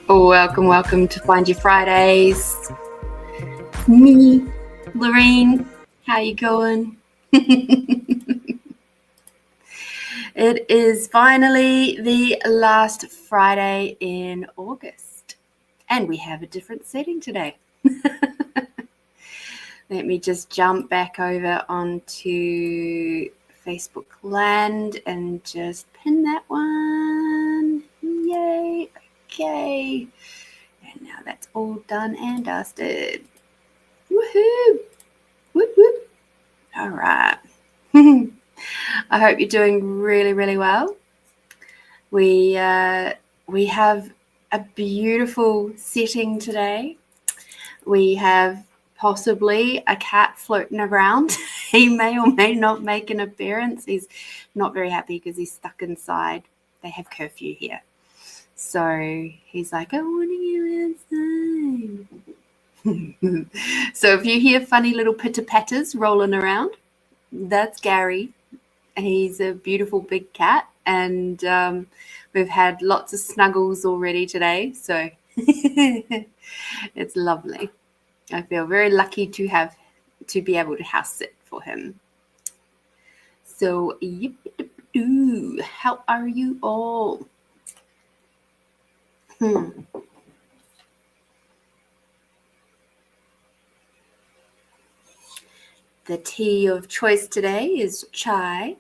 Welcome to Find Your Fridays. Me, Lorene. How you going? It is finally the last Friday in August, and we have a different setting today. Let me just jump back over onto Facebook land and just pin that one. Yay. Okay. And now that's all done and dusted. Woohoo! Whoop whoop. All right. I hope you're doing really, really well. We have a beautiful setting today. We have possibly a cat floating around. He may or may not make an appearance. He's not very happy because he's stuck inside. They have curfew here. So he's like, I want to get outside. So if you hear funny little pitter-patters rolling around, that's Gary. He's a beautiful big cat, and we've had lots of snuggles already today, so it's lovely. I feel very lucky to be able to house sit for him. So, how are you all? The tea of choice today is chai.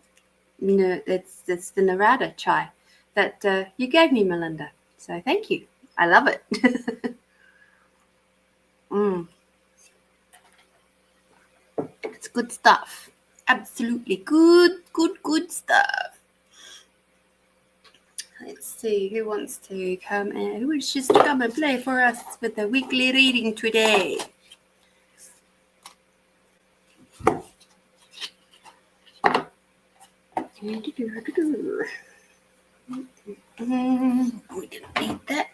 No, it's the Narada chai that you gave me, Melinda. So thank you. I love it. It's good stuff. Absolutely good stuff. Let's see who wants to come and who wishes to come and play for us with the weekly reading today. We didn't need that.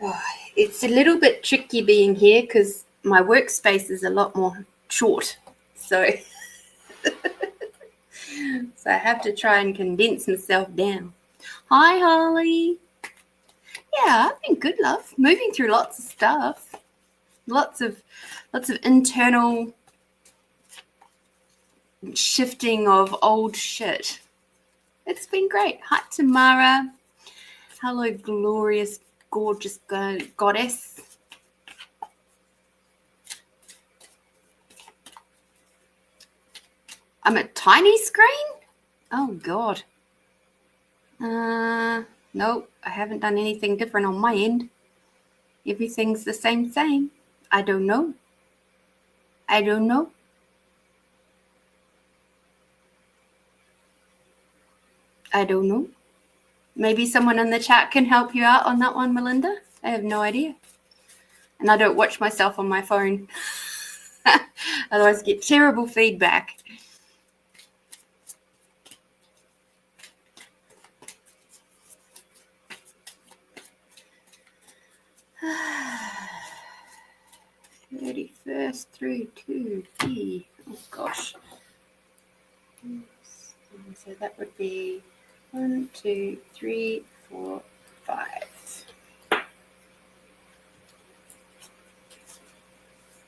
Oh, it's a little bit tricky being here because my workspace is a lot more short. So I have to try and condense myself down. Hi, Holly. Yeah, I've been good, love. Moving through lots of stuff. Lots of internal shifting of old shit. It's been great. Hi, Tamara. Hello, glorious, gorgeous goddess. I'm a tiny screen? Oh, God. Nope, I haven't done anything different on my end. Everything's the same. I don't know. Maybe someone in the chat can help you out on that one, Melinda. I have no idea. And I don't watch myself on my phone. Otherwise I get terrible feedback. First through to D. Oh gosh. So that would be 1, 2, 3, 4, 5.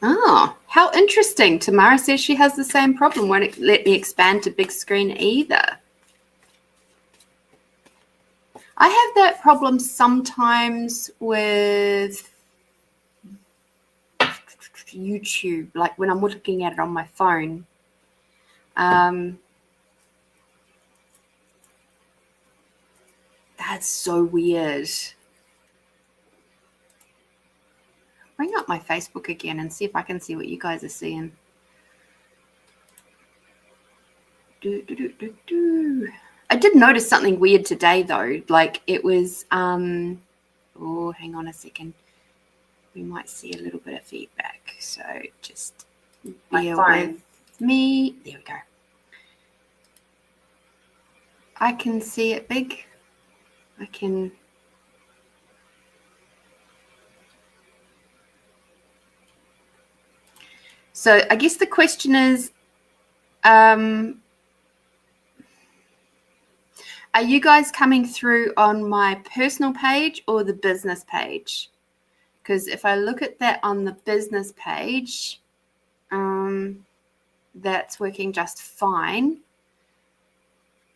Oh, how interesting. Tamara says she has the same problem. Won't let me expand to big screen either. I have that problem sometimes with YouTube, like when I'm looking at it on my phone. That's so weird. Bring up my Facebook again and see if I can see what you guys are seeing. I did notice something weird today, though. Like it was, oh, hang on a second. We might see a little bit of feedback. So just bear with me. There we go. I can see it big. I can. So I guess the question is, Are you guys coming through on my personal page or the business page? Because if I look at that on the business page, that's working just fine.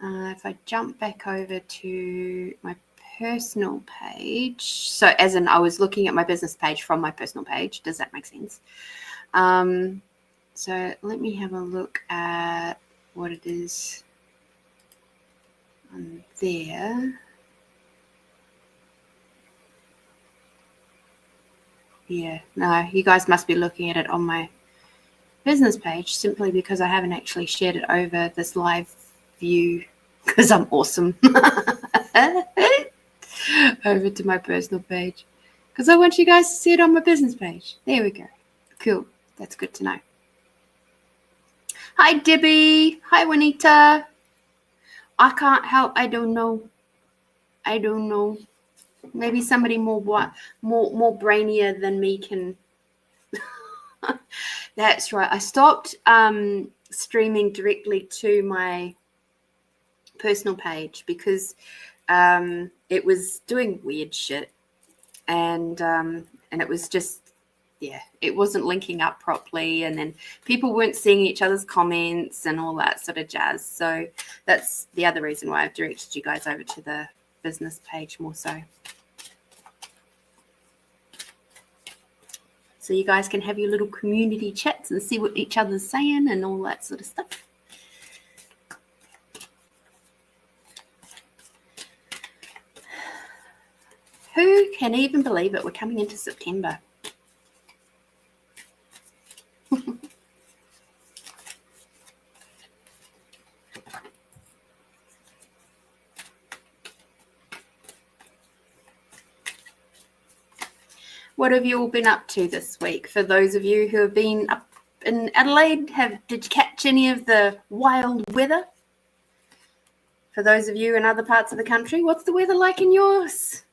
If I jump back over to my personal page, so as in I was looking at my business page from my personal page, does that make sense? So let me have a look at what it is on there. Yeah, no, you guys must be looking at it on my business page simply because I haven't actually shared it over this live view because I'm awesome. Over to my personal page because I want you guys to see it on my business page. There we go. Cool. That's good to know. Hi, Debbie. Hi, Juanita. I can't help. I don't know. Maybe somebody more brainier than me can. That's right. I stopped streaming directly to my personal page because it was doing weird shit, and it was just, yeah, it wasn't linking up properly, and then people weren't seeing each other's comments and all that sort of jazz. So that's the other reason why I've directed you guys over to the business page more so. So you guys can have your little community chats and see what each other's saying and all that sort of stuff. Who can even believe it? We're coming into September. What have you all been up to this week? For those of you who have been up in Adelaide, did you catch any of the wild weather? For those of you in other parts of the country, what's the weather like in yours?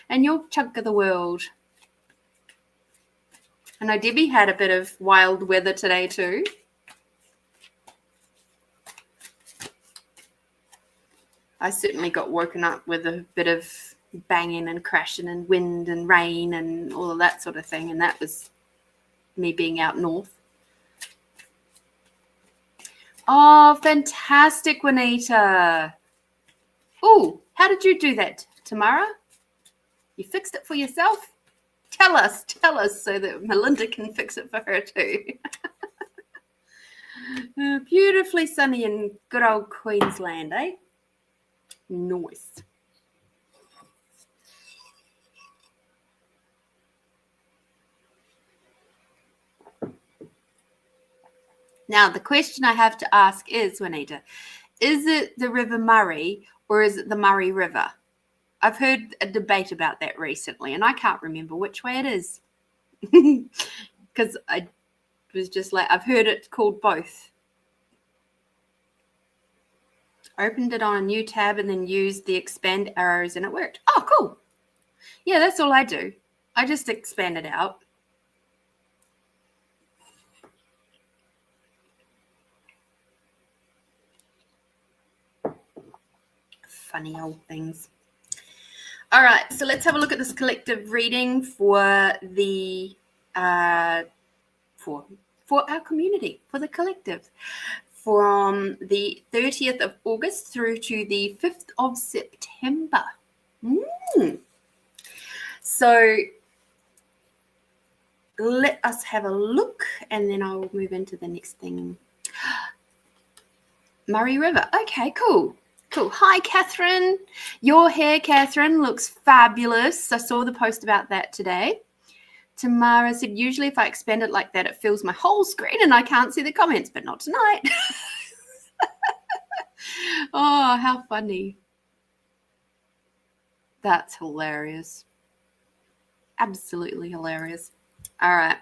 And your chunk of the world? I know Debbie had a bit of wild weather today too. I certainly got woken up with a bit of banging and crashing and wind and rain and all of that sort of thing, and that was me being out north. Oh, fantastic, Juanita. Oh, how did you do that, Tamara? You fixed it for yourself? Tell us so that Melinda can fix it for her too. Beautifully sunny in good old Queensland, eh? Nice. Now, the question I have to ask is, Juanita, is it the River Murray or is it the Murray River? I've heard a debate about that recently, and I can't remember which way it is. Because I was just like, I've heard it called both. Opened it on a new tab and then used the expand arrows and it worked. Oh, cool. Yeah, that's all I do. I just expand it out. Funny old things. All right, so let's have a look at this collective reading for the for our community, for the collective, from the 30th of August through to the 5th of September. So let us have a look, and then I will move into the next thing. Murray River. Okay, cool. Hi, Catherine. Your hair, Catherine, looks fabulous. I saw the post about that today. Tamara said, usually if I expand it like that, it fills my whole screen and I can't see the comments, but not tonight. Oh, how funny. That's hilarious. Absolutely hilarious. All right.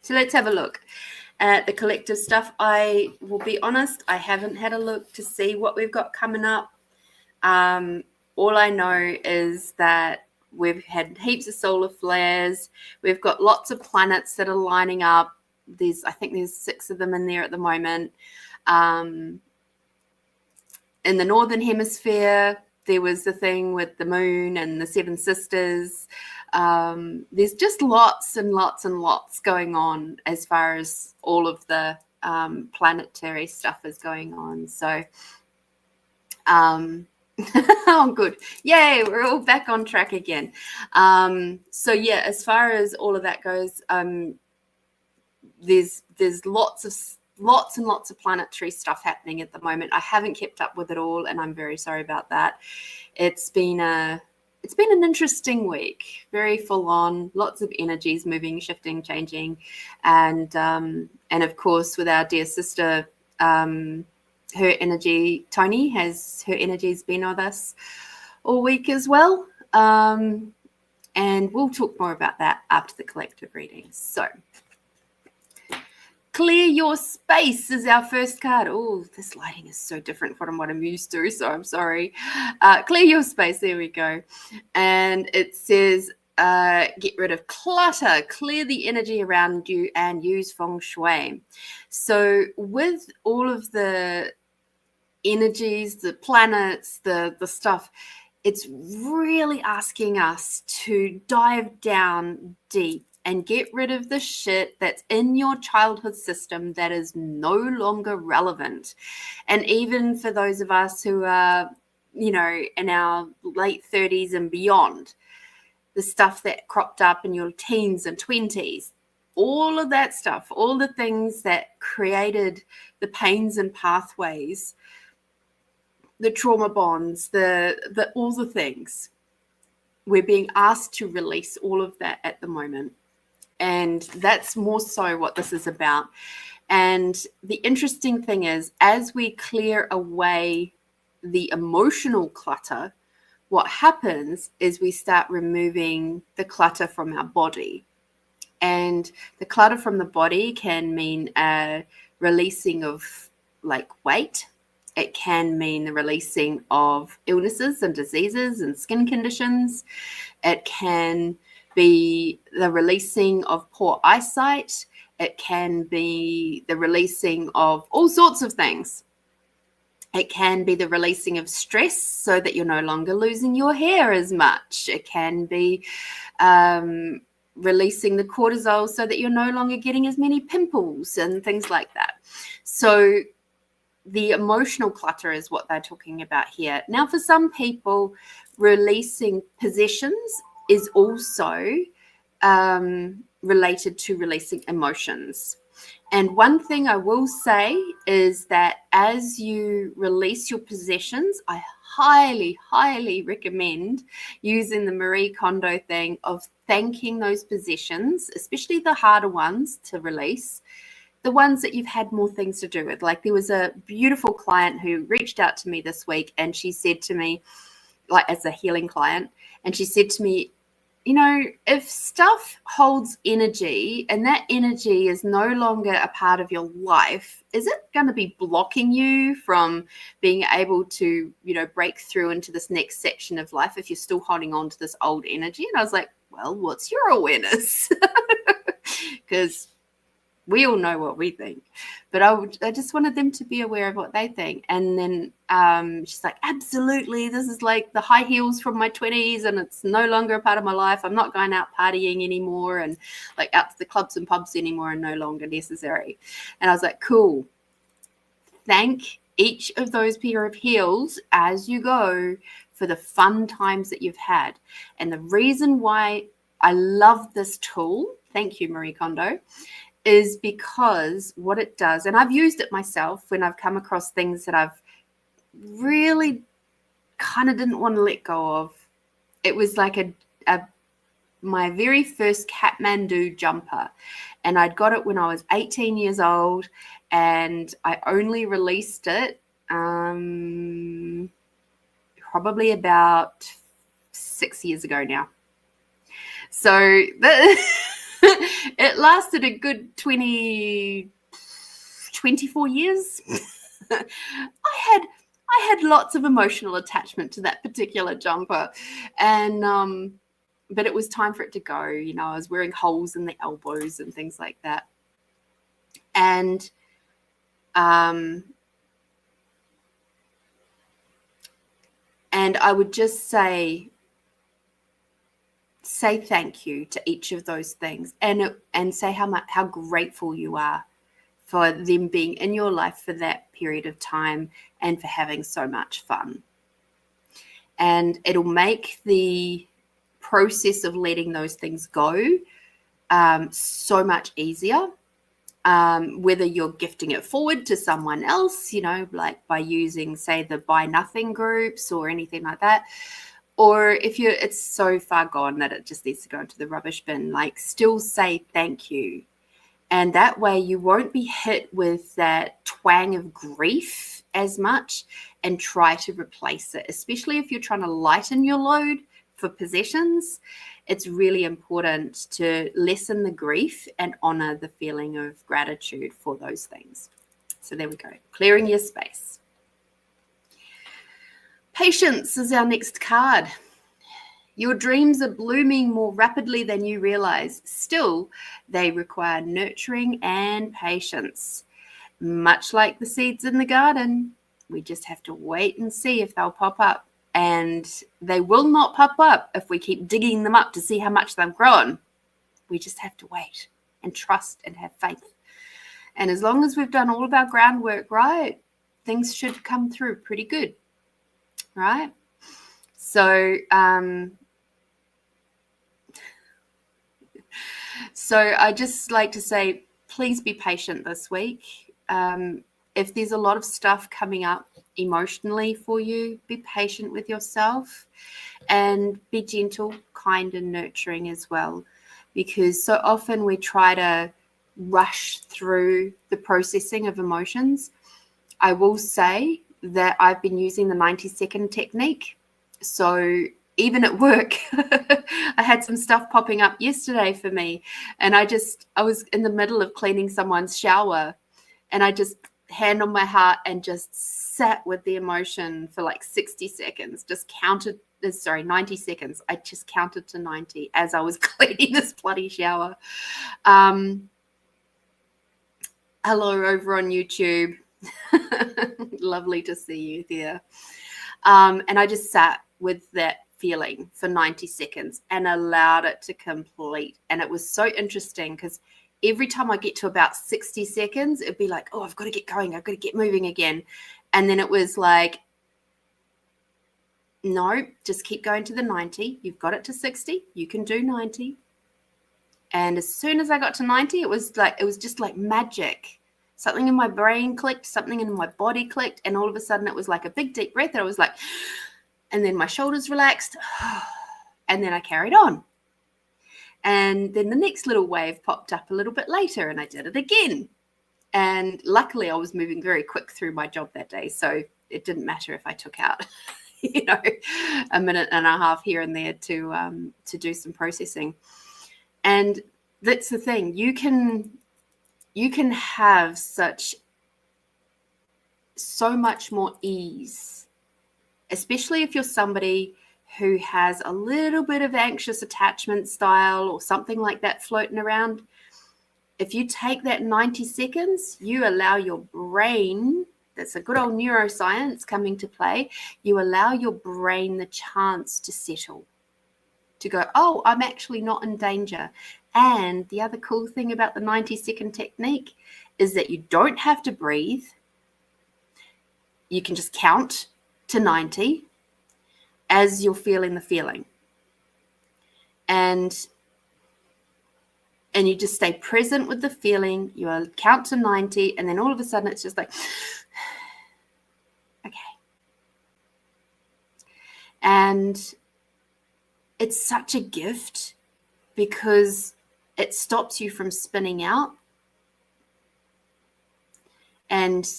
So let's have a look at the collective stuff. I will be honest, I haven't had a look to see what we've got coming up. All I know is that we've had heaps of solar flares. We've got lots of planets that are lining up. I think there's 6 of them in there at the moment. in the Northern Hemisphere, there was the thing with the moon and the seven sisters. There's just lots and lots and lots going on as far as all of the planetary stuff is going on. So, oh, good. Yay, we're all back on track again. So, yeah, as far as all of that goes, there's lots and lots of planetary stuff happening at the moment. I haven't kept up with it all, and I'm very sorry about that. It's been an interesting week, very full on, lots of energies moving, shifting, changing, and of course with our dear sister, her energy, Tony, her energy's been with us all week as well, and we'll talk more about that after the collective readings. So, clear your space is our first card. Oh, this lighting is so different from what I'm used to, so I'm sorry. Clear your space. There we go. And it says, get rid of clutter, clear the energy around you, and use feng shui. So with all of the energies, the planets, the stuff, it's really asking us to dive down deep and get rid of the shit that's in your childhood system that is no longer relevant. And even for those of us who are, in our late 30s and beyond, the stuff that cropped up in your teens and 20s, all of that stuff, all the things that created the pains and pathways, the trauma bonds, the all the things, we're being asked to release all of that at the moment. And that's more so what this is about. And the interesting thing is, as we clear away the emotional clutter, what happens is we start removing the clutter from our body. And the clutter from the body can mean releasing of weight. It can mean the releasing of illnesses and diseases and skin conditions. It can be the releasing of poor eyesight. It can be the releasing of all sorts of things. It can be the releasing of stress so that you're no longer losing your hair as much. It can be releasing the cortisol so that you're no longer getting as many pimples and things like that. So the emotional clutter is what they're talking about here. Now, for some people, releasing possessions is also related to releasing emotions. And one thing I will say is that as you release your possessions, I highly, highly recommend using the Marie Kondo thing of thanking those possessions, especially the harder ones to release, the ones that you've had more things to do with. Like, there was a beautiful client who reached out to me this week, and she said to me, as a healing client, and she said to me, if stuff holds energy and that energy is no longer a part of your life, is it going to be blocking you from being able to, break through into this next section of life if you're still holding on to this old energy? And I was like, well, what's your awareness? Because we all know what we think, but I just wanted them to be aware of what they think. And then she's like, absolutely, this is like the high heels from my 20s and it's no longer a part of my life. I'm not going out partying anymore and out to the clubs and pubs anymore, and no longer necessary. And I was like, cool. Thank each of those pair of heels as you go for the fun times that you've had. And the reason why I love this tool, thank you, Marie Kondo, is because what it does, and I've used it myself when I've come across things that I've really kind of didn't want to let go of. It was like my very first Kathmandu jumper, and I'd got it when I was 18 years old, and I only released it probably about 6 years ago now. So it lasted a good 24 years. I had lots of emotional attachment to that particular jumper, and but it was time for it to go. I was wearing holes in the elbows and things like that, and And I would just say thank you to each of those things, and say how grateful you are for them being in your life for that period of time and for having so much fun. And it'll make the process of letting those things go so much easier. Whether you're gifting it forward to someone else, like by using, say, the Buy Nothing groups or anything like that, or if it's so far gone that it just needs to go into the rubbish bin, like still say thank you. And that way you won't be hit with that twang of grief as much and try to replace it, especially if you're trying to lighten your load for possessions. It's really important to lessen the grief and honor the feeling of gratitude for those things. So there we go. Clearing your space. Patience is our next card. Your dreams are blooming more rapidly than you realize. Still, they require nurturing and patience. Much like the seeds in the garden, we just have to wait and see if they'll pop up. And they will not pop up if we keep digging them up to see how much they've grown. We just have to wait and trust and have faith. And as long as we've done all of our groundwork right, things should come through pretty good, right? So I just like to say, please be patient this week. If there's a lot of stuff coming up emotionally for you, be patient with yourself and be gentle, kind, and nurturing as well. Because so often we try to rush through the processing of emotions. I will say that I've been using the 90-second technique. So even at work, I had some stuff popping up yesterday for me. And I was in the middle of cleaning someone's shower, and I just hand on my heart and just sat with the emotion for like 60 seconds, just counted, 90 seconds. I just counted to 90 as I was cleaning this bloody shower. Hello over on YouTube. Lovely to see you there. And I just sat with that feeling for 90 seconds and allowed it to complete. And it was so interesting because every time I get to about 60 seconds, it'd be like, oh, I've got to get going. I've got to get moving again. And then it was like, no, just keep going to the 90. You've got it to 60. You can do 90. And as soon as I got to 90, it was just like magic. Something in my brain clicked, something in my body clicked, and all of a sudden it was like a big deep breath. And I was like, and then my shoulders relaxed, and then I carried on. And then the next little wave popped up a little bit later, and I did it again. And luckily I was moving very quick through my job that day, so it didn't matter if I took out, a minute and a half here and there to do some processing. And that's the thing. You can have so much more ease, especially if you're somebody who has a little bit of anxious attachment style or something like that floating around. If you take that 90 seconds, you allow your brain, that's a good old neuroscience coming to play, you allow your brain the chance to settle, to go, oh, I'm actually not in danger. And the other cool thing about the 90-second technique is that you don't have to breathe. You can just count to 90 as you're feeling the feeling. And you just stay present with the feeling. You count to 90, and then all of a sudden it's just like, okay. And it's such a gift because it stops you from spinning out and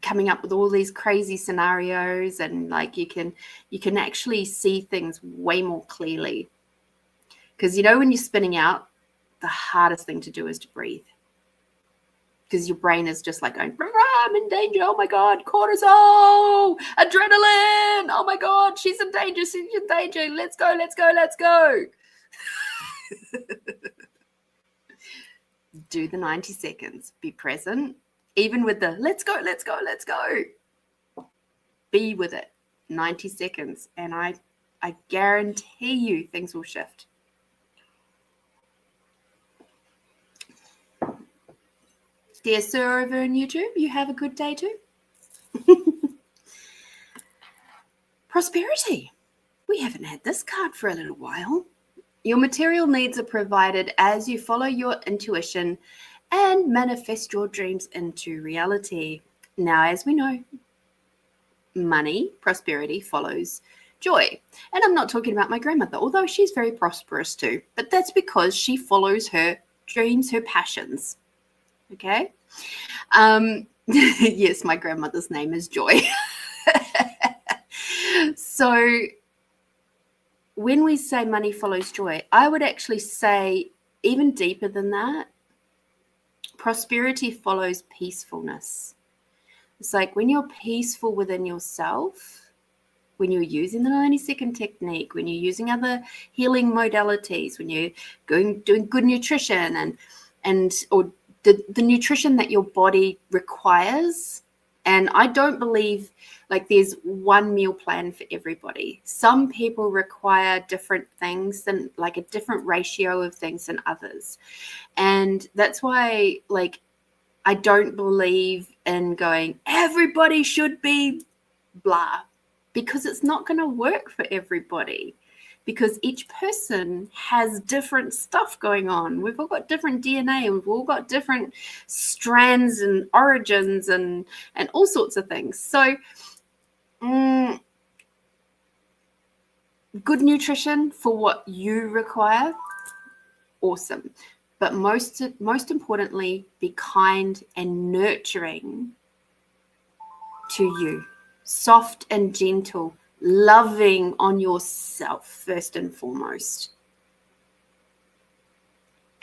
coming up with all these crazy scenarios, and like you can actually see things way more clearly. Because when you're spinning out, the hardest thing to do is to breathe, because your brain is just like going, I'm in danger, oh my god, cortisol, adrenaline, oh my god, she's in danger, let's go. Do the 90 seconds, be present, even with the let's go. Be with it. 90 seconds, and I guarantee you things will shift. Dear sir over on YouTube, you have a good day too. Prosperity. We haven't had this card for a little while. Your material needs are provided as you follow your intuition and manifest your dreams into reality. Now, as we know, money, prosperity follows joy. And I'm not talking about my grandmother, although she's very prosperous too, but that's because she follows her dreams, her passions. Okay? Yes, my grandmother's name is Joy. So when we say money follows joy, I would actually say even deeper than that, prosperity follows peacefulness. It's like when you're peaceful within yourself, when you're using the 90-second technique, when you're using other healing modalities, when you're doing good nutrition or the nutrition that your body requires. And I don't believe like there's one meal plan for everybody. Some people require different things and like a different ratio of things than others. And that's why like I don't believe in going, everybody should be blah, because it's not going to work for everybody. Because each person has different stuff going on. We've all got different DNA. We've all got different strands and origins and all sorts of things. So good nutrition for what you require, awesome. But most importantly, be kind and nurturing to you. Soft and gentle. Loving on yourself first and foremost.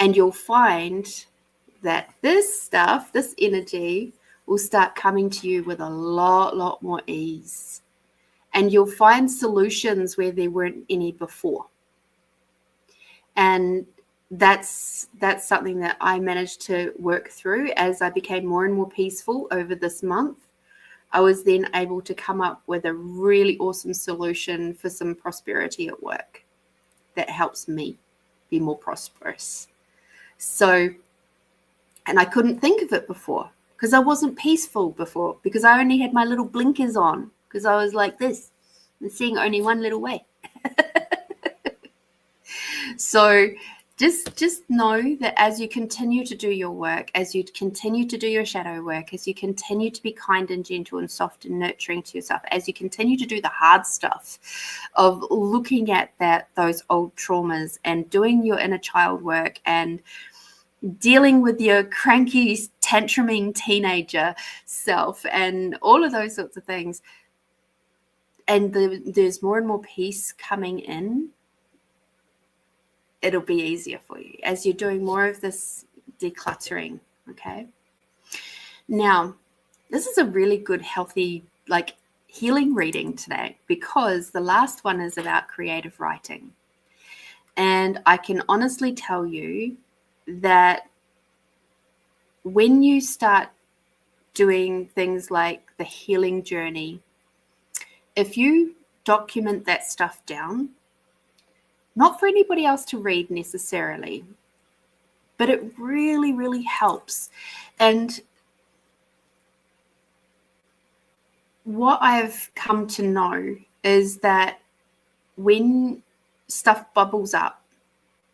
And you'll find that this stuff, this energy will start coming to you with a lot more ease. And you'll find solutions where there weren't any before. And that's something that I managed to work through as I became more and more peaceful over this month. I was then able to come up with a really awesome solution for some prosperity at work that helps me be more prosperous. So, and I couldn't think of it before because I wasn't peaceful before, because I only had my little blinkers on because I was like this and seeing only one little way. So just know that as you continue to do your work, as you continue to do your shadow work, as you continue to be kind and gentle and soft and nurturing to yourself, as you continue to do the hard stuff of looking at those old traumas and doing your inner child work and dealing with your cranky, tantruming teenager self and all of those sorts of things, and there's more and more peace coming in, it'll be easier for you as you're doing more of this decluttering, okay? Now, this is a really good, healthy, like healing reading today, because the last one is about creative writing. And I can honestly tell you that when you start doing things like the healing journey, if you document that stuff down, not for anybody else to read necessarily, but it really, really helps. And what I've come to know is that when stuff bubbles up,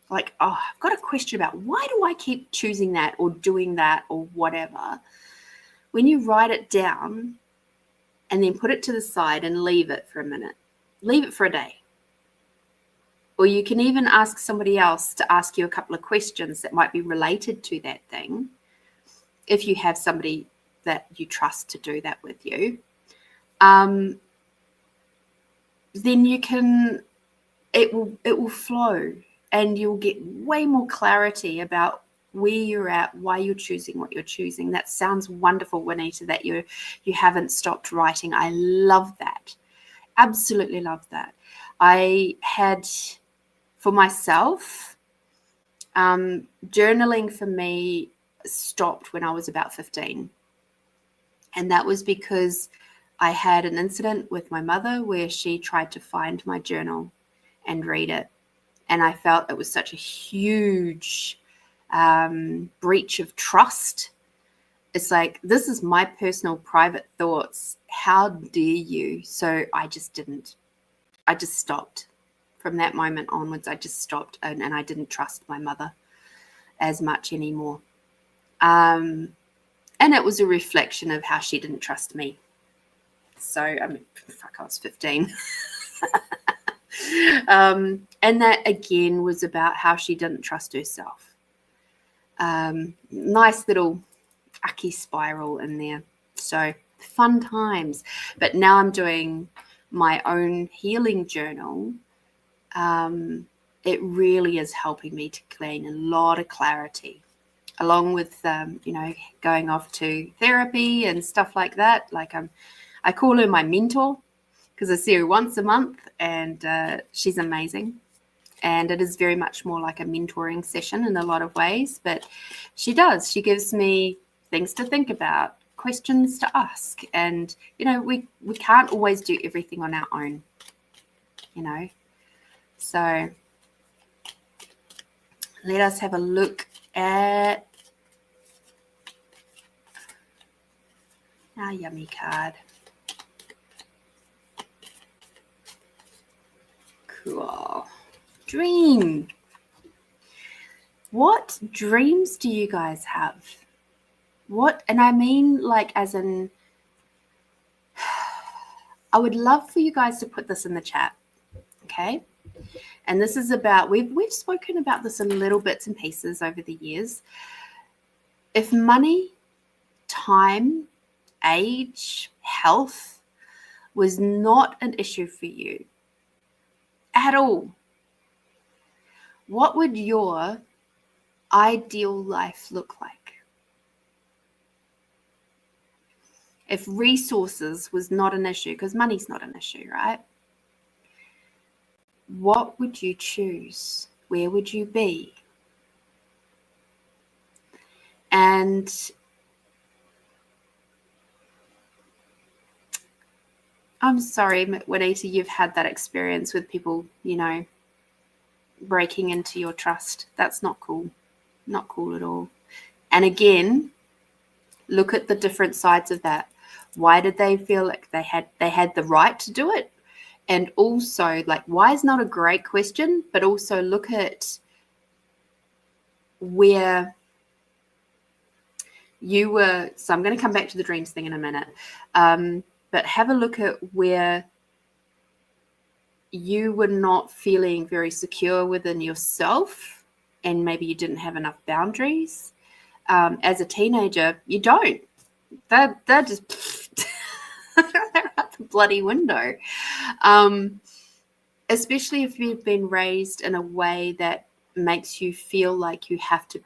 like, oh, I've got a question about why do I keep choosing that or doing that or whatever, when you write it down and then put it to the side and leave it for a minute, leave it for a day. Or you can even ask somebody else to ask you a couple of questions that might be related to that thing, if you have somebody that you trust to do that with you. Then you can, it will flow, and you'll get way more clarity about where you're at, why you're choosing what you're choosing. That sounds wonderful, Juanita, that you haven't stopped writing. I love that. Absolutely love that. I had, for myself, journaling for me stopped when I was about 15. And that was because I had an incident with my mother where she tried to find my journal and read it. And I felt it was such a huge breach of trust. It's like, this is my personal private thoughts. How dare you? So I just didn't. I just stopped. From that moment onwards, I just stopped, and I didn't trust my mother as much anymore. And it was a reflection of how she didn't trust me. So, I mean, I was 15. And that, again, was about how she didn't trust herself. Nice little ucky spiral in there. So, fun times. But now I'm doing my own healing journal. It really is helping me to gain a lot of clarity, along with, going off to therapy and stuff like that. Like I call her my mentor because I see her once a month, and she's amazing. And it is very much more like a mentoring session in a lot of ways. But she gives me things to think about, questions to ask. And, we can't always do everything on our own, So let us have a look at our yummy card. Cool. Dream. What dreams do you guys have? And I mean, like, as in, I would love for you guys to put this in the chat, okay? And this is about, we've spoken about this in little bits and pieces over the years. If money, time, age, health was not an issue for you at all, what would your ideal life look like? If resources was not an issue, because money's not an issue, right? What would you choose? Where would you be? And I'm sorry, Juanita, you've had that experience with people, breaking into your trust. That's not cool. Not cool at all. And again, look at the different sides of that. Why did they feel like they had the right to do it? And also, like, why is not a great question, but also look at where you were. So I'm going to come back to the dreams thing in a minute. But have a look at where you were not feeling very secure within yourself, and maybe you didn't have enough boundaries. As a teenager, you don't. They're just they're out the bloody window. Especially if you've been raised in a way that makes you feel like you have to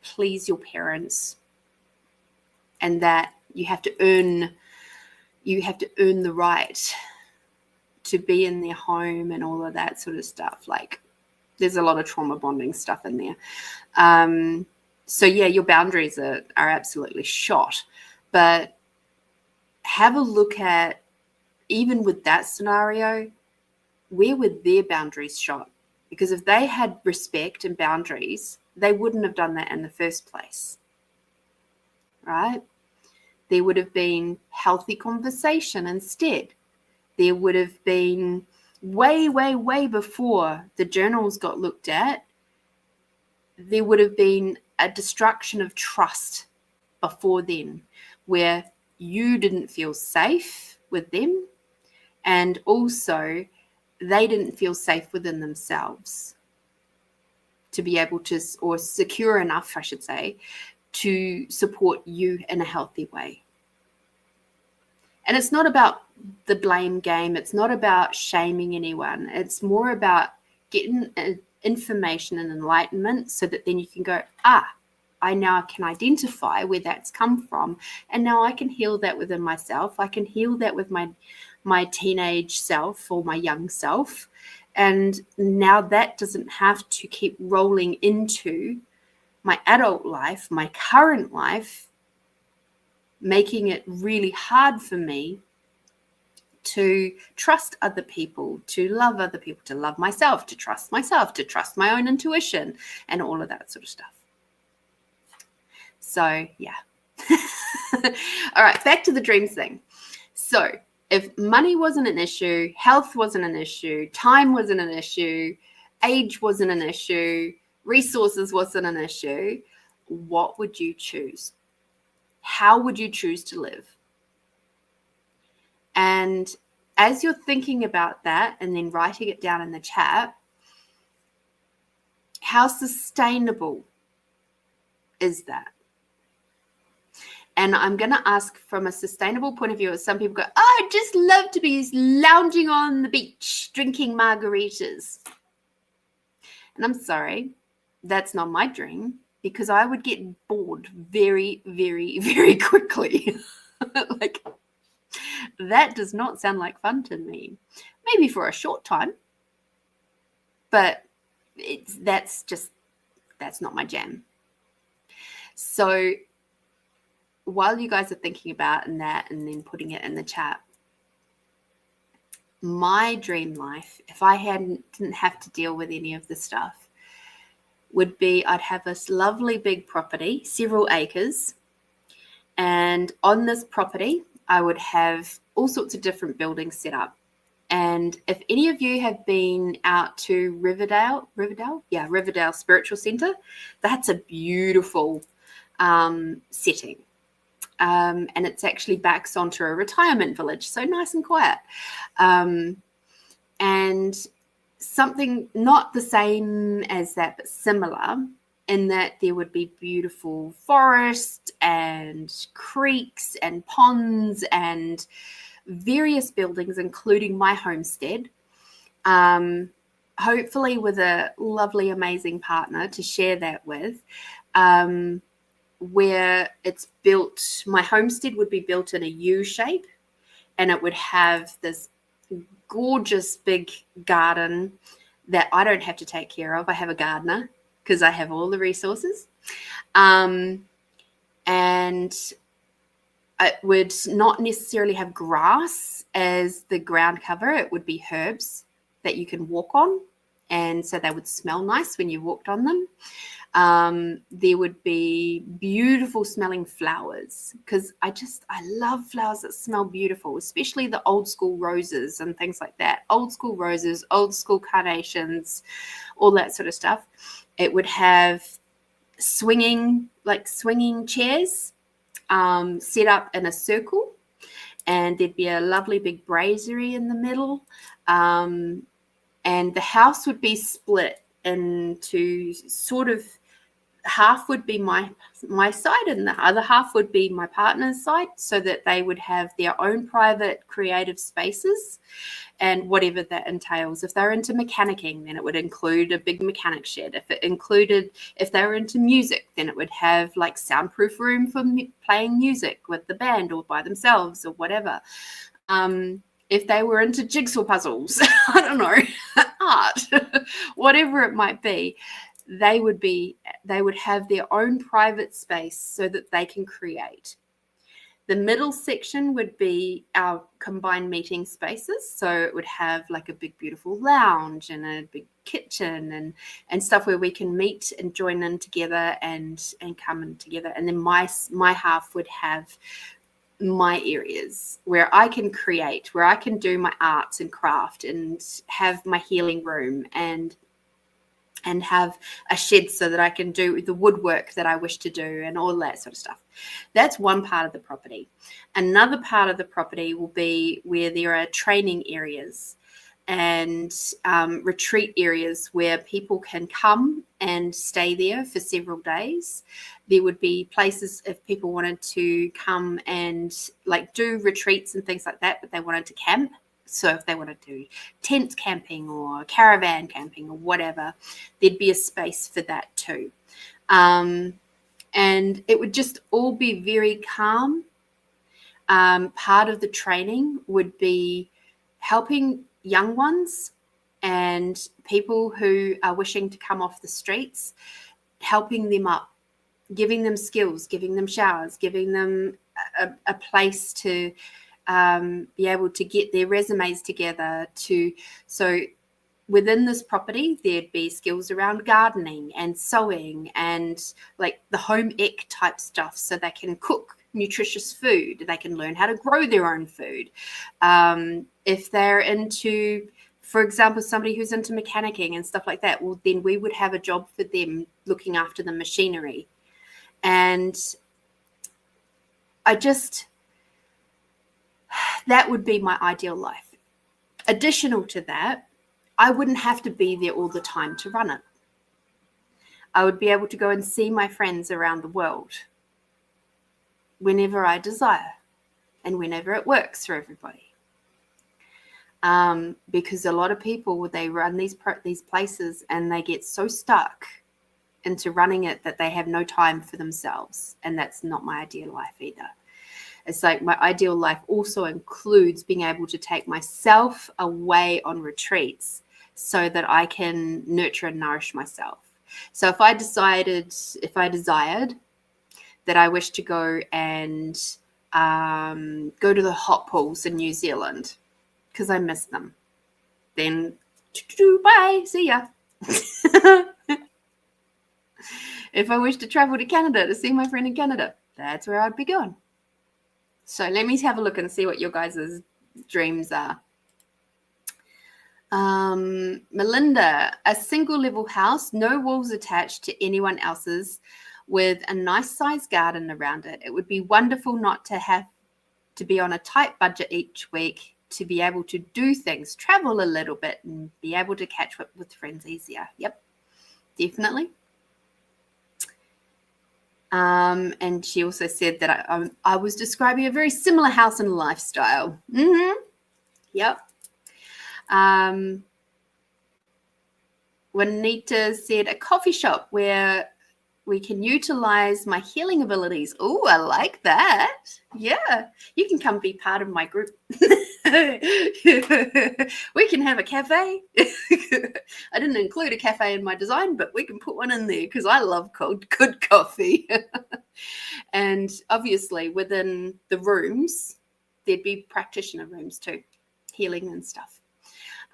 please your parents, and that you have to earn the right to be in their home and all of that sort of stuff. Like, there's a lot of trauma bonding stuff in there. So yeah, your boundaries are absolutely shot. But have a look at, even with that scenario, where were their boundaries shot? Because if they had respect and boundaries, they wouldn't have done that in the first place, right? There would have been healthy conversation instead. There would have been way, way, way before the journals got looked at, there would have been a destruction of trust before then, where you didn't feel safe with them, and also they didn't feel safe within themselves to be able to, or secure enough, I should say, to support you in a healthy way. And it's not about the blame game. It's not about shaming anyone. It's more about getting information and enlightenment so that then you can go, I now can identify where that's come from. And now I can heal that within myself. I can heal that with my teenage self or my young self. And now that doesn't have to keep rolling into my adult life, my current life, making it really hard for me to trust other people, to love other people, to love myself, to trust my own intuition, and all of that sort of stuff. So, yeah. All right, back to the dreams thing. So, if money wasn't an issue, health wasn't an issue, time wasn't an issue, age wasn't an issue, resources wasn't an issue, what would you choose? How would you choose to live? And as you're thinking about that and then writing it down in the chat, how sustainable is that? And I'm going to ask from a sustainable point of view. Some people go, oh, I'd just love to be lounging on the beach, drinking margaritas. And I'm sorry, that's not my dream, because I would get bored very, very, very quickly. Like, that does not sound like fun to me. Maybe for a short time, but that's not my jam. So while you guys are thinking about that and then putting it in the chat, my dream life, if I didn't have to deal with any of the stuff, would be I'd have this lovely big property, several acres, and on this property I would have all sorts of different buildings set up. And if any of you have been out to Riverdale Spiritual Centre, that's a beautiful setting. And it's actually backs onto a retirement village, so nice and quiet. And something not the same as that, but similar, in that there would be beautiful forest and creeks and ponds and various buildings, including my homestead, hopefully with a lovely, amazing partner to share that with, where it's built. My homestead would be built in a U shape, and it would have this gorgeous big garden that I don't have to take care of. I have a gardener because I have all the resources. And it would not necessarily have grass as the ground cover. It would be herbs that you can walk on, and so they would smell nice when you walked on them. There would be beautiful smelling flowers, because I love flowers that smell beautiful, especially the old school roses and things like that. Old school roses, old school carnations, all that sort of stuff. It would have swinging chairs set up in a circle, and there'd be a lovely big brasserie in the middle, and the house would be split into sort of half would be my side and the other half would be my partner's side, so that they would have their own private creative spaces and whatever that entails. If they're into mechanicking, then it would include a big mechanic shed. If they were into music, then it would have like soundproof room for playing music with the band or by themselves or whatever. If they were into jigsaw puzzles, I don't know, art, whatever it might be, they would have their own private space so that they can create. The middle section would be our combined meeting spaces. So it would have like a big, beautiful lounge and a big kitchen and stuff where we can meet and join in together and come in together. And then my half would have my areas where I can create, where I can do my arts and craft and have my healing room and have a shed so that I can do the woodwork that I wish to do and all that sort of stuff. That's one part of the property. Another part of the property will be where there are training areas and retreat areas where people can come and stay there for several days. There would be places if people wanted to come and like do retreats and things like that, but they wanted to camp. So if they want to do tent camping or caravan camping or whatever, there'd be a space for that too. And it would just all be very calm. Part of the training would be helping young ones and people who are wishing to come off the streets, helping them up, giving them skills, giving them showers, giving them a place to be able to get their resumes together so within this property, there'd be skills around gardening and sewing and like the home ec type stuff, so they can cook nutritious food. They can learn how to grow their own food. If they're into, for example, somebody who's into mechanicking and stuff like that, well, then we would have a job for them looking after the machinery. And that would be my ideal life. Additional to that, I wouldn't have to be there all the time to run it. I would be able to go and see my friends around the world whenever I desire and whenever it works for everybody. Because a lot of people, they run these places and they get so stuck into running it that they have no time for themselves. And that's not my ideal life either. It's like my ideal life also includes being able to take myself away on retreats so that I can nurture and nourish myself. So if I desired that I wish to go and go to the hot pools in New Zealand because I miss them, then bye, see ya. If I wish to travel to Canada to see my friend in Canada, that's where I'd be going. So let me have a look and see what your guys' dreams are. Melinda, a single level house, no walls attached to anyone else's, with a nice sized garden around it. It would be wonderful not to have to be on a tight budget each week, to be able to do things, travel a little bit, and be able to catch up with friends easier. Yep, definitely. And she also said that I was describing a very similar house and lifestyle. Yep. Juanita said a coffee shop where we can utilize my healing abilities. Oh, I like that. Yeah, you can come be part of my group. We can have a cafe. I didn't include a cafe in my design, but we can put one in there because I love good coffee. And obviously within the rooms, there'd be practitioner rooms too, healing and stuff.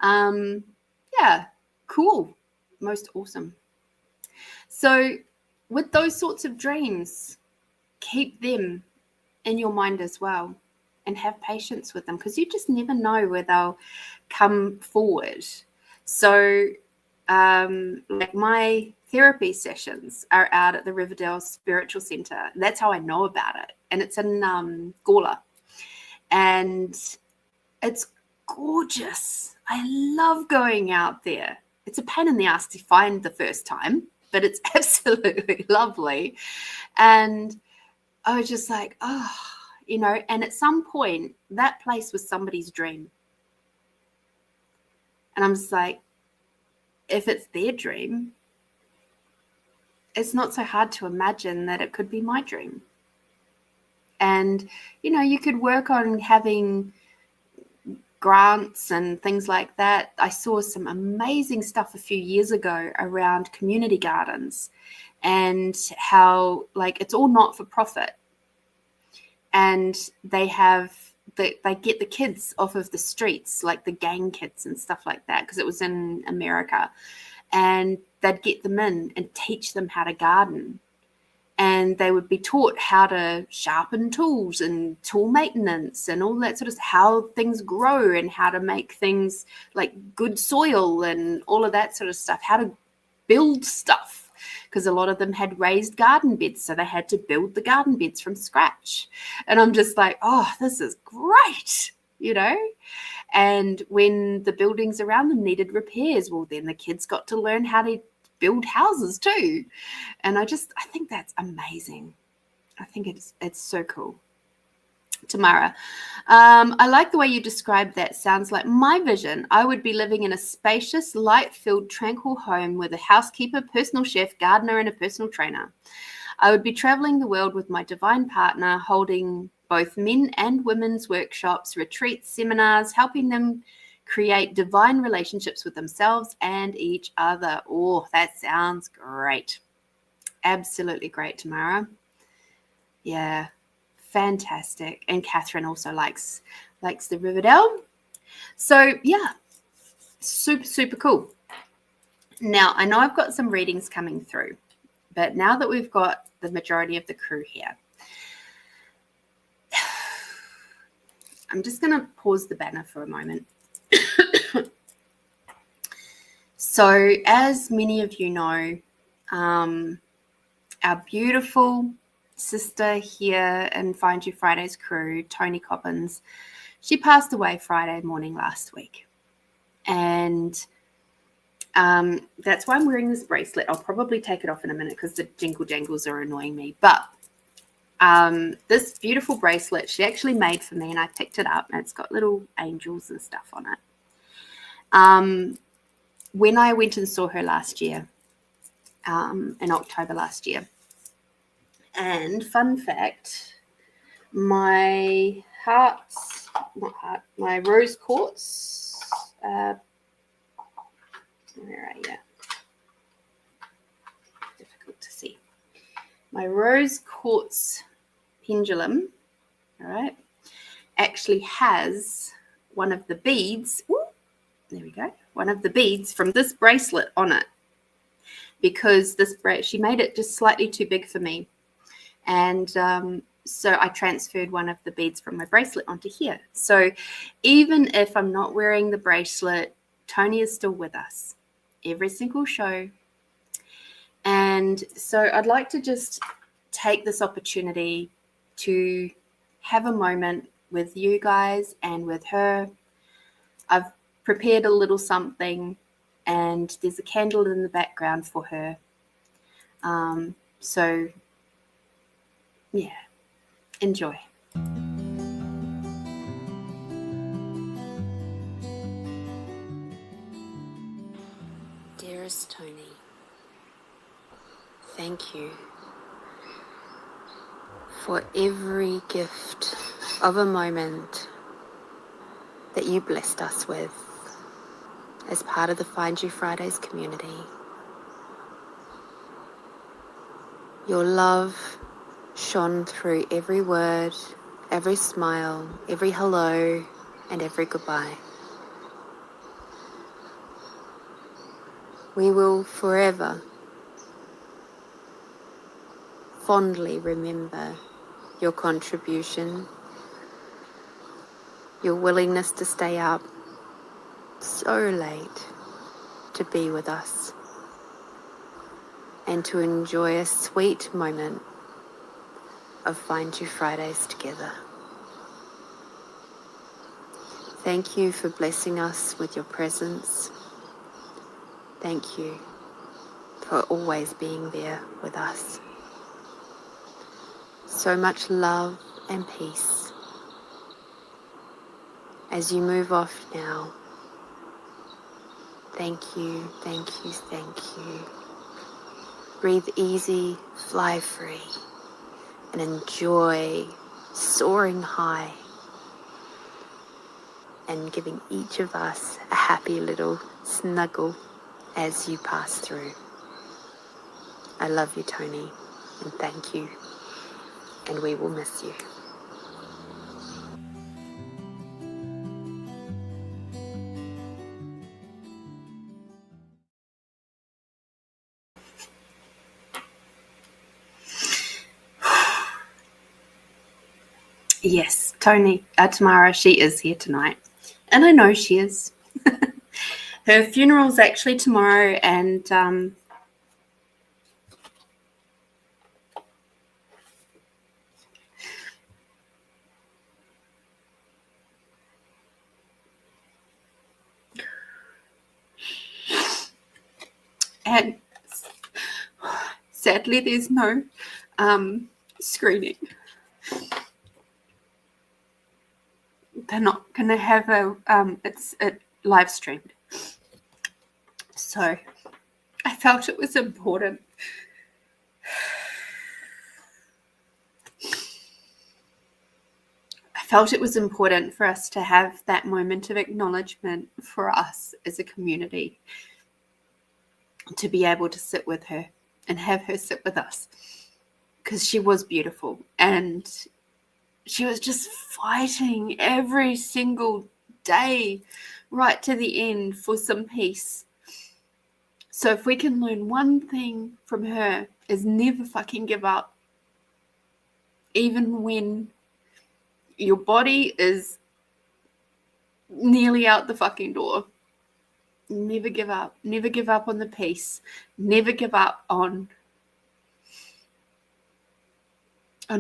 Yeah, cool. Most awesome. So with those sorts of dreams, keep them in your mind as well and have patience with them, because you just never know where they'll come forward. So like my therapy sessions are out at the Riverdale Spiritual Centre. That's how I know about it. And it's in Gawler. And it's gorgeous. I love going out there. It's a pain in the ass to find the first time, but it's absolutely lovely. And I was just like, oh, you know, and at some point that place was somebody's dream. And I'm just like, if it's their dream, it's not so hard to imagine that it could be my dream. And, you know, you could work on having grants and things like that. I saw some amazing stuff a few years ago around community gardens and how, like, it's all not for profit. And they get the kids off of the streets, like the gang kids and stuff like that, because it was in America. And they'd get them in and teach them how to garden. And they would be taught how to sharpen tools and tool maintenance and all that sort of how things grow and how to make things like good soil and all of that sort of stuff, how to build stuff, because a lot of them had raised garden beds. So they had to build the garden beds from scratch. And I'm just like, oh, this is great, you know? And when the buildings around them needed repairs, well, then the kids got to learn how to build houses too. And I think that's amazing. I think it's so cool. Tamara, I like the way you described that. Sounds like my vision. I would be living in a spacious, light-filled, tranquil home with a housekeeper, personal chef, gardener, and a personal trainer. I would be traveling the world with my divine partner, holding both men and women's workshops, retreats, seminars, helping them create divine relationships with themselves and each other. Oh, that sounds great. Absolutely great, Tamara. Yeah, fantastic. And Catherine also likes the Riverdale. So yeah, super, super cool. Now, I know I've got some readings coming through, but now that we've got the majority of the crew here, I'm just going to pause the banner for a moment. So, as many of you know, our beautiful sister here in Find You Fridays crew, Tony Coppins, she passed away Friday morning last week. And that's why I'm wearing this bracelet. I'll probably take it off in a minute because the jingle jangles are annoying me. But this beautiful bracelet she actually made for me, and I picked it up, and it's got little angels and stuff on it. When I went and saw her last year, in October last year, and fun fact, my rose quartz, where are you? Difficult to see. My rose quartz pendulum, all right, actually has one of the beads. Ooh, there we go. One of the beads from this bracelet on it, because she made it just slightly too big for me, and so I transferred one of the beads from my bracelet onto here. So even if I'm not wearing the bracelet, Tony is still with us every single show. And so I'd like to just take this opportunity to have a moment with you guys and with her. I've prepared a little something, and there's a candle in the background for her. So yeah, enjoy. Dearest Tony, thank you for every gift of a moment that you blessed us with as part of the Find You Fridays community. Your love shone through every word, every smile, every hello, and every goodbye. We will forever fondly remember your contribution, your willingness to stay up so late to be with us and to enjoy a sweet moment of Find You Fridays together. Thank you for blessing us with your presence. Thank you for always being there with us. So much love and peace. As you move off now, thank you, thank you, thank you. Breathe easy, fly free, and enjoy soaring high and giving each of us a happy little snuggle as you pass through. I love you, Tony, and thank you, and we will miss you. Yes, Tony, Tamara, she is here tonight. And I know she is. Her funeral's actually tomorrow, and sadly there's no screening. They're not going to have it's live streamed. So I felt it was important. I felt it was important for us to have that moment of acknowledgement for us as a community, to be able to sit with her and have her sit with us, because she was beautiful. And she was just fighting every single day right to the end for some peace. So if we can learn one thing from her, is never fucking give up. Even when your body is nearly out the fucking door. Never give up. Never give up on the peace. Never give up on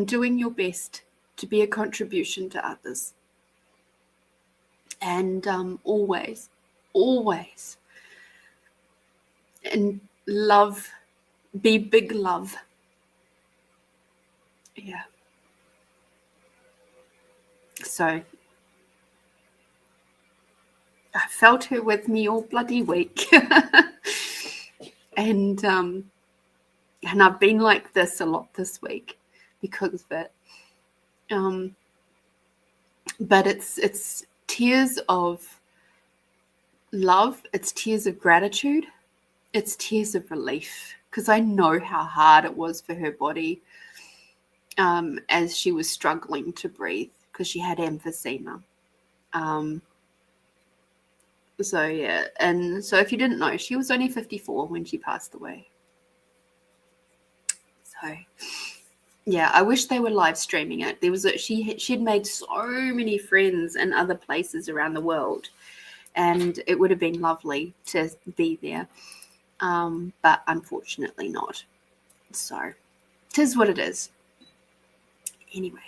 doing your best to be a contribution to others. And always, and love, be big love. Yeah. So I felt her with me all bloody week. And I've been like this a lot this week because of it. But it's tears of love, it's tears of gratitude, it's tears of relief, because I know how hard it was for her body as she was struggling to breathe because she had emphysema. So yeah, and so if you didn't know, she was only 54 when she passed away. So yeah, I wish they were live streaming it. She'd made so many friends in other places around the world, and it would have been lovely to be there, but unfortunately not. So 'tis what it is. Anyway.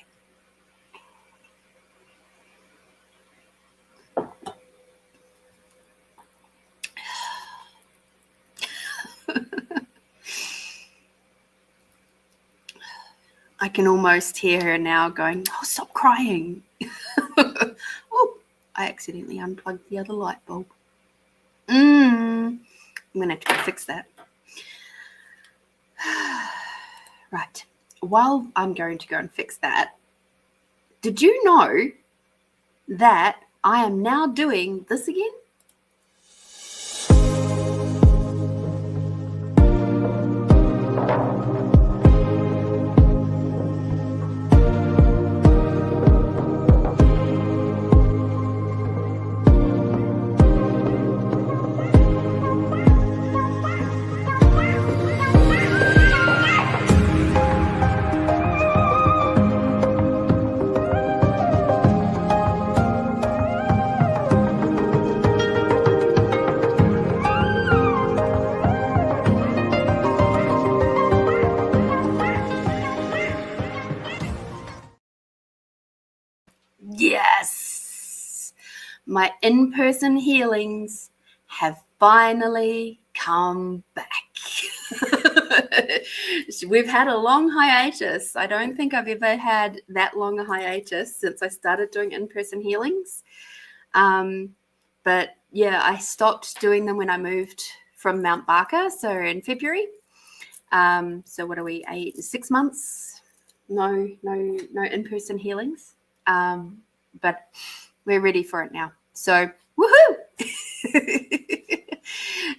I can almost hear her now going, "Oh, stop crying." Oh, I accidentally unplugged the other light bulb. I'm going to have to go fix that. Right. While I'm going to go and fix that, did you know that I am now doing this again? Yes, my in-person healings have finally come back. We've had a long hiatus. I don't think I've ever had that long a hiatus since I started doing in-person healings. But yeah, I stopped doing them when I moved from Mount Barker, so in February. So what are we, 6 months? No in-person healings. But we're ready for it now. So woohoo!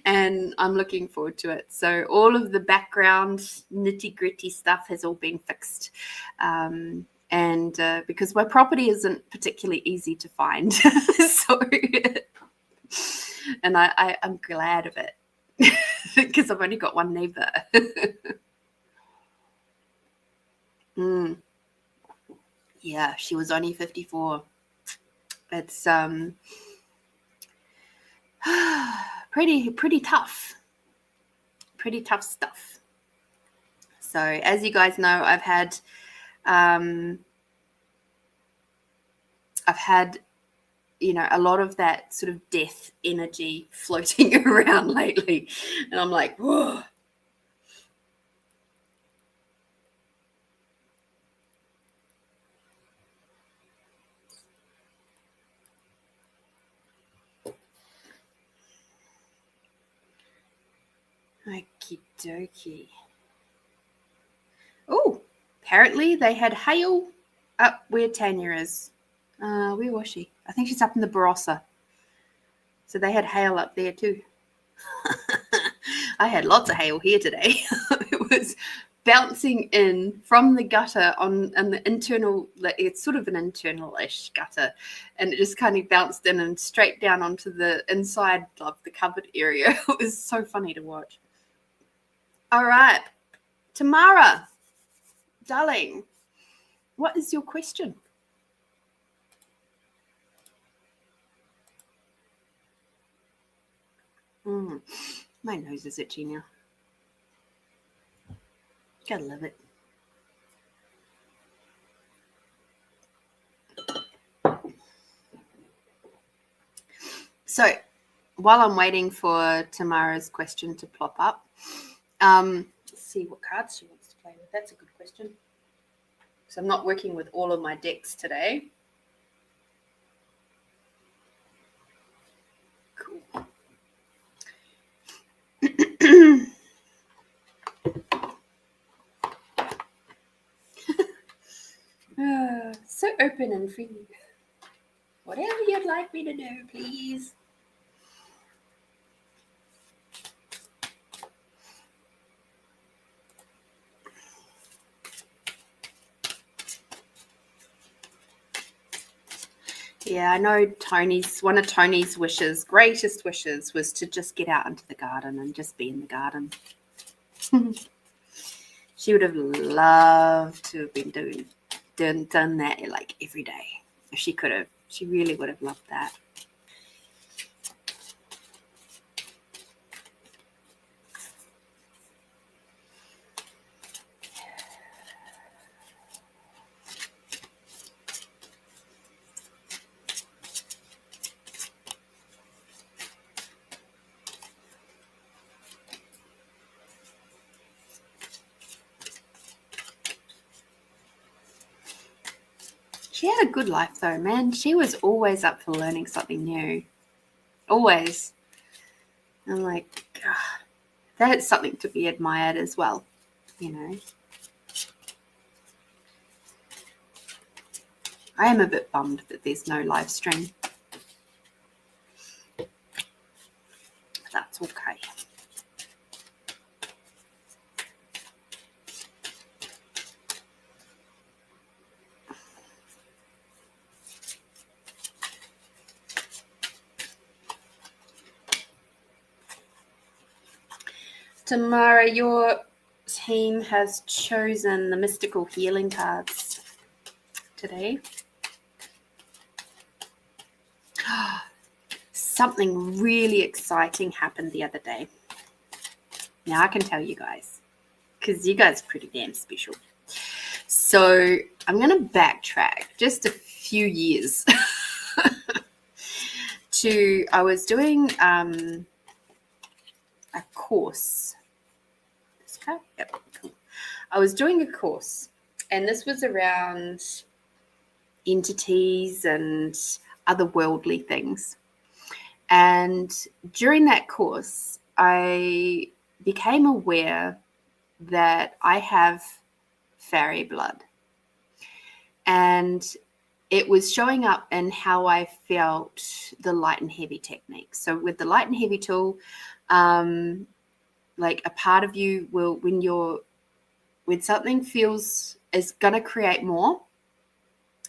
And I'm looking forward to it. So all of the background nitty-gritty stuff has all been fixed. And because my property isn't particularly easy to find. So and I'm glad of it because I've only got one neighbor. Yeah, she was only 54. It's pretty tough. Pretty tough stuff. So as you guys know, I've had a lot of that sort of death energy floating around lately, and I'm like, whoa. Okie dokie. Oh, apparently they had hail up where Tanya is. Where was she? I think she's up in the Barossa. So they had hail up there too. I had lots of hail here today. It was bouncing in from the gutter on the internal, like it's sort of an internal-ish gutter, and it just kind of bounced in and straight down onto the inside of the cupboard area. It was so funny to watch. All right, Tamara, darling, what is your question? My nose is itchy now. Gotta love it. So while I'm waiting for Tamara's question to plop up, let's see what cards she wants to play with. That's a good question. So I'm not working with all of my decks today. Cool. So open and free. Whatever you'd like me to do, please. Yeah, I know one of Tony's greatest wishes was to just get out into the garden and just be in the garden. She would have loved to have been done that like every day. If she could have, she really would have loved that. She had a good life though, man. She was always up for learning something new. Always. I'm like, God, that's something to be admired as well, you know. I am a bit bummed that there's no live stream. That's okay. Tamara, your team has chosen the mystical healing cards today. Something really exciting happened the other day. Now I can tell you guys, because you guys are pretty damn special. So I'm going to backtrack just a few years I was doing a course. This card? Yep, cool. I was doing a course, and this was around entities and otherworldly things. And during that course, I became aware that I have fairy blood. And it was showing up in how I felt the light and heavy technique. So with the light and heavy tool, like a part of you will, when something is going to create more,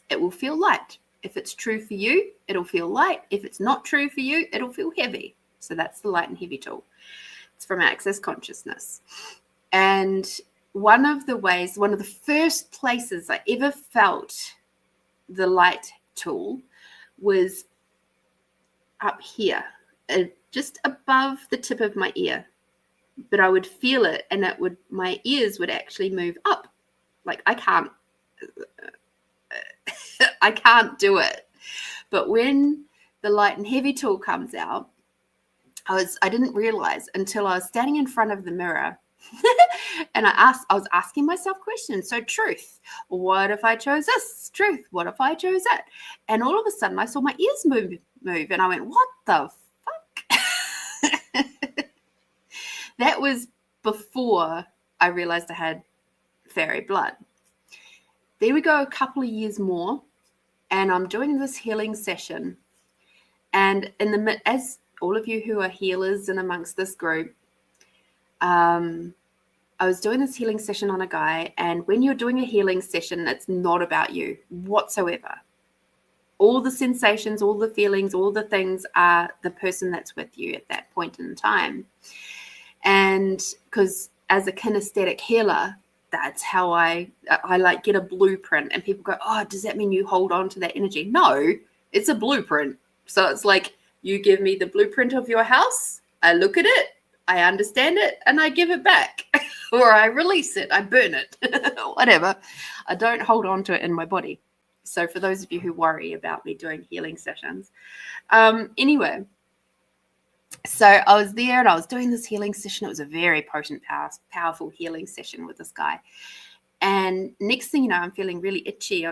it will feel light. If it's true for you, it'll feel light. If it's not true for you, it'll feel heavy. So that's the light and heavy tool. It's from Access Consciousness. And one of the first places I ever felt the light tool was up here, just above the tip of my ear. But I would feel it, and my ears would actually move up. Like I can't do it. But when the light and heavy tool comes out, I didn't realize until I was standing in front of the mirror and I was asking myself questions. So truth, what if I chose this? Truth, what if I chose that? And all of a sudden I saw my ears move and I went, what the fuck? That was before I realized I had fairy blood. There we go, a couple of years more, and I'm doing this healing session. And as all of you who are healers and amongst this group, I I was doing this healing session on a guy, and when you're doing a healing session, it's not about you whatsoever. All the sensations, all the feelings, all the things are the person that's with you at that point in time. And because as a kinesthetic healer, that's how I like get a blueprint, and people go, oh, does that mean you hold on to that energy? No, it's a blueprint. So it's like, you give me the blueprint of your house, I look at it, I understand it, and I give it back. Or I release it, I burn it, whatever. I don't hold on to it in my body. So for those of you who worry about me doing healing sessions, anyway, so I was there and I was doing this healing session. It was a very potent, powerful healing session with this guy. And next thing you know, I'm feeling really itchy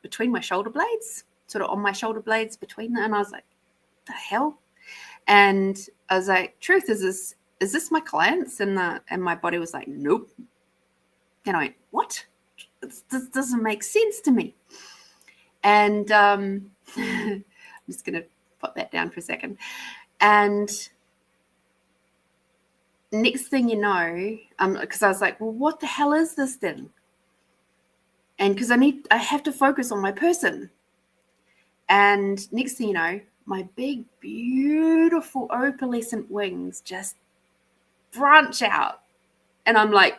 between my shoulder blades, sort of on my shoulder blades between them. And I was like, the hell? And I was like, truth, is this my clients? And my body was like, nope. And I went, what? This doesn't make sense to me. And I'm just going to put that down for a second. And next thing you know, because I was like, well, what the hell is this then? And because I have to focus on my person. And next thing you know, my big, beautiful opalescent wings just branch out. And I'm like,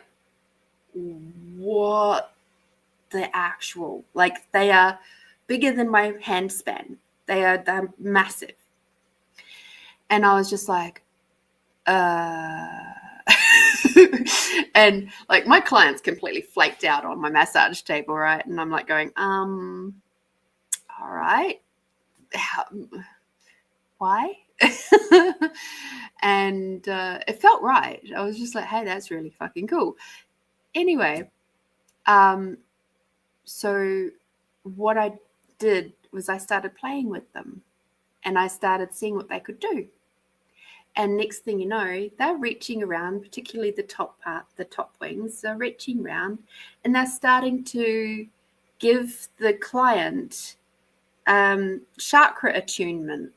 what the actual? Like, they are bigger than my hand span. They're massive. And I was just like, and like my client's completely flaked out on my massage table, right? And I'm like going, all right, why? And it felt right. I was just like, hey, that's really fucking cool. Anyway, so what I did was I started playing with them, and I started seeing what they could do. And next thing you know, they're reaching around, particularly the top part, the top wings, they're reaching around, and they're starting to give the client chakra attunement.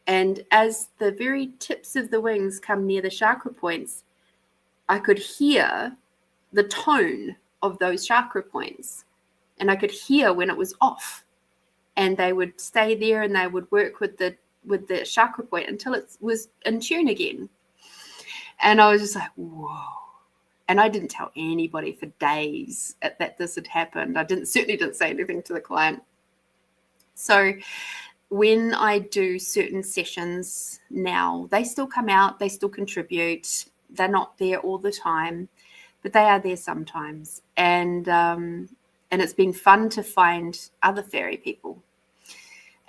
And as the very tips of the wings come near the chakra points, I could hear the tone of those chakra points, and I could hear when it was off. And they would stay there, and they would work with the chakra point until it was in tune again. And I was just like, whoa. And I didn't tell anybody for days that this had happened. I certainly didn't say anything to the client. So when I do certain sessions now, they still come out, they still contribute. They're not there all the time, but they are there sometimes. And it's been fun to find other fairy people.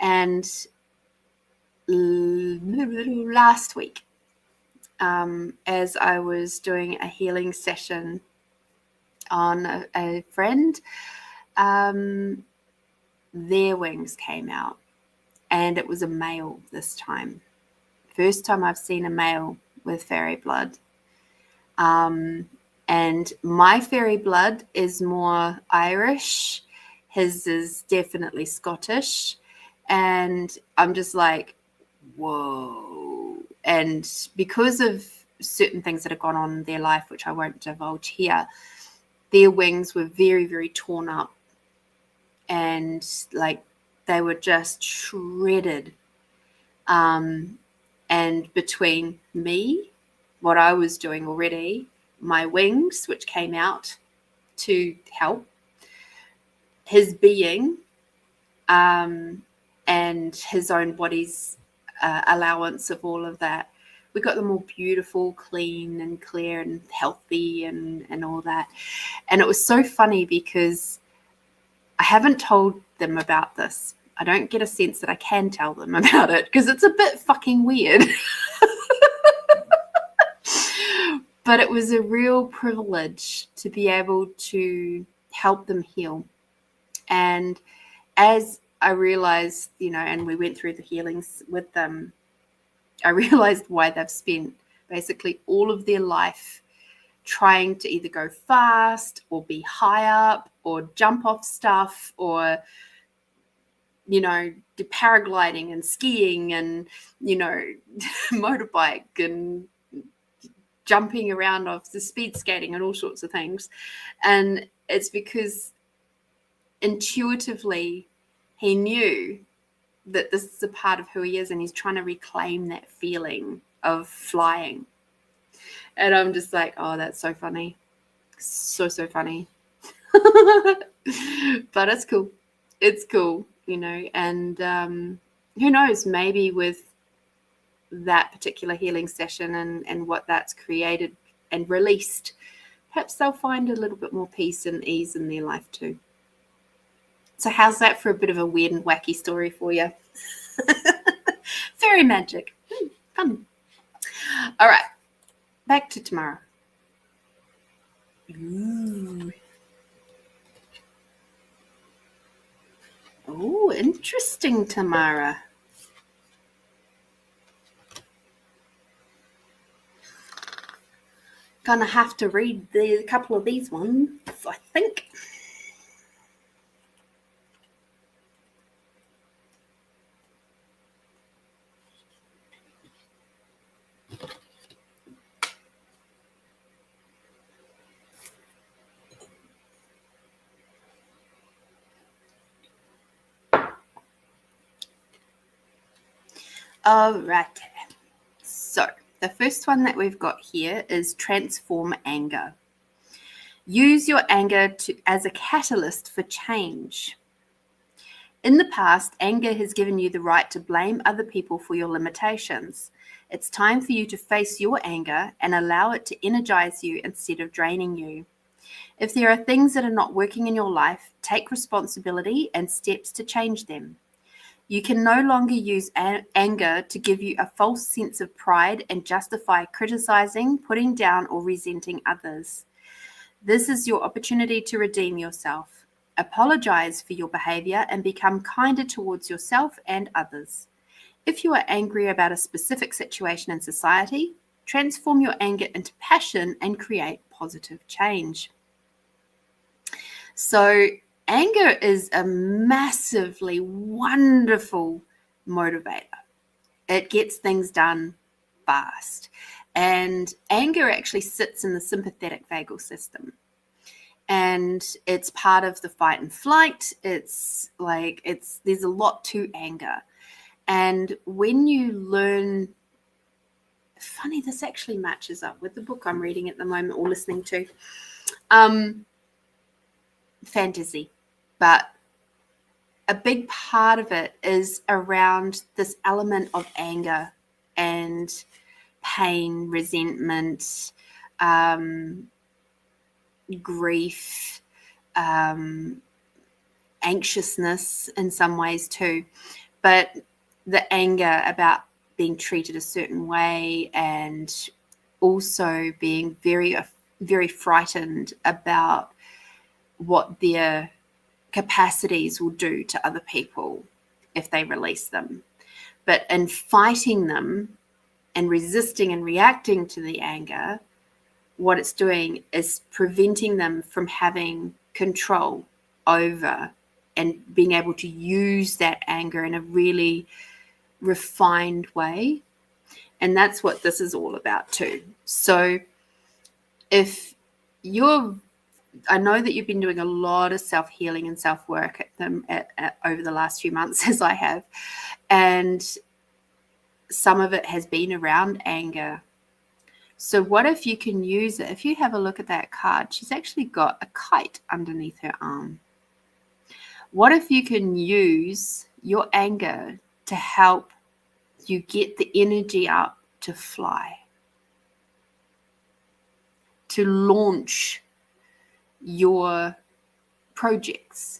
And last week, as I was doing a healing session on a friend, their wings came out, and it was a male this time. First time I've seen a male with fairy blood. And my fairy blood is more Irish. His is definitely Scottish. And I'm just like, whoa. And because of certain things that have gone on in their life, which I won't divulge here, their wings were very, very torn up. And like they were just shredded. And between me, what I was doing already, my wings, which came out to help, his being, and his own body's allowance of all of that, we got them all beautiful, clean and clear and healthy and all that. And it was so funny because I haven't told them about this. I don't get a sense that I can tell them about it because it's a bit fucking weird. But it was a real privilege to be able to help them heal. And as I realized, and we went through the healings with them, I realized why they've spent basically all of their life trying to either go fast or be high up or jump off stuff or, do paragliding and skiing and, motorbike and jumping around off the speed skating and all sorts of things. And it's because intuitively he knew that this is a part of who he is, and he's trying to reclaim that feeling of flying. And I'm just like, oh, that's so funny. So funny. But it's cool. It's cool, you know, and who knows, maybe with that particular healing session and what that's created and released, perhaps they'll find a little bit more peace and ease in their life too. So how's that for a bit of a weird and wacky story for you? Very magic. Fun. All right, back to tomorrow. Ooh. Oh, interesting, Tamara. Gonna have to read a couple of these ones, I think. All right. So the first one that we've got here is transform anger. Use your anger as a catalyst for change. In the past, anger has given you the right to blame other people for your limitations. It's time for you to face your anger and allow it to energize you instead of draining you. If there are things that are not working in your life, take responsibility and steps to change them. You can no longer use anger to give you a false sense of pride and justify criticizing, putting down, or resenting others. This is your opportunity to redeem yourself. Apologize for your behavior and become kinder towards yourself and others. If you are angry about a specific situation in society, transform your anger into passion and create positive change. So, anger is a massively wonderful motivator. It gets things done fast. And anger actually sits in the sympathetic vagal system. And it's part of the fight and flight. There's a lot to anger. And when you learn, funny, this actually matches up with the book I'm reading at the moment or listening to. Fantasy, but a big part of it is around this element of anger and pain, resentment, grief, anxiousness in some ways too, but the anger about being treated a certain way and also being very, very frightened about what their capacities will do to other people if they release them. But in fighting them and resisting and reacting to the anger, what it's doing is preventing them from having control over and being able to use that anger in a really refined way. And that's what this is all about too. So if I know that you've been doing a lot of self-healing and self-work over the last few months, as I have, and some of it has been around anger. So what if you can use it? If you have a look at that card, she's actually got a kite underneath her arm. What if you can use your anger to help you get the energy up to fly, to launch your projects,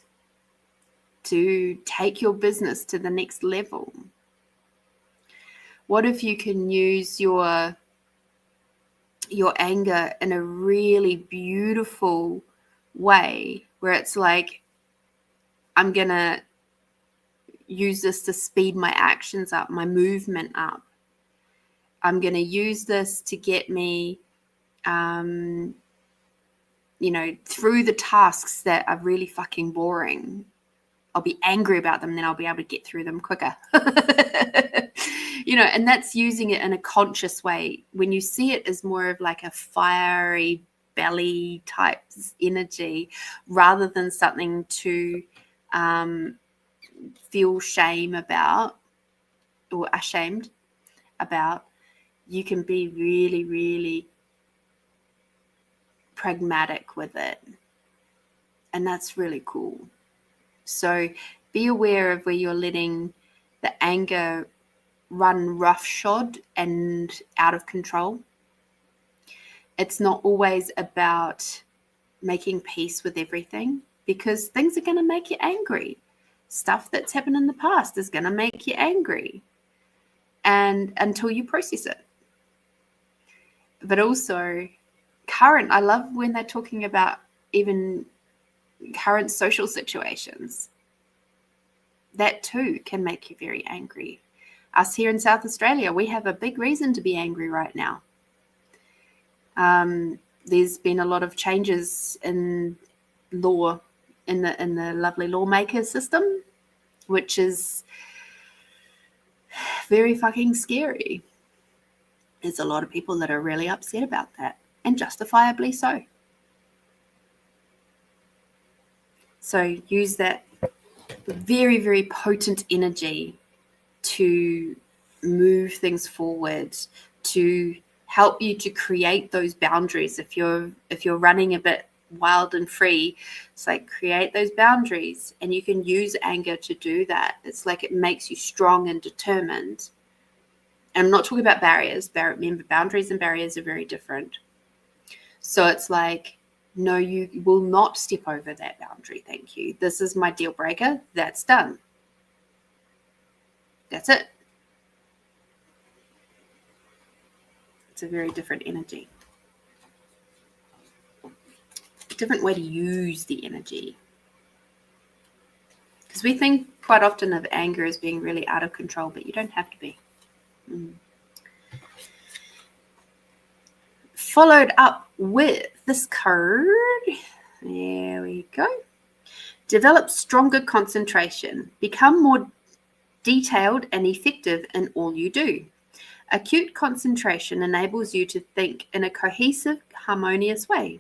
to take your business to the next level? What if you can use your anger in a really beautiful way where it's like, I'm going to use this to speed my actions up, my movement up. I'm going to use this to get me, through the tasks that are really fucking boring. I'll be angry about them, then I'll be able to get through them quicker. And that's using it in a conscious way. When you see it as more of like a fiery belly type energy, rather than something to feel shame about or ashamed about, you can be really, really pragmatic with it. And that's really cool. So be aware of where you're letting the anger run roughshod and out of control. It's not always about making peace with everything, because things are going to make you angry. Stuff that's happened in the past is going to make you angry, and until you process it. But also current, I love when they're talking about even current social situations. That too can make you very angry. Us here in South Australia, we have a big reason to be angry right now. There's been a lot of changes in law, in the lovely lawmaker system, which is very fucking scary. There's a lot of people that are really upset about that, and justifiably so. So use that very, very potent energy to move things forward, to help you to create those boundaries. If you're running a bit wild and free, it's like create those boundaries, and you can use anger to do that. It's like it makes you strong and determined. And I'm not talking about barriers. Remember, boundaries and barriers are very different. So it's like, no, you will not step over that boundary. Thank you. This is my deal breaker. That's done. That's it. It's a very different energy. A different way to use the energy. Because we think quite often of anger as being really out of control, but you don't have to be. Followed up with this card. There we go. Develop stronger concentration. Become more detailed and effective in all you do. Acute concentration enables you to think in a cohesive, harmonious way.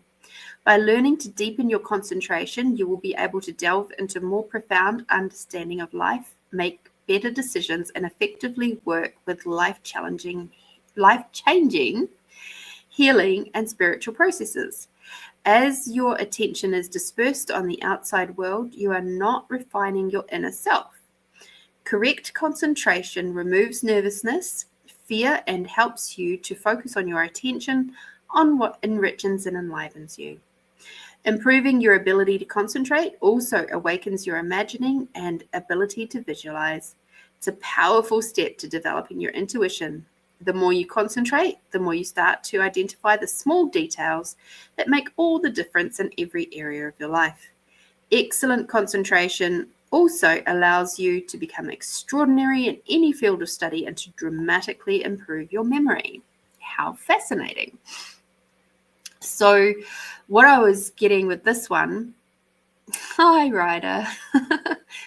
By learning to deepen your concentration, you will be able to delve into more profound understanding of life, make better decisions, and effectively work with life-changing, healing, and spiritual processes. As your attention is dispersed on the outside world, you are not refining your inner self. Correct concentration removes nervousness, fear, and helps you to focus on your attention on what enriches and enlivens you. Improving your ability to concentrate also awakens your imagining and ability to visualize. It's a powerful step to developing your intuition. The more you concentrate, the more you start to identify the small details that make all the difference in every area of your life. Excellent concentration also allows you to become extraordinary in any field of study and to dramatically improve your memory. How fascinating. So what I was getting with this one, hi Ryder,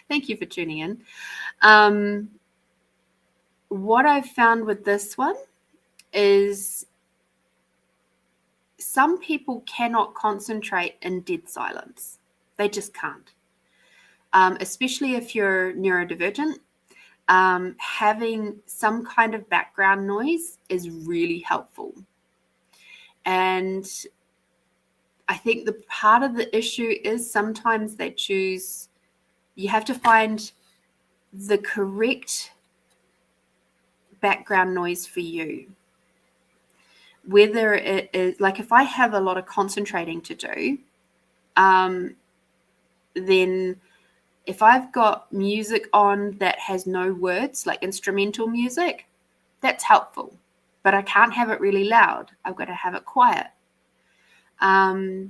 thank you for tuning in. What I've found with this one is some people cannot concentrate in dead silence. They just can't. Especially if you're neurodivergent, having some kind of background noise is really helpful. And I think the part of the issue is sometimes you have to find the correct background noise for you. Whether it is, like if I have a lot of concentrating to do, then if I've got music on that has no words, like instrumental music, that's helpful. But I can't have it really loud. I've got to have it quiet. But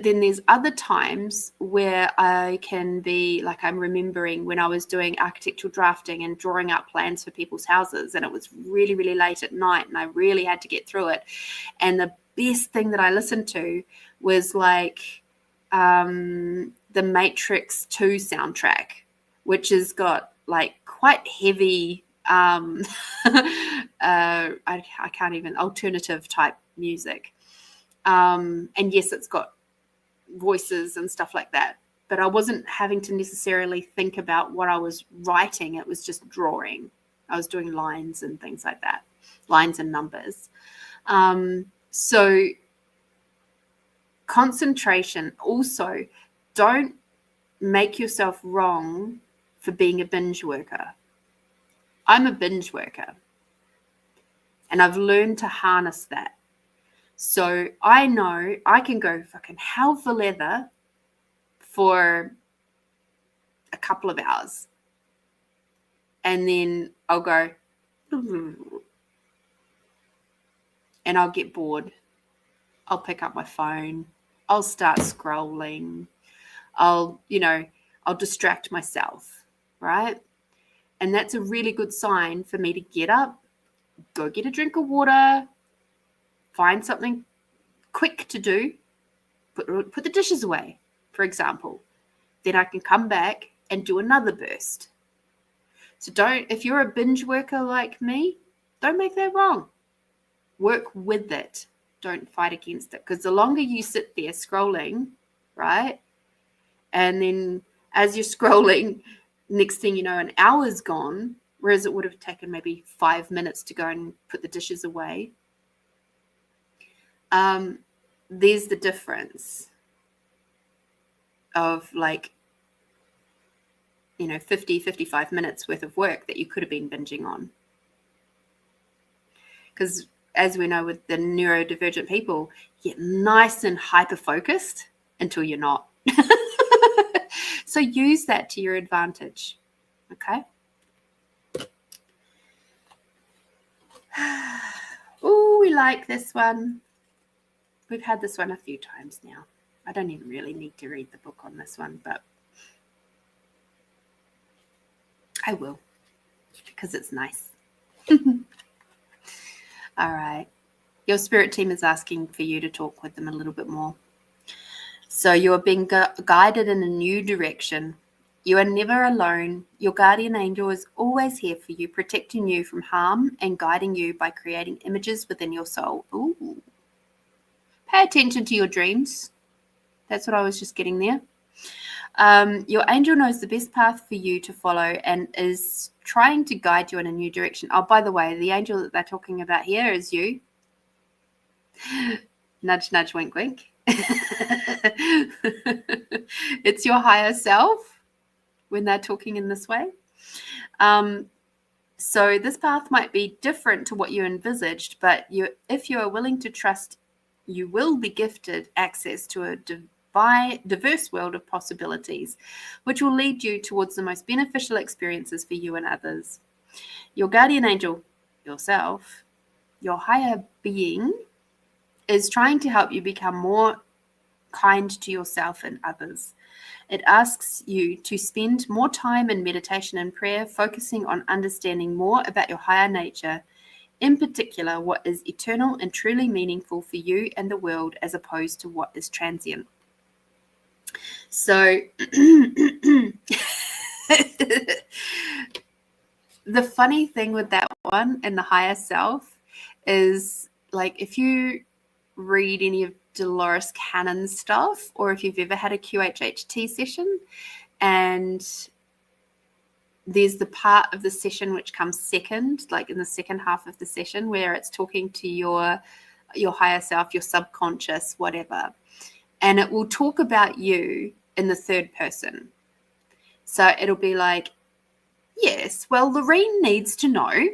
then there's other times where I can be like, I'm remembering when I was doing architectural drafting and drawing up plans for people's houses, and it was really, really late at night and I really had to get through it. And the best thing that I listened to was like the Matrix 2 soundtrack, which has got like quite heavy, I can't even, alternative type music. And yes, it's got voices and stuff like that, but I wasn't having to necessarily think about what I was writing. It was just drawing. I was doing lines and things like that, lines and numbers. So concentration. Also, don't make yourself wrong for being a binge worker. I'm a binge worker, and I've learned to harness that. So I know I can go fucking hell for leather for a couple of hours, and then I'll go and I'll get bored. I'll pick up my phone. I'll start scrolling. I'll distract myself, right? And that's a really good sign for me to get up, go get a drink of water, find something quick to do, put the dishes away, for example. Then I can come back and do another burst. So if you're a binge worker like me, don't make that wrong. Work with it. Don't fight against it. Because the longer you sit there scrolling, right? And then as you're scrolling, next thing you know, an hour's gone, whereas it would have taken maybe 5 minutes to go and put the dishes away. There's the difference of 50, 55 minutes worth of work that you could have been binging on. Because as we know with the neurodivergent people, you get nice and hyper-focused until you're not. So use that to your advantage, okay? Oh, we like this one. We've had this one a few times now. I don't even really need to read the book on this one, but I will because it's nice. All right. Your spirit team is asking for you to talk with them a little bit more. So you are being guided in a new direction. You are never alone. Your guardian angel is always here for you, protecting you from harm and guiding you by creating images within your soul. Ooh. Pay attention to your dreams. That's what I was just getting there. Your angel knows the best path for you to follow and is trying to guide you in a new direction. Oh, by the way, the angel that they're talking about here is you. Nudge, nudge, wink, wink. It's your higher self when they're talking in this way. So this path might be different to what you envisaged, but if you are willing to trust, you will be gifted access to a diverse world of possibilities, which will lead you towards the most beneficial experiences for you and others. Your guardian angel, yourself, your higher being, is trying to help you become more kind to yourself and others. It asks you to spend more time in meditation and prayer, focusing on understanding more about your higher nature, in particular, what is eternal and truly meaningful for you and the world, as opposed to what is transient. So the funny thing with that one and the higher self is, if you read any of Dolores Cannon's stuff, or if you've ever had a QHHT session, and there's the part of the session which comes second, in the second half of the session, where it's talking to your higher self, your subconscious, whatever, and it will talk about you in the third person. So it'll be yes, well, Lorene needs to know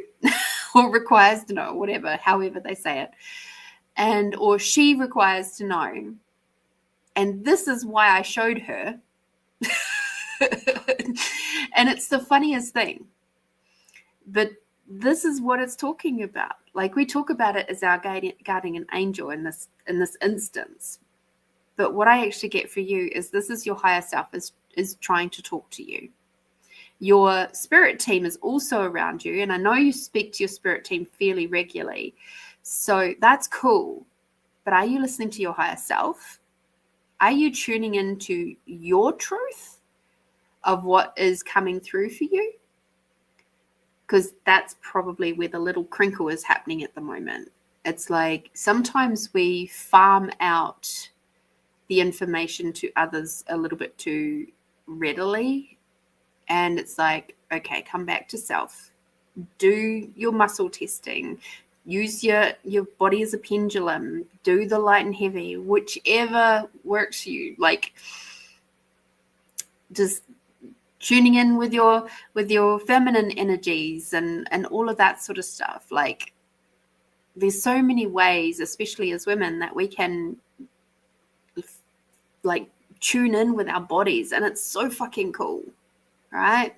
or requires to know, whatever, however they say it. Or she requires to know. And this is why I showed her. And it's the funniest thing. But this is what it's talking about. We talk about it as our guardian angel in this instance. But what I actually get for you is this is your higher self is trying to talk to you. Your spirit team is also around you. And I know you speak to your spirit team fairly regularly. So that's cool. But are you listening to your higher self? are you tuning into your truth of what is coming through for you? Because that's probably where the little crinkle is happening at the moment. It's like sometimes we farm out the information to others a little bit too readily. And it's like, okay, come back to self. Do your muscle testing. Use your body as a pendulum. Do the light and heavy, whichever works for you. Like, just tuning in with your feminine energies and all of that sort of stuff. Like, there's so many ways, especially as women, that we can like tune in with our bodies, and it's so fucking cool, right?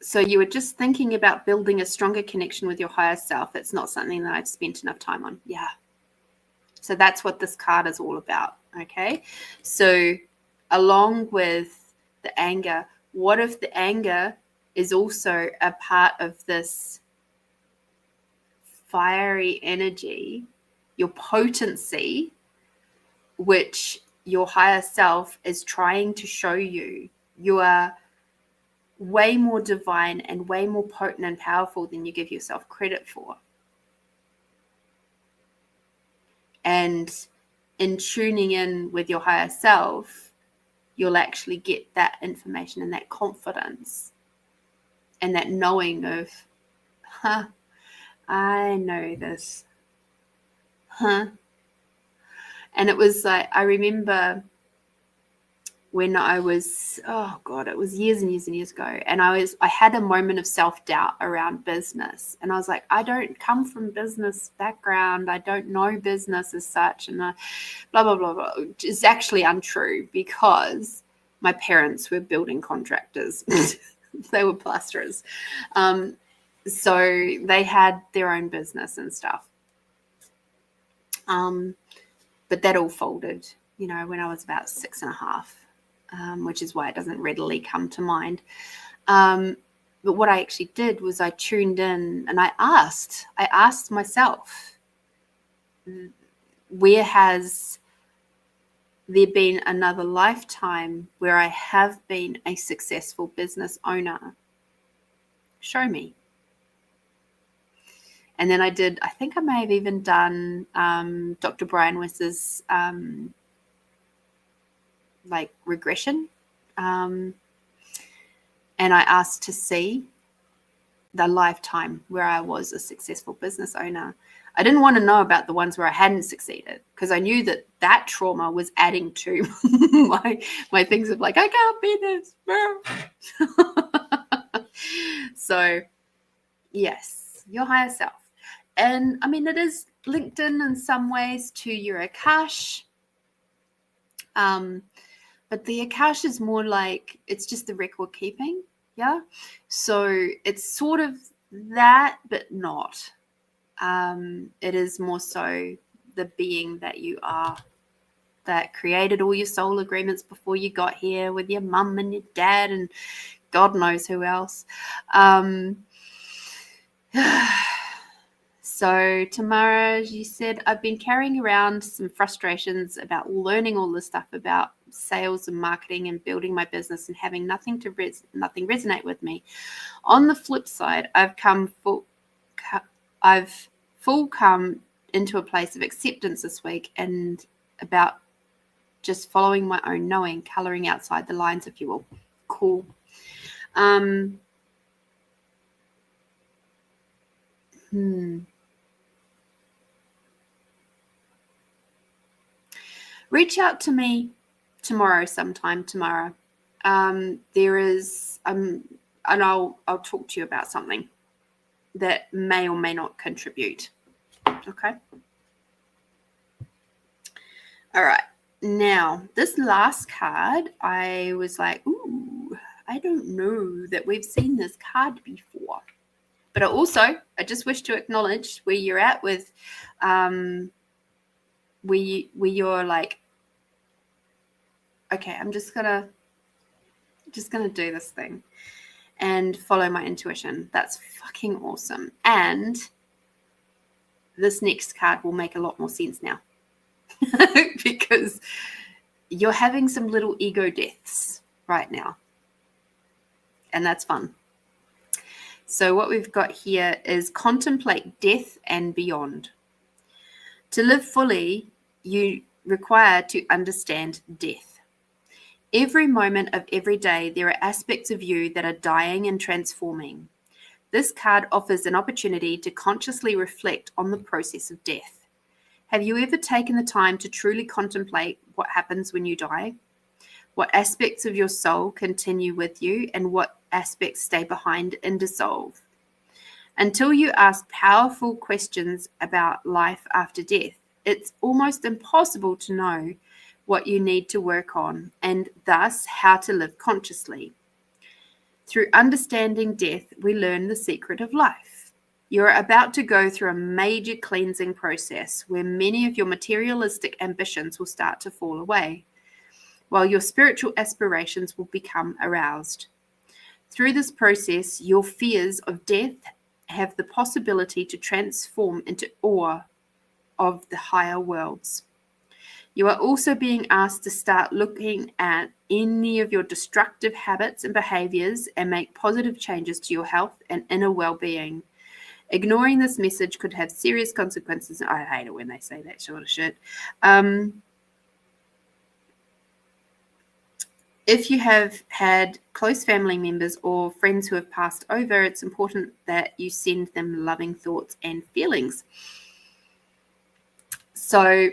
So you were just thinking about building a stronger connection with your higher self. It's not something that I've spent enough time on. Yeah. So that's what this card is all about. Okay. So along with the anger, what if the anger is also a part of this fiery energy, your potency, which your higher self is trying to show you? You are way more divine and way more potent and powerful than you give yourself credit for. And in tuning in with your higher self, you'll actually get that information and that confidence and that knowing of, I know this. And it was like, I remember when I was, it was years and years and years ago. And I had a moment of self-doubt around business. And I was like, I don't come from business background. I don't know business as such. And blah, blah, blah, blah. It's actually untrue because my parents were building contractors. They were plasterers. So they had their own business and stuff. But that all folded, when I was about 6.5. Which is why it doesn't readily come to mind. But what I actually did was I tuned in and I asked myself, where has there been another lifetime where I have been a successful business owner? Show me. And then I think I may have even done Dr. Brian Wiss's regression. And I asked to see the lifetime where I was a successful business owner. I didn't want to know about the ones where I hadn't succeeded because I knew that trauma was adding to my things of like, I can't be this. So yes, your higher self. And I mean, it is linked in some ways to your Akash. But the Akash is more like, it's just the record keeping. Yeah. So it's sort of that, but not. It is more so the being that you are, that created all your soul agreements before you got here with your mum and your dad and God knows who else. So Tamara, you said, I've been carrying around some frustrations about learning all this stuff about sales and marketing and building my business and having nothing resonate with me. On the flip side, I've come into a place of acceptance this week and about just following my own knowing, coloring outside the lines, if you will. Cool. Reach out to me sometime tomorrow. There is, and I'll talk to you about something that may or may not contribute. Okay. All right. Now, this last card, I was like, ooh, I don't know that we've seen this card before. But I just wish to acknowledge where you're at with, where you're like, okay, I'm just gonna do this thing and follow my intuition. That's fucking awesome. And this next card will make a lot more sense now. because you're having some little ego deaths right now. And that's fun. So what we've got here is contemplate death and beyond. To live fully, you require to understand death. Every moment of every day, there are aspects of you that are dying and transforming. This card offers an opportunity to consciously reflect on the process of death. Have you ever taken the time to truly contemplate what happens when you die? What aspects of your soul continue with you and what aspects stay behind and dissolve? Until you ask powerful questions about life after death, it's almost impossible to know what you need to work on and thus how to live consciously. Through understanding death, we learn the secret of life. You're about to go through a major cleansing process where many of your materialistic ambitions will start to fall away, while your spiritual aspirations will become aroused. Through this process, your fears of death have the possibility to transform into awe of the higher worlds. You are also being asked to start looking at any of your destructive habits and behaviors and make positive changes to your health and inner well-being. Ignoring this message could have serious consequences. I hate it when they say that sort of shit. If you have had close family members or friends who have passed over, it's important that you send them loving thoughts and feelings. So,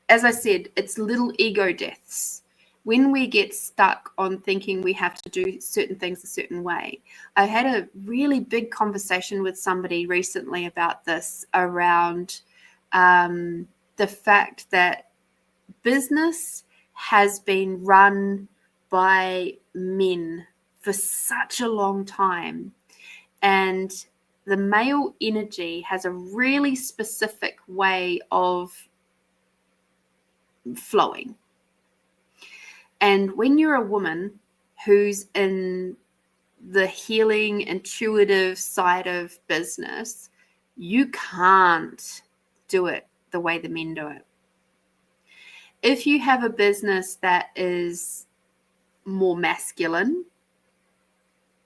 as I said, it's little ego deaths. When we get stuck on thinking we have to do certain things a certain way. I had a really big conversation with somebody recently about this, around the fact that business has been run by men for such a long time, and the male energy has a really specific way of flowing. And when you're a woman who's in the healing, intuitive side of business, you can't do it the way the men do it. If you have a business that is more masculine,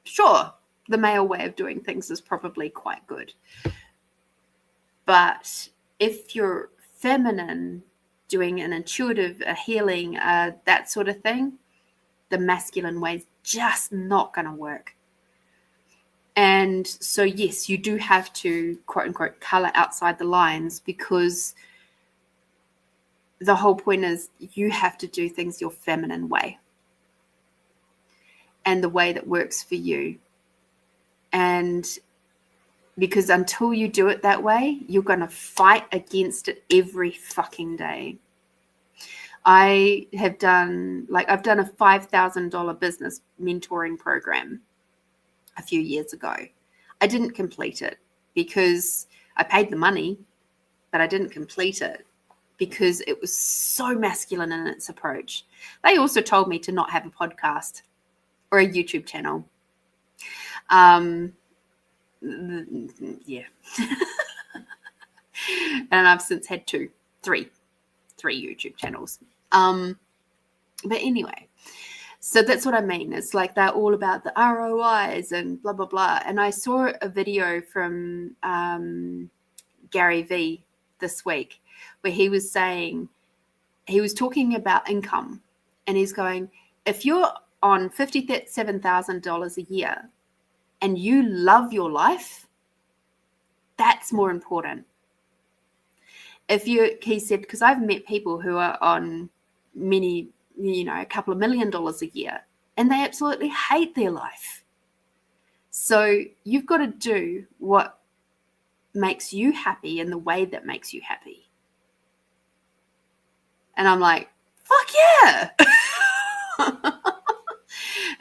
sure, the male way of doing things is probably quite good. But if you're feminine, doing an intuitive, a healing, that sort of thing, the masculine way is just not going to work. And so, yes, you do have to, quote unquote, color outside the lines, because the whole point is you have to do things your feminine way and the way that works for you. And because until you do it that way, you're going to fight against it every fucking day. I've done a $5,000 business mentoring program a few years ago. I didn't complete it because I paid the money, but I didn't complete it because it was so masculine in its approach. They also told me to not have a podcast or a YouTube channel. Yeah. And I've since had three YouTube channels. But anyway, so that's what I mean. It's like they're all about the ROIs and blah, blah, blah. And I saw a video from Gary V this week where he was talking about income, and he's going, if you're on $57,000 a year and you love your life, that's more important. He said, because I've met people who are on a couple of $1 million a year, and they absolutely hate their life. So you've got to do what makes you happy in the way that makes you happy. And I'm like, fuck yeah.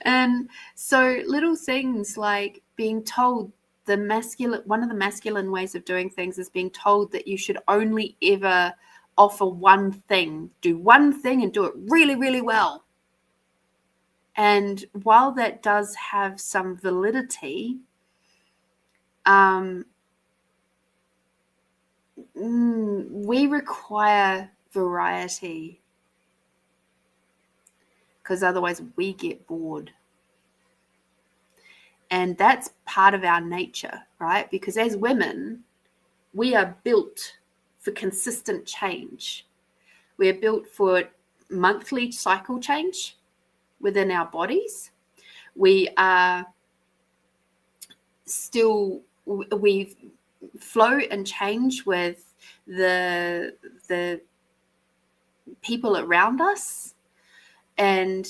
And so little things like being told one of the masculine ways of doing things is being told that you should only ever offer one thing, do one thing and do it really, really well. And while that does have some validity, we require variety, because otherwise we get bored. And that's part of our nature, right? Because as women, we are built for consistent change. We are built for monthly cycle change within our bodies. We flow and change with the people around us. And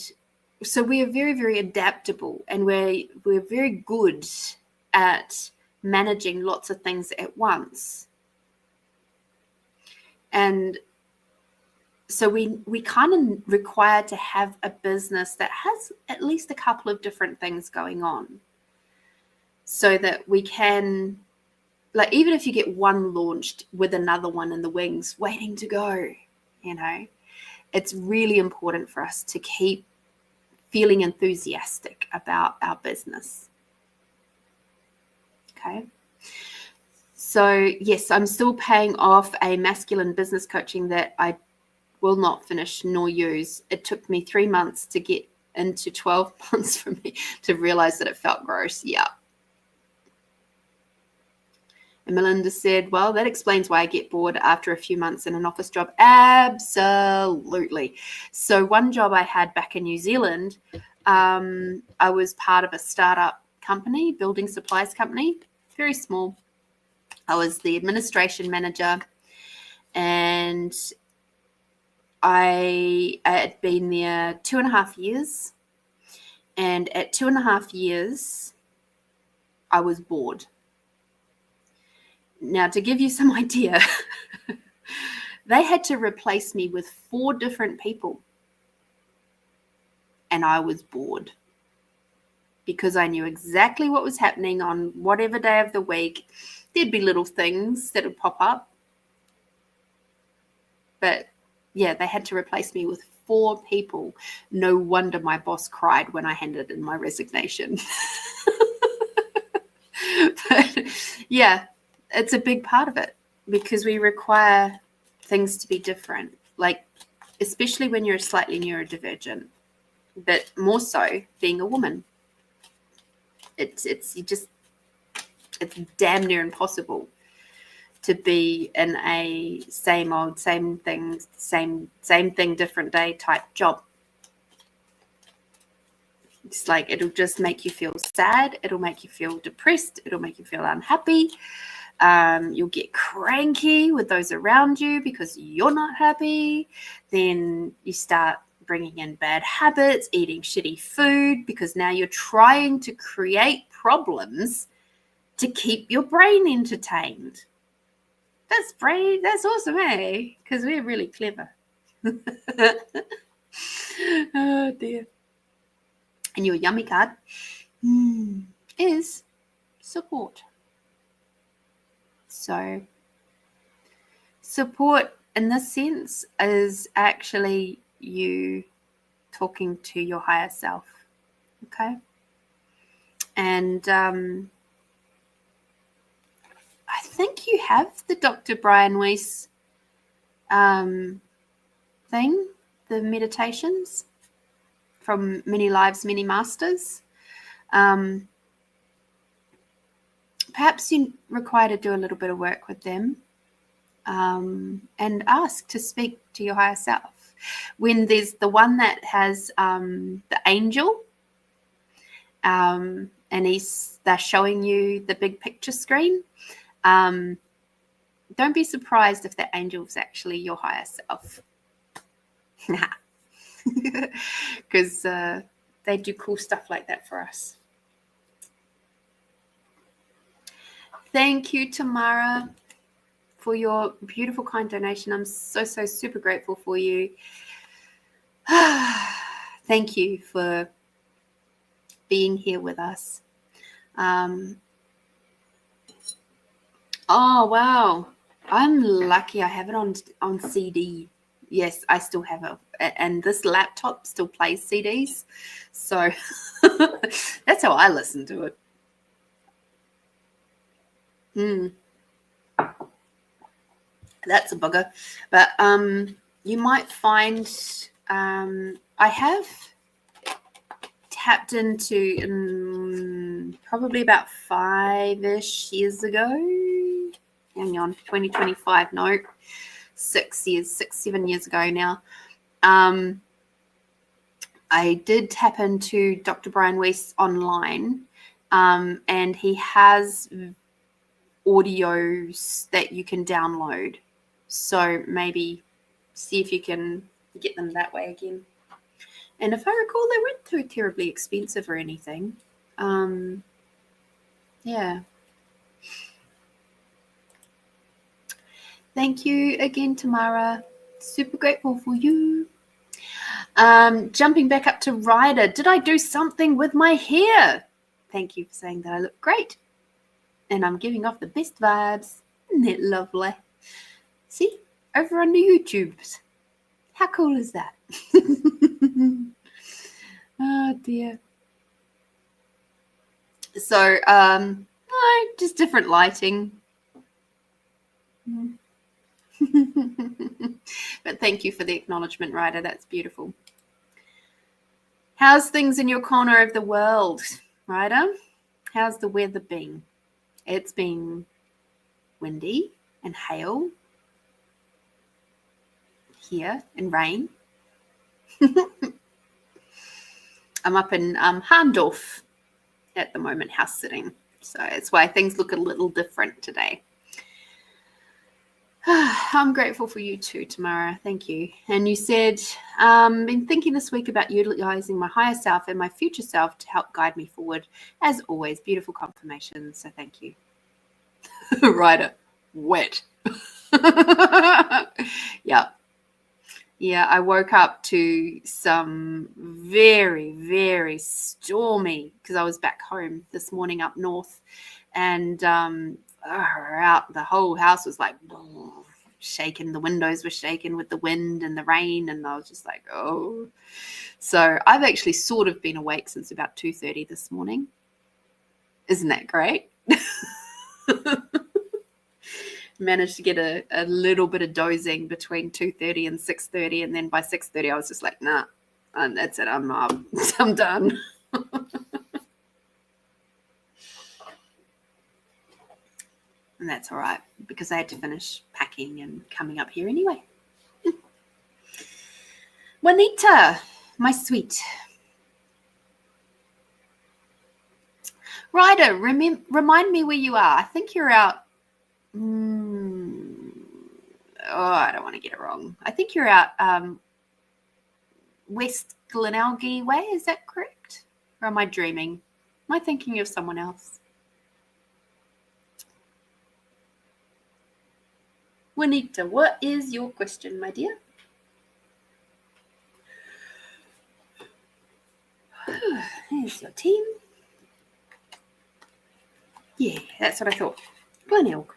so we are very, very adaptable, and we're very good at managing lots of things at once. And so we kind of require to have a business that has at least a couple of different things going on, so that we can, like, even if you get one launched with another one in the wings waiting to go, it's really important for us to keep feeling enthusiastic about our business. Okay. So yes, I'm still paying off a masculine business coaching that I will not finish nor use. It took me 3 months to get into 12 months for me to realize that it felt gross. Yeah. And Melinda said, well, that explains why I get bored after a few months in an office job. Absolutely. So one job I had back in New Zealand, I was part of a startup company, building supplies company, very small. I was the administration manager, and I had been there 2.5 years. And at 2.5 years, I was bored. Now, to give you some idea, they had to replace me with 4 different people. And I was bored, because I knew exactly what was happening on whatever day of the week. There'd be little things that would pop up. But yeah, they had to replace me with 4 people. No wonder my boss cried when I handed in my resignation. But yeah, it's a big part of it, because we require things to be different, like especially when you're slightly neurodivergent, but more so being a woman. It's damn near impossible to be in a same old, same thing, different day type job. It's like, it'll just make you feel sad. It'll make you feel depressed. It'll make you feel unhappy. You'll get cranky with those around you because you're not happy. Then you start bringing in bad habits, eating shitty food, because now you're trying to create problems to keep your brain entertained. That's awesome, eh? Because we're really clever. Oh dear. And your yummy card is support. So support in this sense is actually you talking to your higher self. Okay. And I think you have the Dr. Brian Weiss thing, the meditations from Many Lives, Many Masters. Perhaps you require to do a little bit of work with them, and ask to speak to your higher self. When there's the one that has the angel, and they're showing you the big picture screen, don't be surprised if that angel is actually your higher self. Because they do cool stuff like that for us. Thank you, Tamara, for your beautiful, kind donation. I'm so super grateful for you. Thank you for being here with us. Oh, wow. I'm lucky I have it on CD. Yes, I still have it. And this laptop still plays CDs. So that's how I listen to it. That's a bugger. But you might find I have tapped into probably about 5-ish years ago. Hang on, 2025, no, 7 years ago now. I did tap into Dr. Brian West online, and he has audios that you can download. So maybe see if you can get them that way again. And if I recall, they weren't too terribly expensive or anything. Yeah. Thank you again, Tamara. Super grateful for you. Jumping back up to Ryder. Did I do something with my hair? Thank you for saying that I look great. And I'm giving off the best vibes. Isn't it lovely? See? Over on the YouTubes. How cool is that? Oh, dear. So, no, just different lighting. But thank you for the acknowledgement, Ryder. That's beautiful. How's things in your corner of the world, Ryder? How's the weather been? It's been windy and hail here and rain. I'm up in Harndorf at the moment, house sitting. So it's why things look a little different today. I'm grateful for you too, Tamara. Thank you. And you said, been thinking this week about utilizing my higher self and my future self to help guide me forward. As always, beautiful confirmation. So thank you. Ryder, wet. Yeah. Yeah, I woke up to some very, very stormy, because I was back home this morning up north, and out the whole house was like shaking. The windows were shaking with the wind and the rain, and I was just like, oh. So I've actually sort of been awake since about 2:30 this morning. Isn't that great? Managed to get a little bit of dozing between 2:30 and 6:30, and then by 6:30 I was just like, nah, that's it, I'm up. I'm done. And that's all right, because I had to finish packing and coming up here anyway. Juanita, my sweet. Ryder, remind me where you are. I think you're out. I don't want to get it wrong. I think you're out West Glenelg way. Is that correct? Or am I dreaming? Am I thinking of someone else? Juanita, what is your question, my dear? There's your team. Yeah, that's what I thought. Glenelg.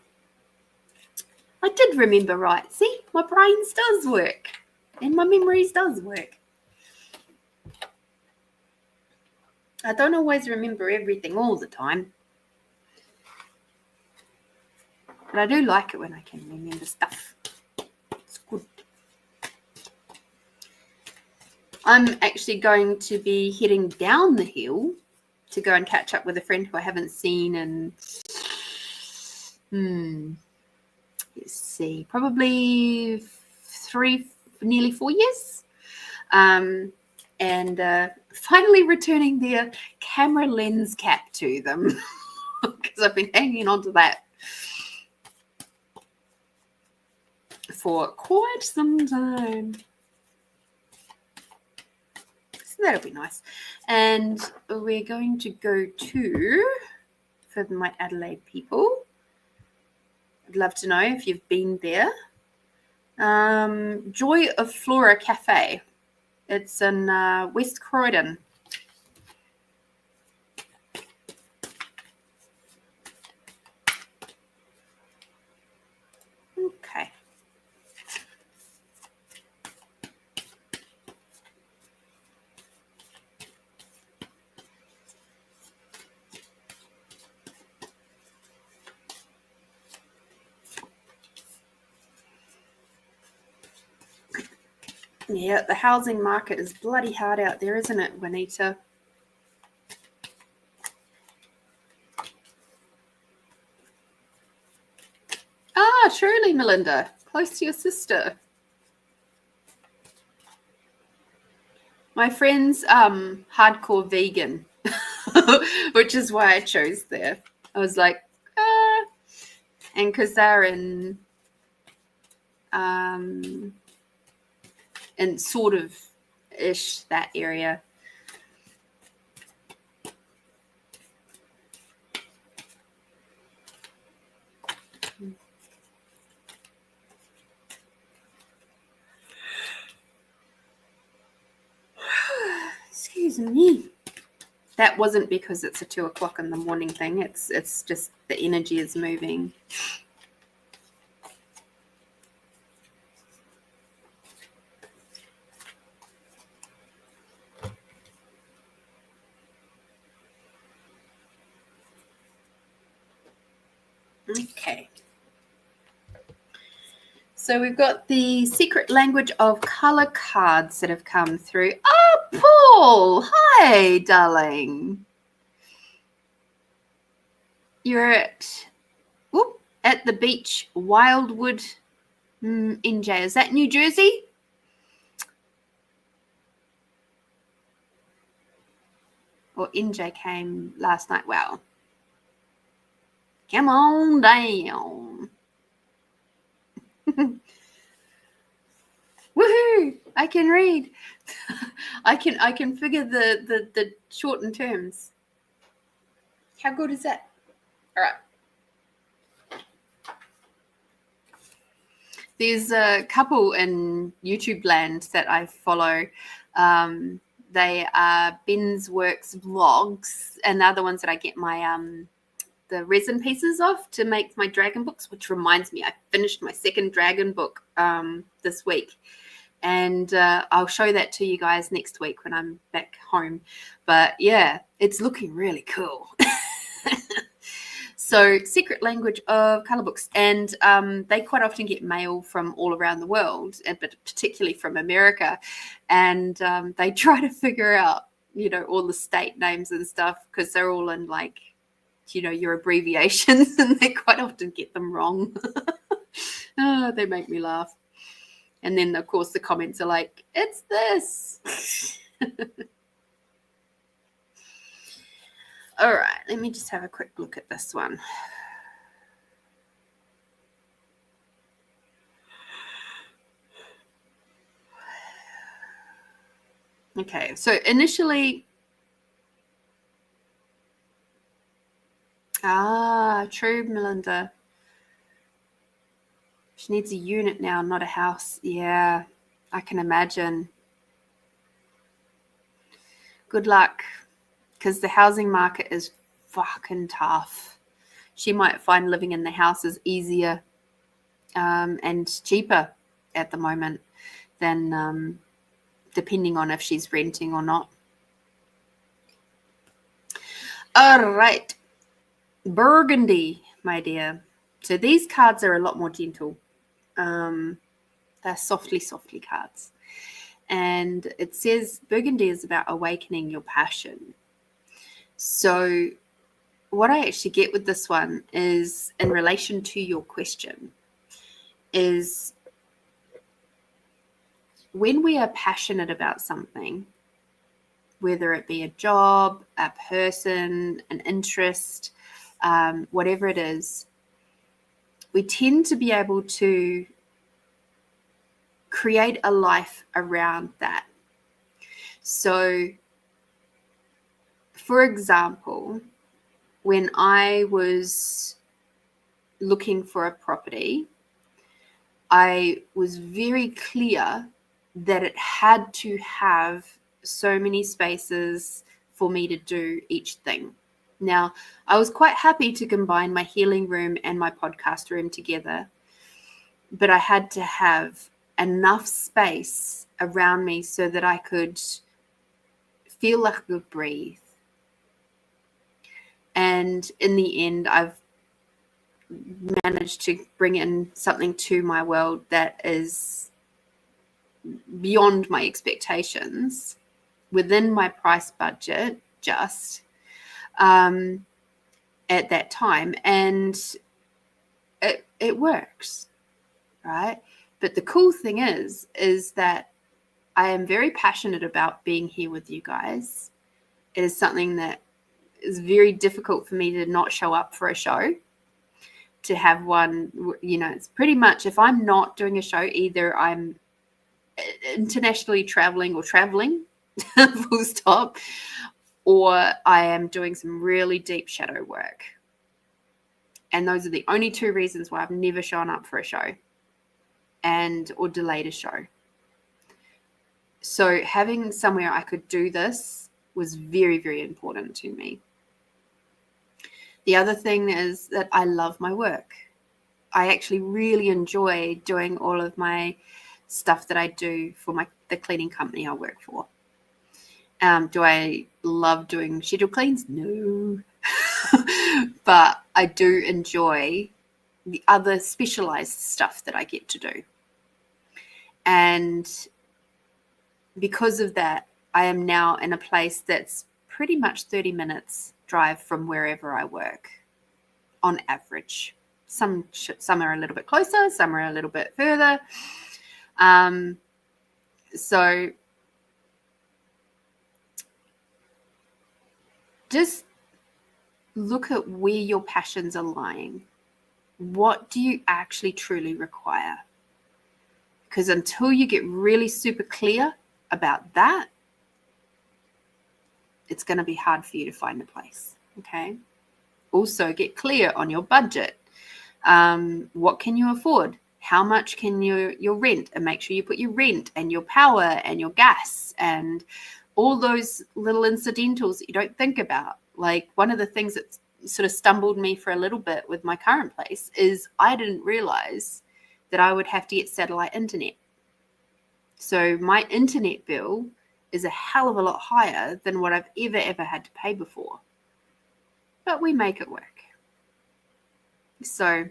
I did remember right. See, my brains does work. And my memories does work. I don't always remember everything all the time. But I do like it when I can remember stuff. It's good. I'm actually going to be heading down the hill to go and catch up with a friend who I haven't seen in, let's see, probably nearly 4 years. And finally returning their camera lens cap to them, because I've been hanging on to that for quite some time. So that'll be nice. And we're going to go to, for my Adelaide people, I'd love to know if you've been there, Joy of Flora Cafe. It's in West Croydon. Okay. Yeah, the housing market is bloody hard out there, isn't it, Juanita? Ah, truly, Melinda. Close to your sister. My friend's hardcore vegan, which is why I chose there. I was like, and because they're in sort of ish that area. Excuse me. That wasn't because it's a 2 o'clock in the morning thing. It's just the energy is moving. Okay. So we've got the secret language of color cards that have come through. Oh, Paul. Hi, darling. You're at the beach, Wildwood, NJ. Is that New Jersey? Or NJ came last night. Wow. Come on down. Woohoo! I can read. I can figure the shortened terms. How good is that? All right. There's a couple in YouTube land that I follow. They are Ben's Works vlogs, and they're the ones that I get my the resin pieces off to make my dragon books, which reminds me, I finished my second dragon book this week. And I'll show that to you guys next week when I'm back home. But yeah, it's looking really cool. So secret language of color books. And they quite often get mail from all around the world, but particularly from America. And they try to figure out, all the state names and stuff because they're all in like, your abbreviations, and they quite often get them wrong. Oh, they make me laugh. And then, of course, the comments are like, it's this. All right, let me just have a quick look at this one. Okay, so initially, true, Melinda. She needs a unit now, not a house. Yeah, I can imagine. Good luck, because the housing market is fucking tough. She might find living in the house is easier and cheaper at the moment than depending on if she's renting or not. All right. Burgundy, my dear. So these cards are a lot more gentle. They're softly cards. And it says Burgundy is about awakening your passion. So what I actually get with this one is in relation to your question is when we are passionate about something, whether it be a job, a person, an interest, whatever it is, we tend to be able to create a life around that. So, for example, when I was looking for a property, I was very clear that it had to have so many spaces for me to do each thing. Now, I was quite happy to combine my healing room and my podcast room together, but I had to have enough space around me so that I could feel like I could breathe. And in the end, I've managed to bring in something to my world that is beyond my expectations, within my price budget, just at that time, and it works, right? But the cool thing is that I am very passionate about being here with you guys. It is something that is very difficult for me to not show up for a show, to have one. It's pretty much, if I'm not doing a show, either I'm internationally traveling full stop, or I am doing some really deep shadow work. And those are the only two reasons why I've never shown up for a show or delayed a show. So having somewhere I could do this was very, very important to me. The other thing is that I love my work. I actually really enjoy doing all of my stuff that I do for the cleaning company I work for. Do I love doing schedule cleans? No. But I do enjoy the other specialized stuff that I get to do. And because of that, I am now in a place that's pretty much 30 minutes drive from wherever I work on average. Some are a little bit closer, some are a little bit further. So just look at where your passions are lying. What do you actually truly require? Because until you get really super clear about that, it's going to be hard for you to find a place. Okay. Also, get clear on your budget. What can you afford? How much can your rent? And make sure you put your rent and your power and your gas and all those little incidentals that you don't think about. Like, one of the things that sort of stumbled me for a little bit with my current place is I didn't realize that I would have to get satellite internet. So my internet bill is a hell of a lot higher than what I've ever had to pay before. But we make it work. So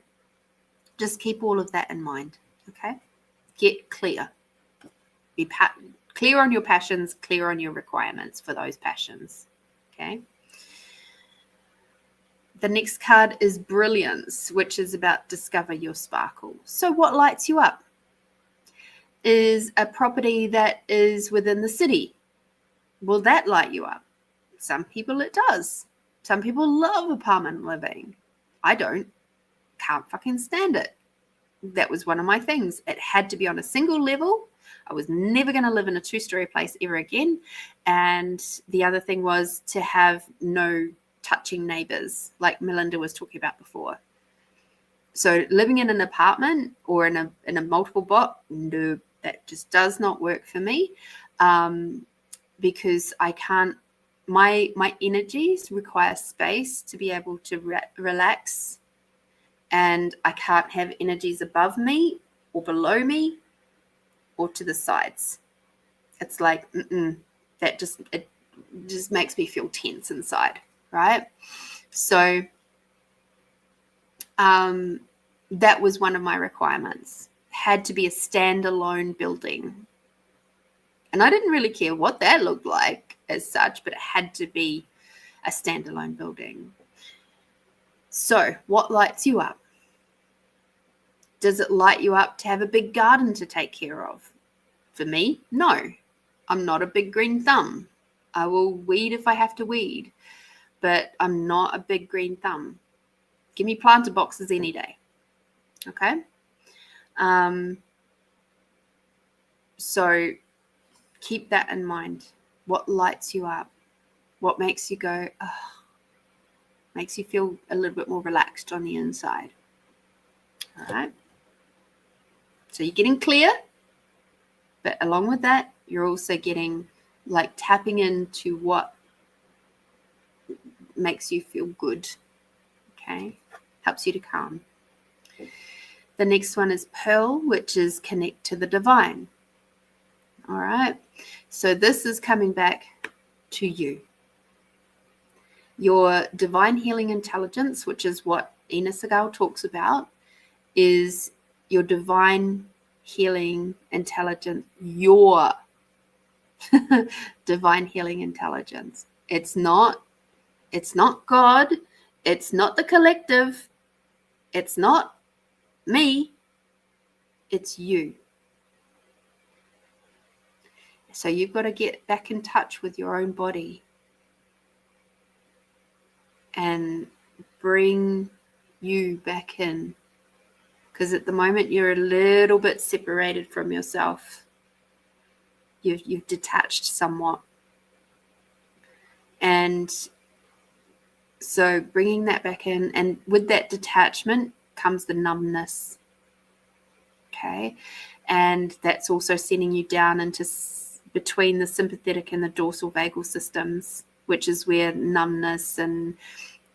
just keep all of that in mind, okay? Get clear. Be clear on your passions, clear on your requirements for those passions, okay? The next card is Brilliance, which is about discover your sparkle. So what lights you up? Is a property that is within the city. Will that light you up? Some people it does. Some people love apartment living. I don't. Can't fucking stand it. That was one of my things. It had to be on a single level. I was never going to live in a two-story place ever again. And the other thing was to have no touching neighbors, like Melinda was talking about before. So living in an apartment or in a multiple block, no, that just does not work for me, because I can't. My energies require space to be able to relax, and I can't have energies above me or below me or to the sides. It's like it just makes me feel tense inside, right? So that was one of my requirements. Had to be a standalone building. And I didn't really care what that looked like as such, but it had to be a standalone building. So what lights you up? Does it light you up to have a big garden to take care of? For me, no. I'm not a big green thumb. I will weed if I have to weed, but I'm not a big green thumb. Give me planter boxes any day. Okay? So keep that in mind. What lights you up? What makes you go, oh, makes you feel a little bit more relaxed on the inside. All right? So you're getting clear, but along with that, you're also getting tapping into what makes you feel good. Okay? Helps you to calm. The next one is Pearl, which is connect to the divine. All right. So this is coming back to you. Your divine healing intelligence, which is what Ina Segal talks about, is your divine healing intelligence, your divine healing intelligence. It's not God, it's not the collective, it's not me, it's you. So you've got to get back in touch with your own body and bring you back in, because at the moment you're a little bit separated from yourself. You've detached somewhat. And so bringing that back in, and with that detachment comes the numbness. Okay. And that's also sending you down into between the sympathetic and the dorsal vagal systems, which is where numbness and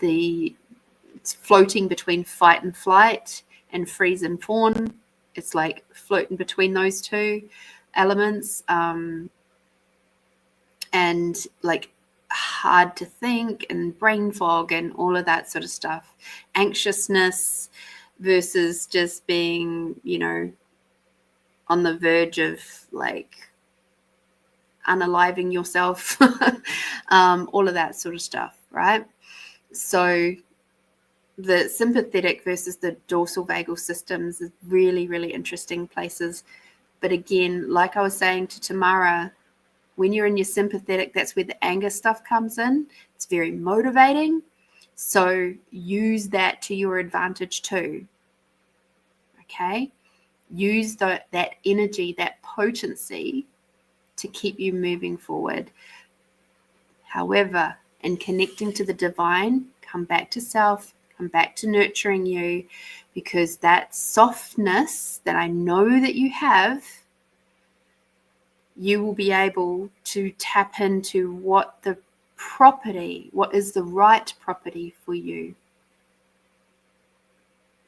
it's floating between fight and flight and freeze and fawn. It's like floating between those two elements, and like hard to think and brain fog and all of that sort of stuff. Anxiousness versus just being, on the verge of like unaliving yourself, all of that sort of stuff, right? So the sympathetic versus the dorsal vagal systems is really, really interesting places. But again, like I was saying to Tamara, when you're in your sympathetic, that's where the anger stuff comes in. It's very motivating. So use that to your advantage too. Okay? Use that energy, that potency to keep you moving forward. However, in connecting to the divine, come back to self, come back to nurturing you, because that softness that I know that you have, you will be able to tap into what is the right property for you.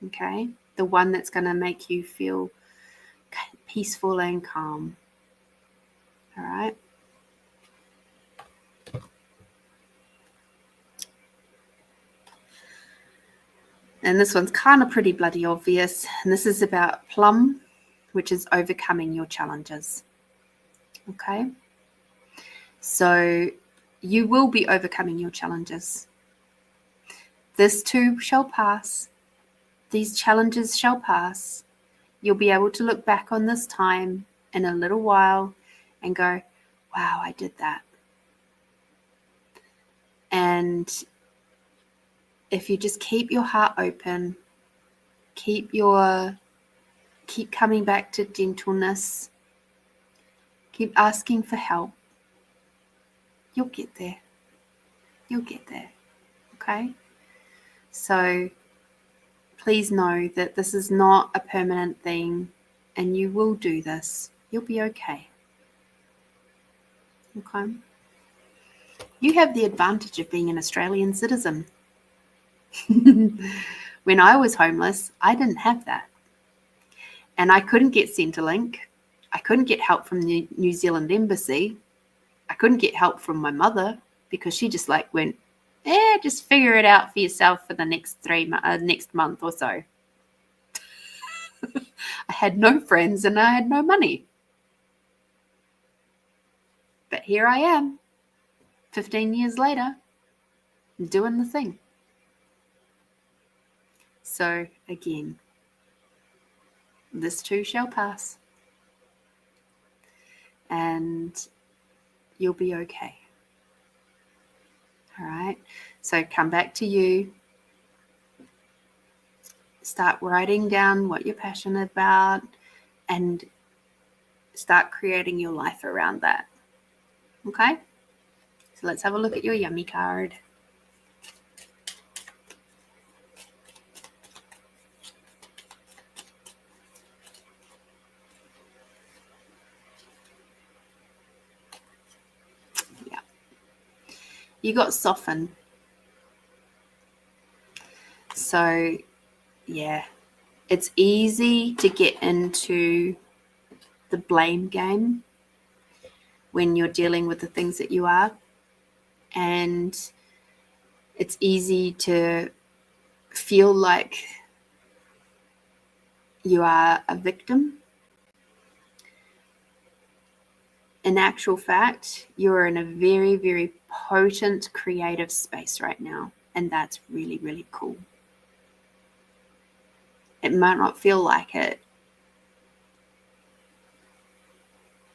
Okay? The one that's going to make you feel peaceful and calm. All right? And this one's kind of pretty bloody obvious. And this is about plum, which is overcoming your challenges. Okay? So you will be overcoming your challenges. This too shall pass. These challenges shall pass. You'll be able to look back on this time in a little while and go, wow, I did that. And if you just keep your heart open, keep coming back to gentleness, keep asking for help, you'll get there. You'll get there. Okay? So please know that this is not a permanent thing, and you will do this. You'll be okay. Okay? You have the advantage of being an Australian citizen. When I was homeless, I didn't have that. And I couldn't get Centrelink. I couldn't get help from the New Zealand Embassy. I couldn't get help from my mother because she just like went, just figure it out for yourself for the next next month or so. I had no friends and I had no money. But here I am, 15 years later, doing the thing. So again, this too shall pass. And you'll be okay. All right. So come back to you. Start writing down what you're passionate about and start creating your life around that. Okay? So let's have a look at your yummy card. Yeah. You got soften. So, yeah, it's easy to get into the blame game when you're dealing with the things that you are. And it's easy to feel like you are a victim in actual fact, you're in a very, very potent creative space right now. And that's really, really cool. It might not feel like it.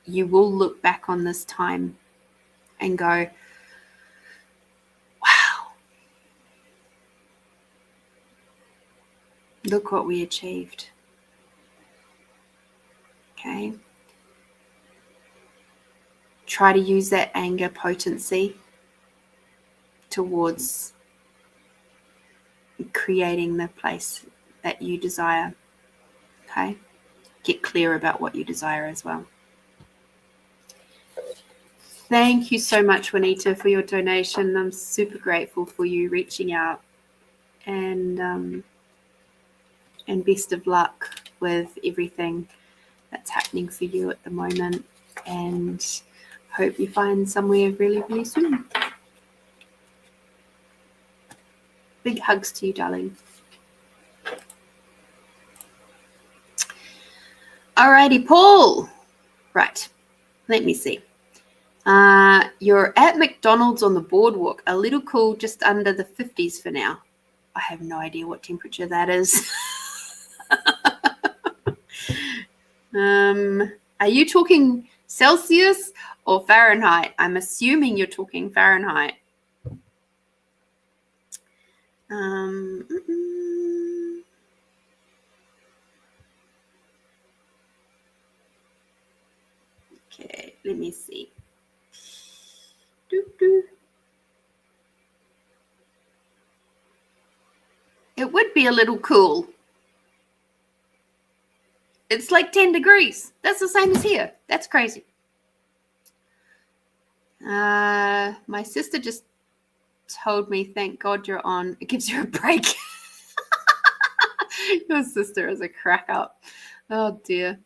You will look back on this time and go, wow, look what we achieved. Okay. Try to use that anger potency towards creating the place that you desire. Okay. Get clear about what you desire as well. Thank you so much, Juanita, for your donation. I'm super grateful for you reaching out, and best of luck with everything that's happening for you at the moment, and hope you find somewhere really, really soon. Big hugs to you, darling. Alrighty, Paul. Right, let me see. You're at McDonald's on the boardwalk, a little cool, just under the 50s for now. I have no idea what temperature that is. Are you talking Celsius or Fahrenheit? I'm assuming you're talking Fahrenheit. Okay, let me see. It would be a little cool. It's like 10 degrees. That's the same as here. That's crazy. My sister just told me, thank God you're on. It gives you a break. Your sister is a crack up. Oh, dear.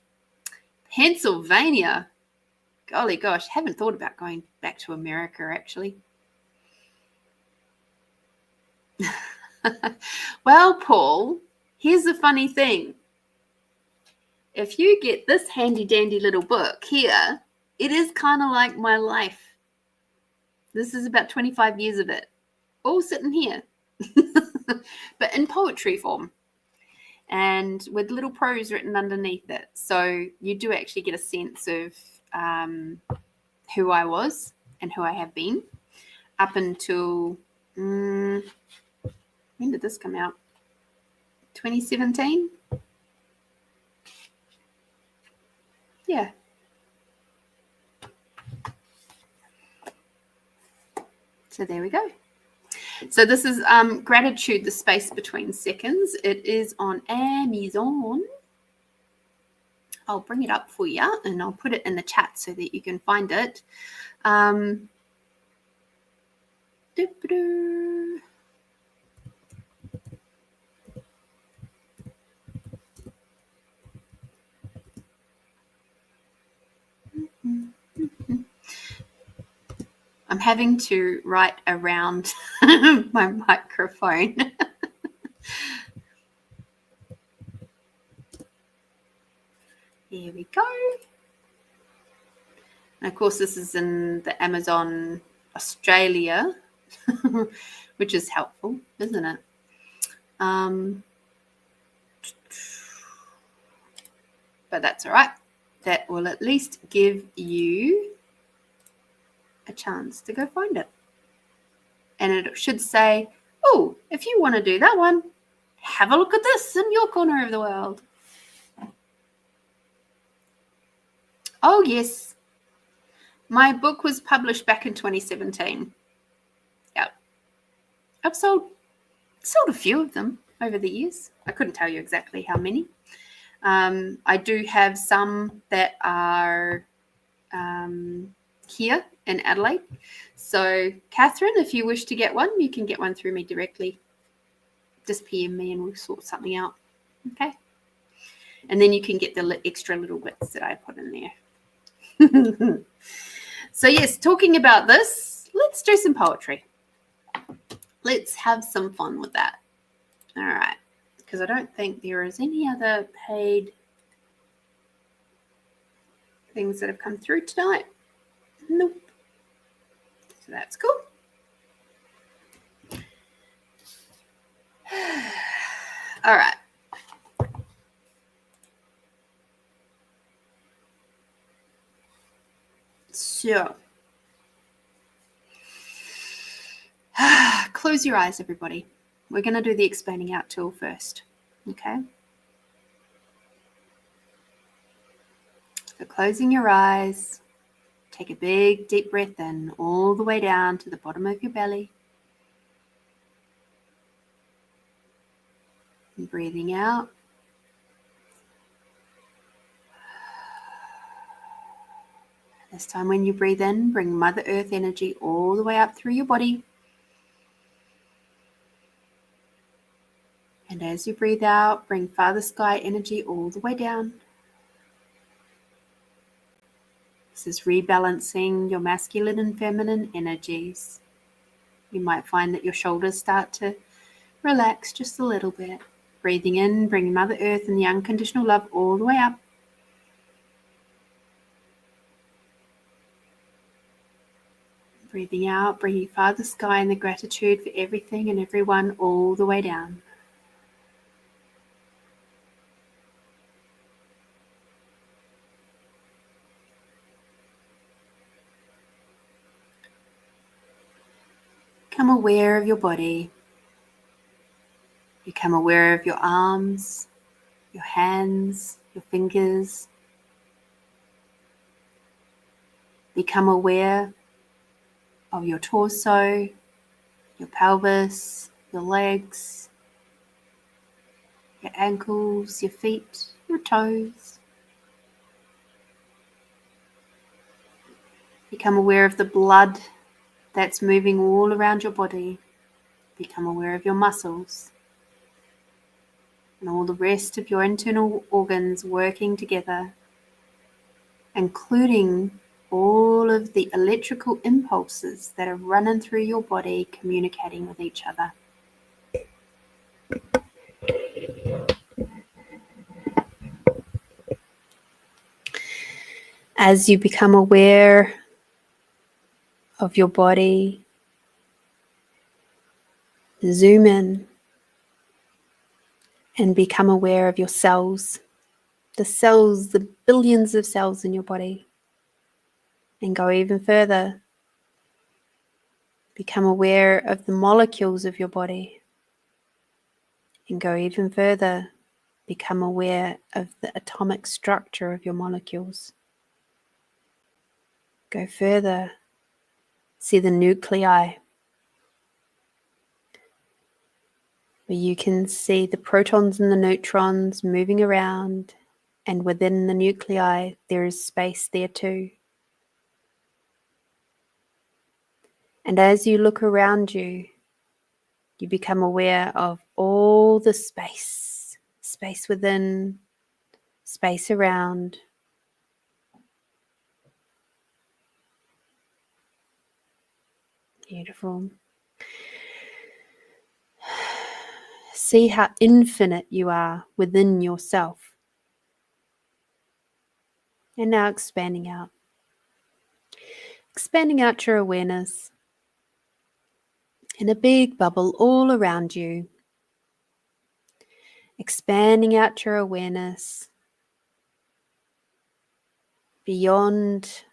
Pennsylvania. Golly gosh, haven't thought about going back to America, actually. Well, Paul, here's the funny thing. If you get this handy-dandy little book here, it is kind of like my life. This is about 25 years of it, all sitting here, but in poetry form and with little prose written underneath it. So you do actually get a sense of who I was and who I have been up until, when did this come out? 2017? Yeah. So there we go. So this is Gratitude, the Space Between Seconds. It is on Amazon. I'll bring it up for you and I'll put it in the chat so that you can find it. I'm having to write around my microphone. There we go. And of course, this is in the Amazon Australia, which is helpful, isn't it? But that's all right. That will at least give you a chance to go find it. And it should say, oh, if you want to do that one, have a look at this in your corner of the world. Oh, yes. My book was published back in 2017. Yeah. I've sold a few of them over the years. I couldn't tell you exactly how many. I do have some that are here in Adelaide. So, Catherine, if you wish to get one, you can get one through me directly. Just PM me and we'll sort something out. Okay? And then you can get the extra little bits that I put in there. So, yes, talking about this, let's do some poetry. Let's have some fun with that. All right. Because I don't think there is any other paid things that have come through tonight. That's cool. All right. So, close your eyes, everybody. We're going to do the expanding out tool first. Okay? So, closing your eyes, take a big, deep breath in all the way down to the bottom of your belly. And breathing out. This time when you breathe in, bring Mother Earth energy all the way up through your body. And as you breathe out, bring Father Sky energy all the way down. This is rebalancing your masculine and feminine energies. You might find that your shoulders start to relax just a little bit. Breathing in, bring Mother Earth and the unconditional love all the way up. Breathing out, bringing Father Sky and the gratitude for everything and everyone all the way down. Become aware of your body. Become aware of your arms, your hands, your fingers. Become aware of your torso, your pelvis, your legs, your ankles, your feet, your toes. Become aware of the blood that's moving all around your body. Become aware of your muscles and all the rest of your internal organs working together, including all of the electrical impulses that are running through your body, communicating with each other. As you become aware of your body, zoom in and become aware of your cells, the billions of cells in your body, and go even further. Become aware of the molecules of your body, and go even further. Become aware of the atomic structure of your molecules. Go further. See the nuclei, where you can see the protons and the neutrons moving around, and within the nuclei there is space there too. And as you look around you, you become aware of all the space within, space around. Beautiful. See how infinite you are within yourself. And now expanding out. Expanding out your awareness in a big bubble all around you. Expanding out your awareness beyond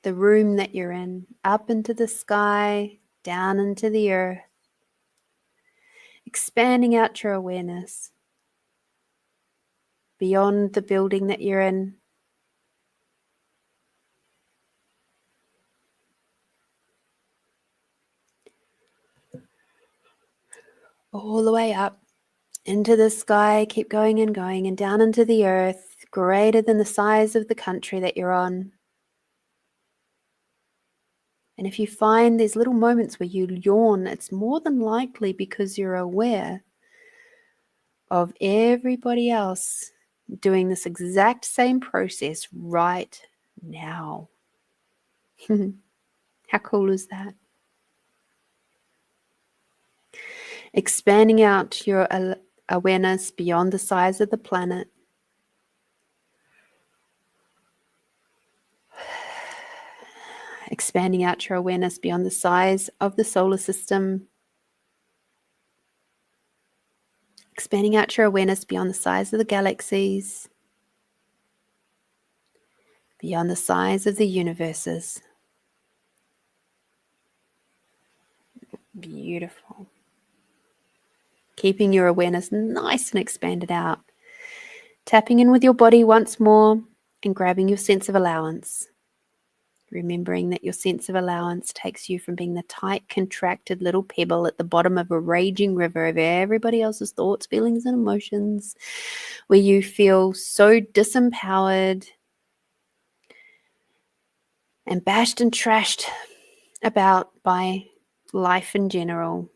the room that you're in, up into the sky, down into the earth. Expanding out your awareness beyond the building that you're in. All the way up into the sky, keep going and down into the earth, greater than the size of the country that you're on. And if you find these little moments where you yawn, it's more than likely because you're aware of everybody else doing this exact same process right now. How cool is that? Expanding out your awareness beyond the size of the planet. expanding out your awareness beyond the size of the solar system, expanding out your awareness beyond the size of the galaxies, beyond the size of the universes. Beautiful. Keeping your awareness nice and expanded out. Tapping in with your body once more and grabbing your sense of allowance. Remembering that your sense of allowance takes you from being the tight, contracted little pebble at the bottom of a raging river of everybody else's thoughts, feelings, and emotions, where you feel so disempowered and bashed and trashed about by life in general,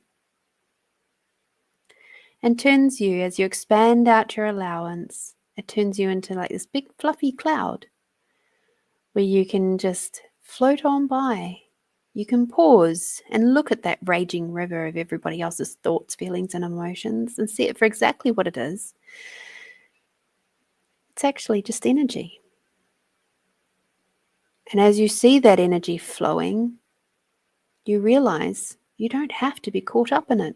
and turns you, as you expand out your allowance, it turns you into like this big fluffy cloud where you can just float on by. You can pause and look at that raging river of everybody else's thoughts, feelings, and emotions and see it for exactly what it is. It's actually just energy. And as you see that energy flowing, you realize you don't have to be caught up in it.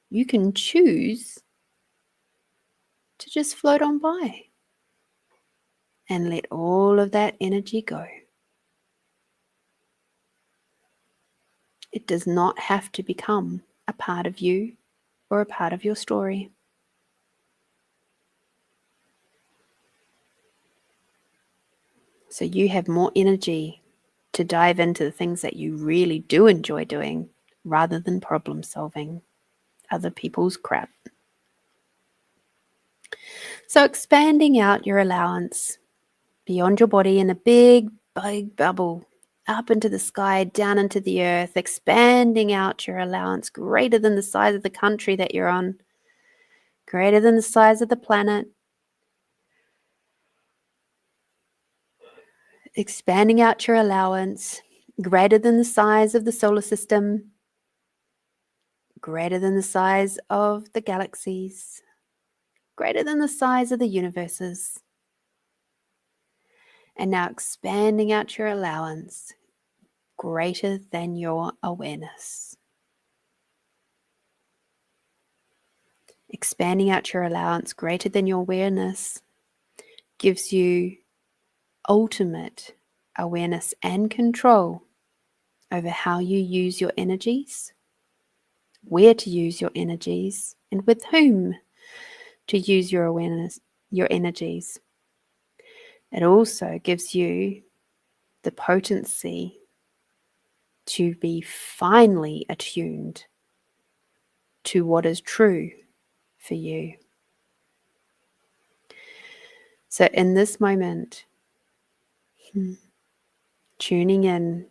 You can choose to just float on by and let all of that energy go. It does not have to become a part of you or a part of your story. So you have more energy to dive into the things that you really do enjoy doing rather than problem solving other people's crap. So expanding out your allowance beyond your body in a big, big bubble, up into the sky, down into the earth, expanding out your allowance greater than the size of the country that you're on, greater than the size of the planet, expanding out your allowance greater than the size of the solar system, greater than the size of the galaxies, greater than the size of the universes. And now expanding out your allowance greater than your awareness. Expanding out your allowance greater than your awareness gives you ultimate awareness and control over how you use your energies, where to use your energies, and with whom to use your awareness, your energies. It also gives you the potency to be finely attuned to what is true for you. So in this moment, tuning in,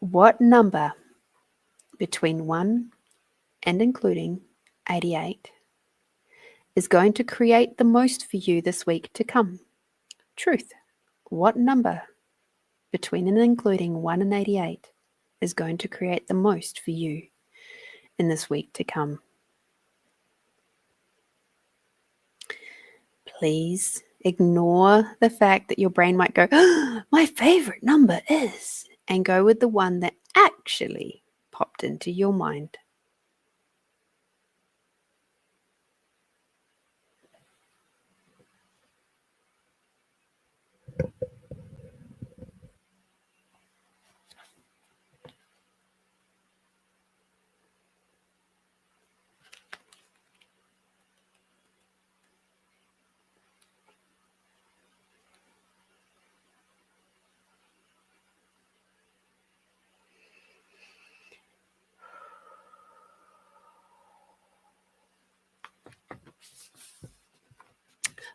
what number between 1 and including 88 is going to create the most for you this week to come? Truth. What number between and including 1 and 88 is going to create the most for you in this week to come? Please ignore the fact that your brain might go, oh, my favorite number is, and go with the one that actually popped into your mind.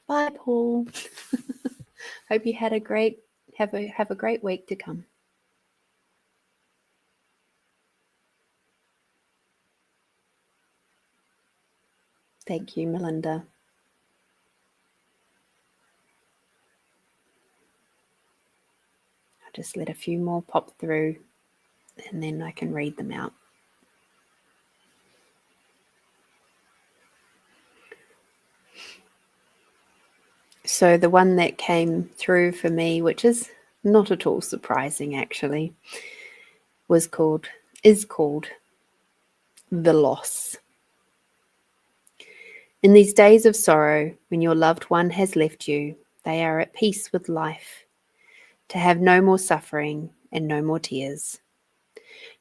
Bye, Paul. Hope you had a great have a great week to come. Thank you, Melinda. I'll just let a few more pop through and then I can read them out. So So the one that came through for me, which is not at all surprising actually, is called The Loss. In these days of sorrow, when your loved one has left you, they are at peace with life, to have no more suffering and no more tears.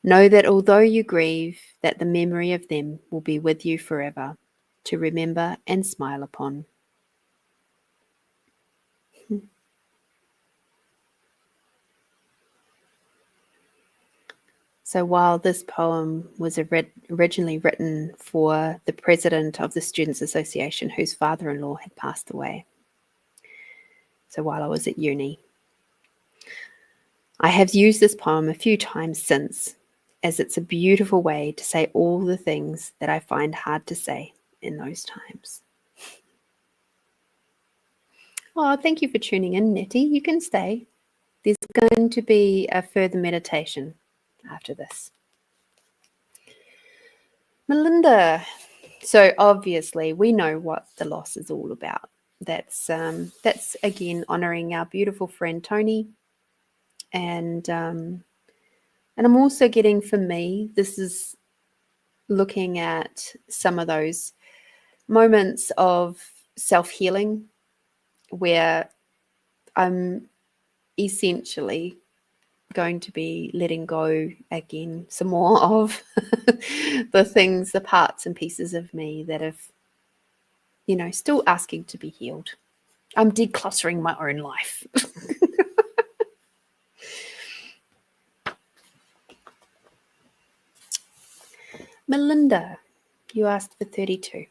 Know that although you grieve, that the memory of them will be with you forever, to remember and smile upon. So while this poem was originally written for the president of the Students' Association, whose father-in-law had passed away, so while I was at uni, I have used this poem a few times since, as it's a beautiful way to say all the things that I find hard to say in those times. Oh, thank you for tuning in, Nettie. You can stay. There's going to be a further meditation after this. Melinda. So obviously we know what the loss is all about. That's again honouring our beautiful friend Tony, and I'm also getting, for me, this is looking at some of those moments of self-healing where I'm essentially going to be letting go again some more of the things, the parts and pieces of me that have, still asking to be healed. I'm decluttering my own life. Melinda, you asked for 32.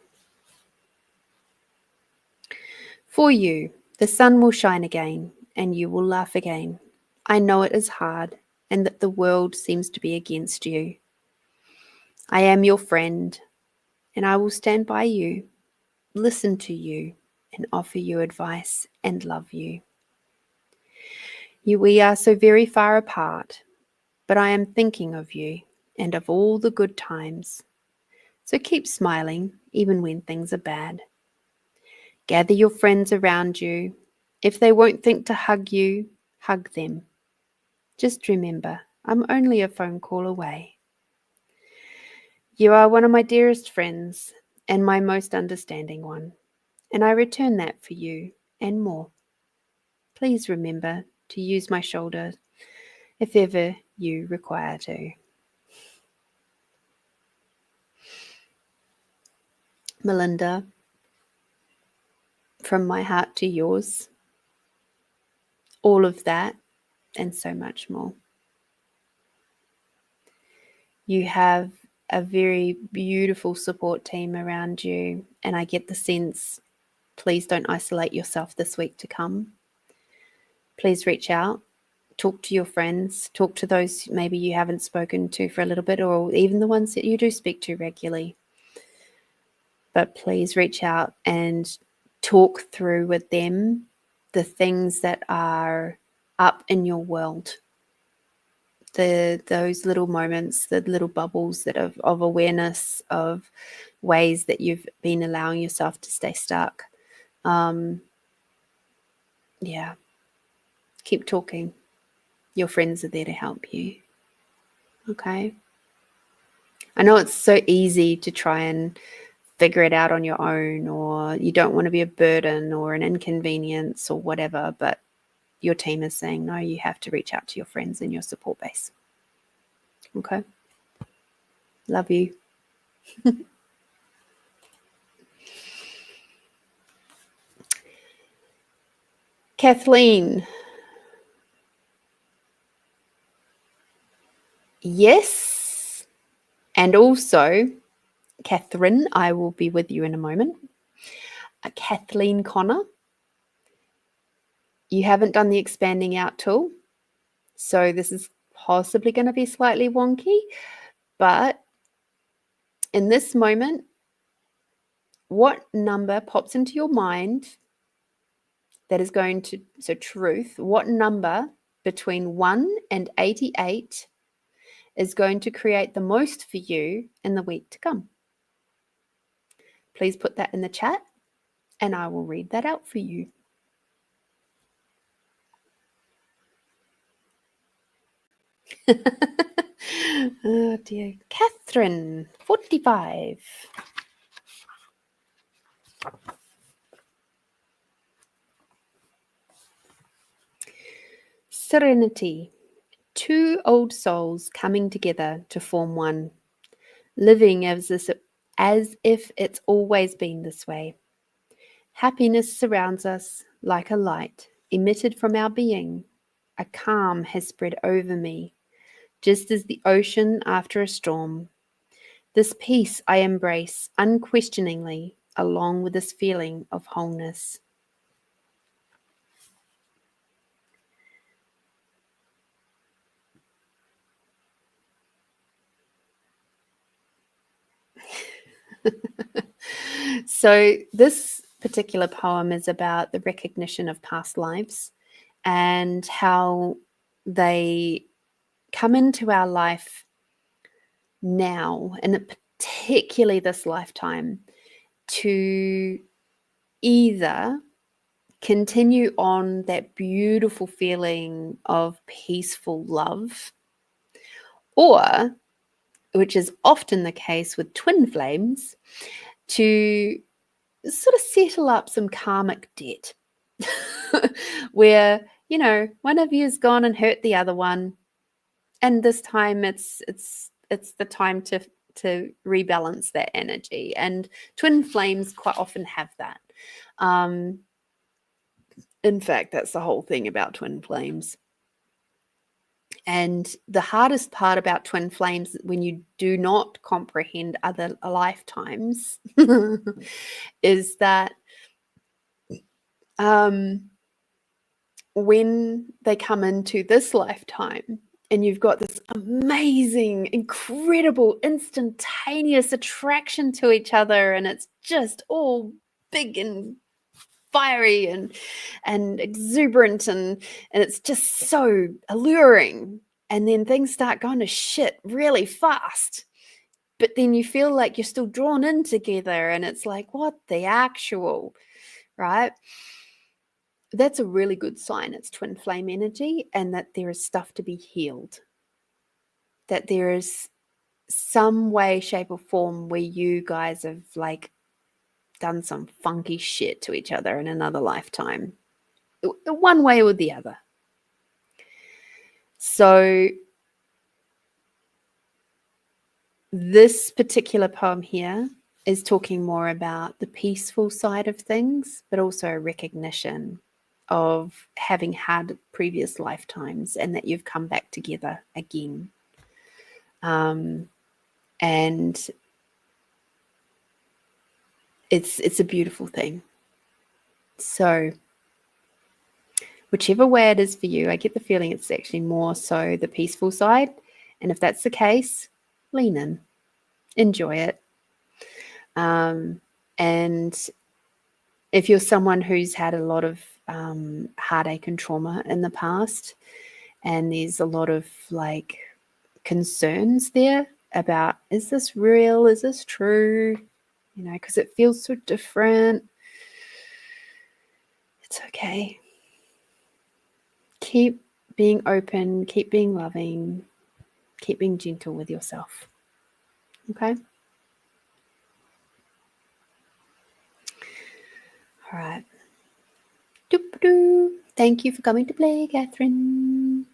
For you, the sun will shine again, and you will laugh again. I know it is hard, and that the world seems to be against you. I am your friend, and I will stand by you, listen to you, and offer you advice and love you. We are so very far apart, but I am thinking of you and of all the good times. So keep smiling, even when things are bad. Gather your friends around you. If they won't think to hug you, hug them. Just remember, I'm only a phone call away. You are one of my dearest friends and my most understanding one, and I return that for you and more. Please remember to use my shoulder if ever you require to. Melinda, from my heart to yours, all of that and so much more. You have a very beautiful support team around you, and I get the sense, please don't isolate yourself this week to come. Please reach out, talk to your friends, talk to those maybe you haven't spoken to for a little bit, or even the ones that you do speak to regularly. But please reach out and talk through with them the things that are up in your world. Those little moments, the little bubbles that of awareness of ways that you've been allowing yourself to stay stuck. Yeah. Keep talking. Your friends are there to help you. Okay. I know it's so easy to try and figure it out on your own, or you don't want to be a burden or an inconvenience or whatever, but your team is saying, no, you have to reach out to your friends and your support base. Okay. Love you. Kathleen. Yes. And also, Catherine, I will be with you in a moment. Kathleen Connor, you haven't done the expanding out tool, so this is possibly going to be slightly wonky, but in this moment, what number pops into your mind that is going to, so truth, what number between 1 and 88 is going to create the most for you in the week to come? Please put that in the chat and I will read that out for you. Oh dear. Catherine, 45. Serenity. Two old souls coming together to form one, living as if it's always been this way. Happiness surrounds us like a light emitted from our being. A calm has spread over me, just as the ocean after a storm. This peace I embrace unquestioningly, along with this feeling of wholeness. So, this particular poem is about the recognition of past lives and how they come into our life now, and particularly this lifetime, to either continue on that beautiful feeling of peaceful love, or, which is often the case with twin flames, to sort of settle up some karmic debt where, one of you has gone and hurt the other one, and this time it's the time to rebalance that energy. And twin flames quite often have that. In fact, that's the whole thing about twin flames. And the hardest part about twin flames, when you do not comprehend other lifetimes, is that when they come into this lifetime and you've got this amazing, incredible, instantaneous attraction to each other, and it's just all big and fiery and exuberant, and it's just so alluring. And then things start going to shit really fast. But then you feel like you're still drawn in together, and it's like, what the actual, right? That's a really good sign it's twin flame energy, and that there is stuff to be healed. That there is some way, shape, or form where you guys have done some funky shit to each other in another lifetime, one way or the other. So this particular poem here is talking more about the peaceful side of things, but also a recognition of having had previous lifetimes and that you've come back together again. And it's a beautiful thing. So whichever way it is for you, I get the feeling it's actually more so the peaceful side. And if that's the case, lean in, enjoy it. And if you're someone who's had a lot of heartache and trauma in the past, and there's a lot of concerns there about, is this real? Is this true? Because it feels so different. It's okay. Keep being open, keep being loving, keep being gentle with yourself. Okay? All right. Doop-doo. Thank you for coming to play, Catherine.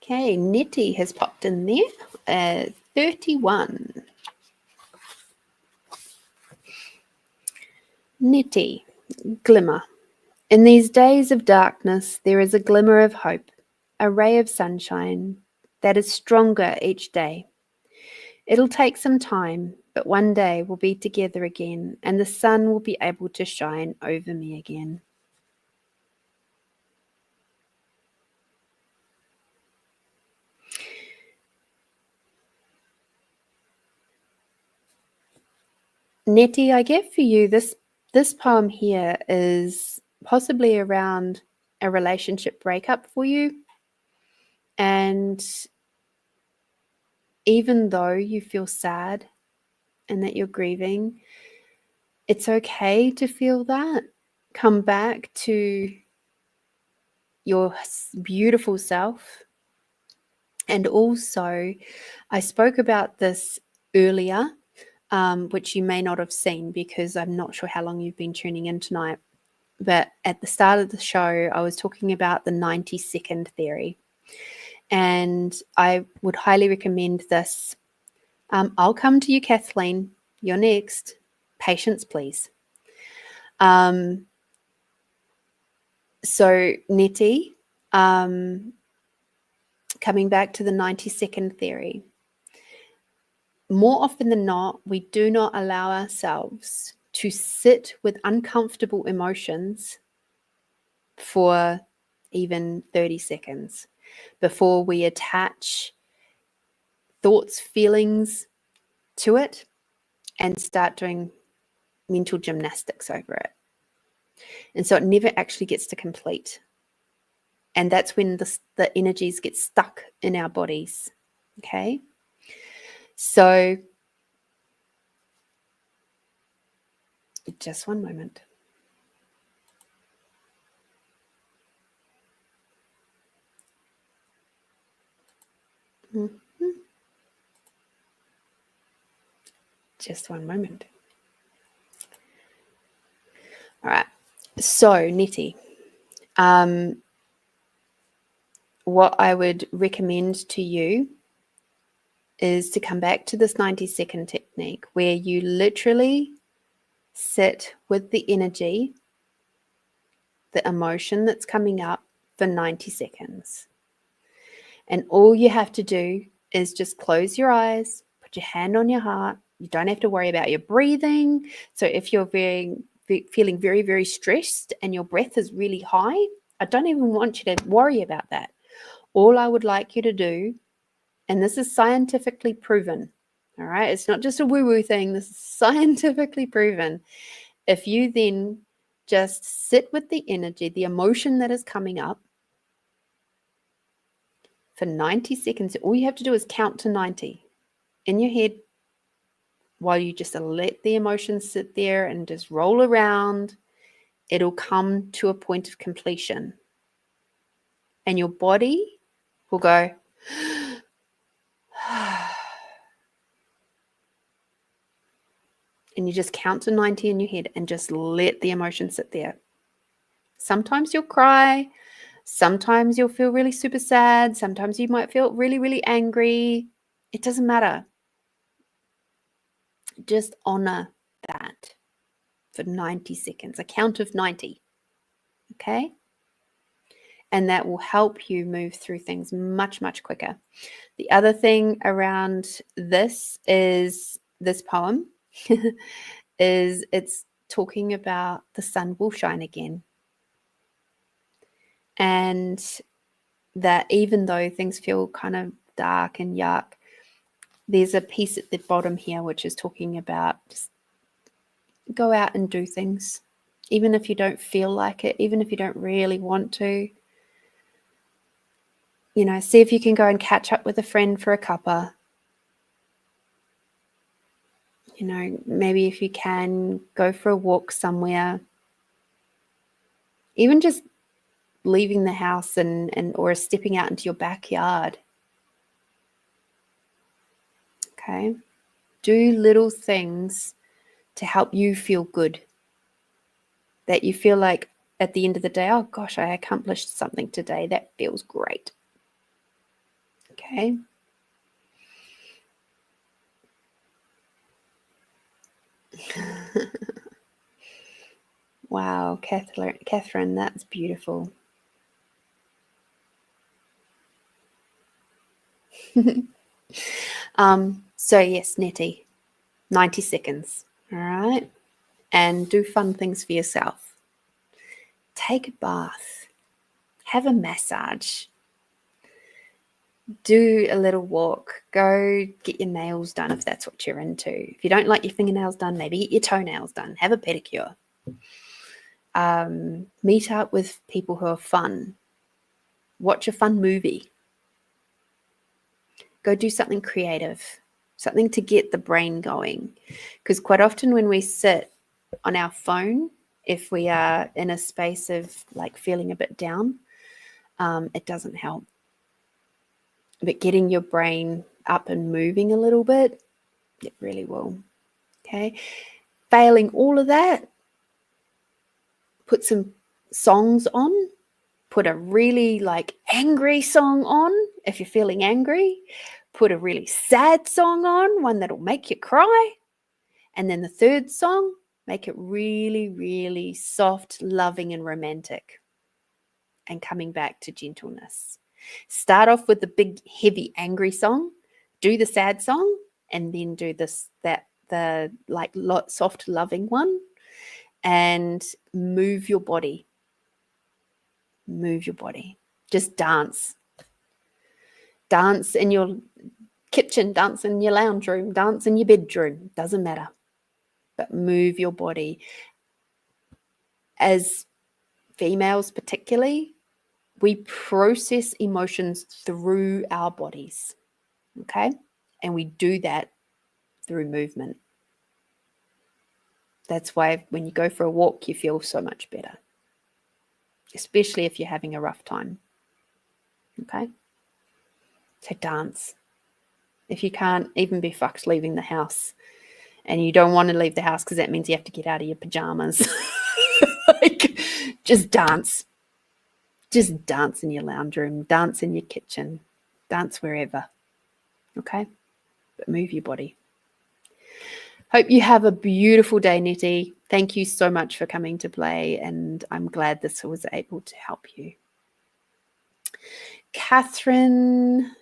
Okay, Nettie has popped in there. 31. Nettie, glimmer. In these days of darkness, there is a glimmer of hope, a ray of sunshine that is stronger each day. It'll take some time, but one day we'll be together again, and the sun will be able to shine over me again. Nettie, I get for you this poem here is possibly around a relationship breakup for you. And even though you feel sad and that you're grieving, it's okay to feel that. Come back to your beautiful self. And also, I spoke about this earlier, which you may not have seen because I'm not sure how long you've been tuning in tonight. But at the start of the show, I was talking about the 90-second theory. And I would highly recommend this. I'll come to you, Kathleen. You're next. Patience, please. So, Nettie, coming back to the 90-second theory, more often than not, we do not allow ourselves to sit with uncomfortable emotions for even 30 seconds before we attach thoughts, feelings to it and start doing mental gymnastics over it. And so it never actually gets to complete. And that's when the energies get stuck in our bodies. Okay. So just one moment. Just one moment. All right. So, Nettie, what I would recommend to you is to come back to this 90-second technique where you literally sit with the energy, the emotion that's coming up for 90 seconds. And all you have to do is just close your eyes, put your hand on your heart. You don't have to worry about your breathing. So if you're feeling very, very stressed and your breath is really high, I don't even want you to worry about that. All I would like you to do, and this is scientifically proven, all right? It's not just a woo-woo thing. This is scientifically proven. If you then just sit with the energy, the emotion that is coming up for 90 seconds, all you have to do is count to 90 in your head while you just let the emotions sit there and just roll around. It'll come to a point of completion. And your body will go, and you just count to 90 in your head and just let the emotion sit there. Sometimes you'll cry. Sometimes you'll feel really super sad. Sometimes you might feel really, really angry. It doesn't matter. Just honor that for 90 seconds, a count of 90. Okay? And that will help you move through things much, much quicker. The other thing around this is this poem is it's talking about the sun will shine again. And that even though things feel kind of dark and yuck, there's a piece at the bottom here which is talking about just go out and do things. Even if you don't feel like it, even if you don't really want to, you know, see if you can go and catch up with a friend for a cuppa. You know, maybe if you can go for a walk somewhere, even just leaving the house and or stepping out into your backyard. Okay. Do little things to help you feel good. That you feel like at the end of the day, oh gosh, I accomplished something today. That feels great. Okay. Wow, Catherine, that's beautiful. So yes, Nettie, 90 seconds. All right. And do fun things for yourself. Take a bath. Have a massage. Do a little walk. Go get your nails done if that's what you're into. If you don't like your fingernails done, maybe get your toenails done. Have a pedicure. Meet up with people who are fun. Watch a fun movie. Go do something creative, something to get the brain going. Because quite often when we sit on our phone, if we are in a space of like feeling a bit down, it doesn't help. But getting your brain up and moving a little bit, it really will. Okay. Failing all of that, put some songs on. Put a really like angry song on if you're feeling angry. Put a really sad song on, one that'll make you cry. And then the third song, make it really, really soft, loving, and romantic. And coming back to gentleness. Start off with the big, heavy, angry song. Do the sad song, and then do the like soft, loving one. And move your body. Move your body. Just dance. Dance in your kitchen, dance in your lounge room, dance in your bedroom. Doesn't matter. But move your body. As females particularly, we process emotions through our bodies. Okay? And we do that through movement. That's why when you go for a walk, you feel so much better. Especially if you're having a rough time. Okay? So dance. If you can't even be fucked leaving the house, and you don't want to leave the house because that means you have to get out of your pajamas, like, just dance. Just dance in your lounge room, dance in your kitchen, dance wherever. Okay? But move your body. Hope you have a beautiful day, Nettie. Thank you so much for coming to play, and I'm glad this was able to help you. Catherine,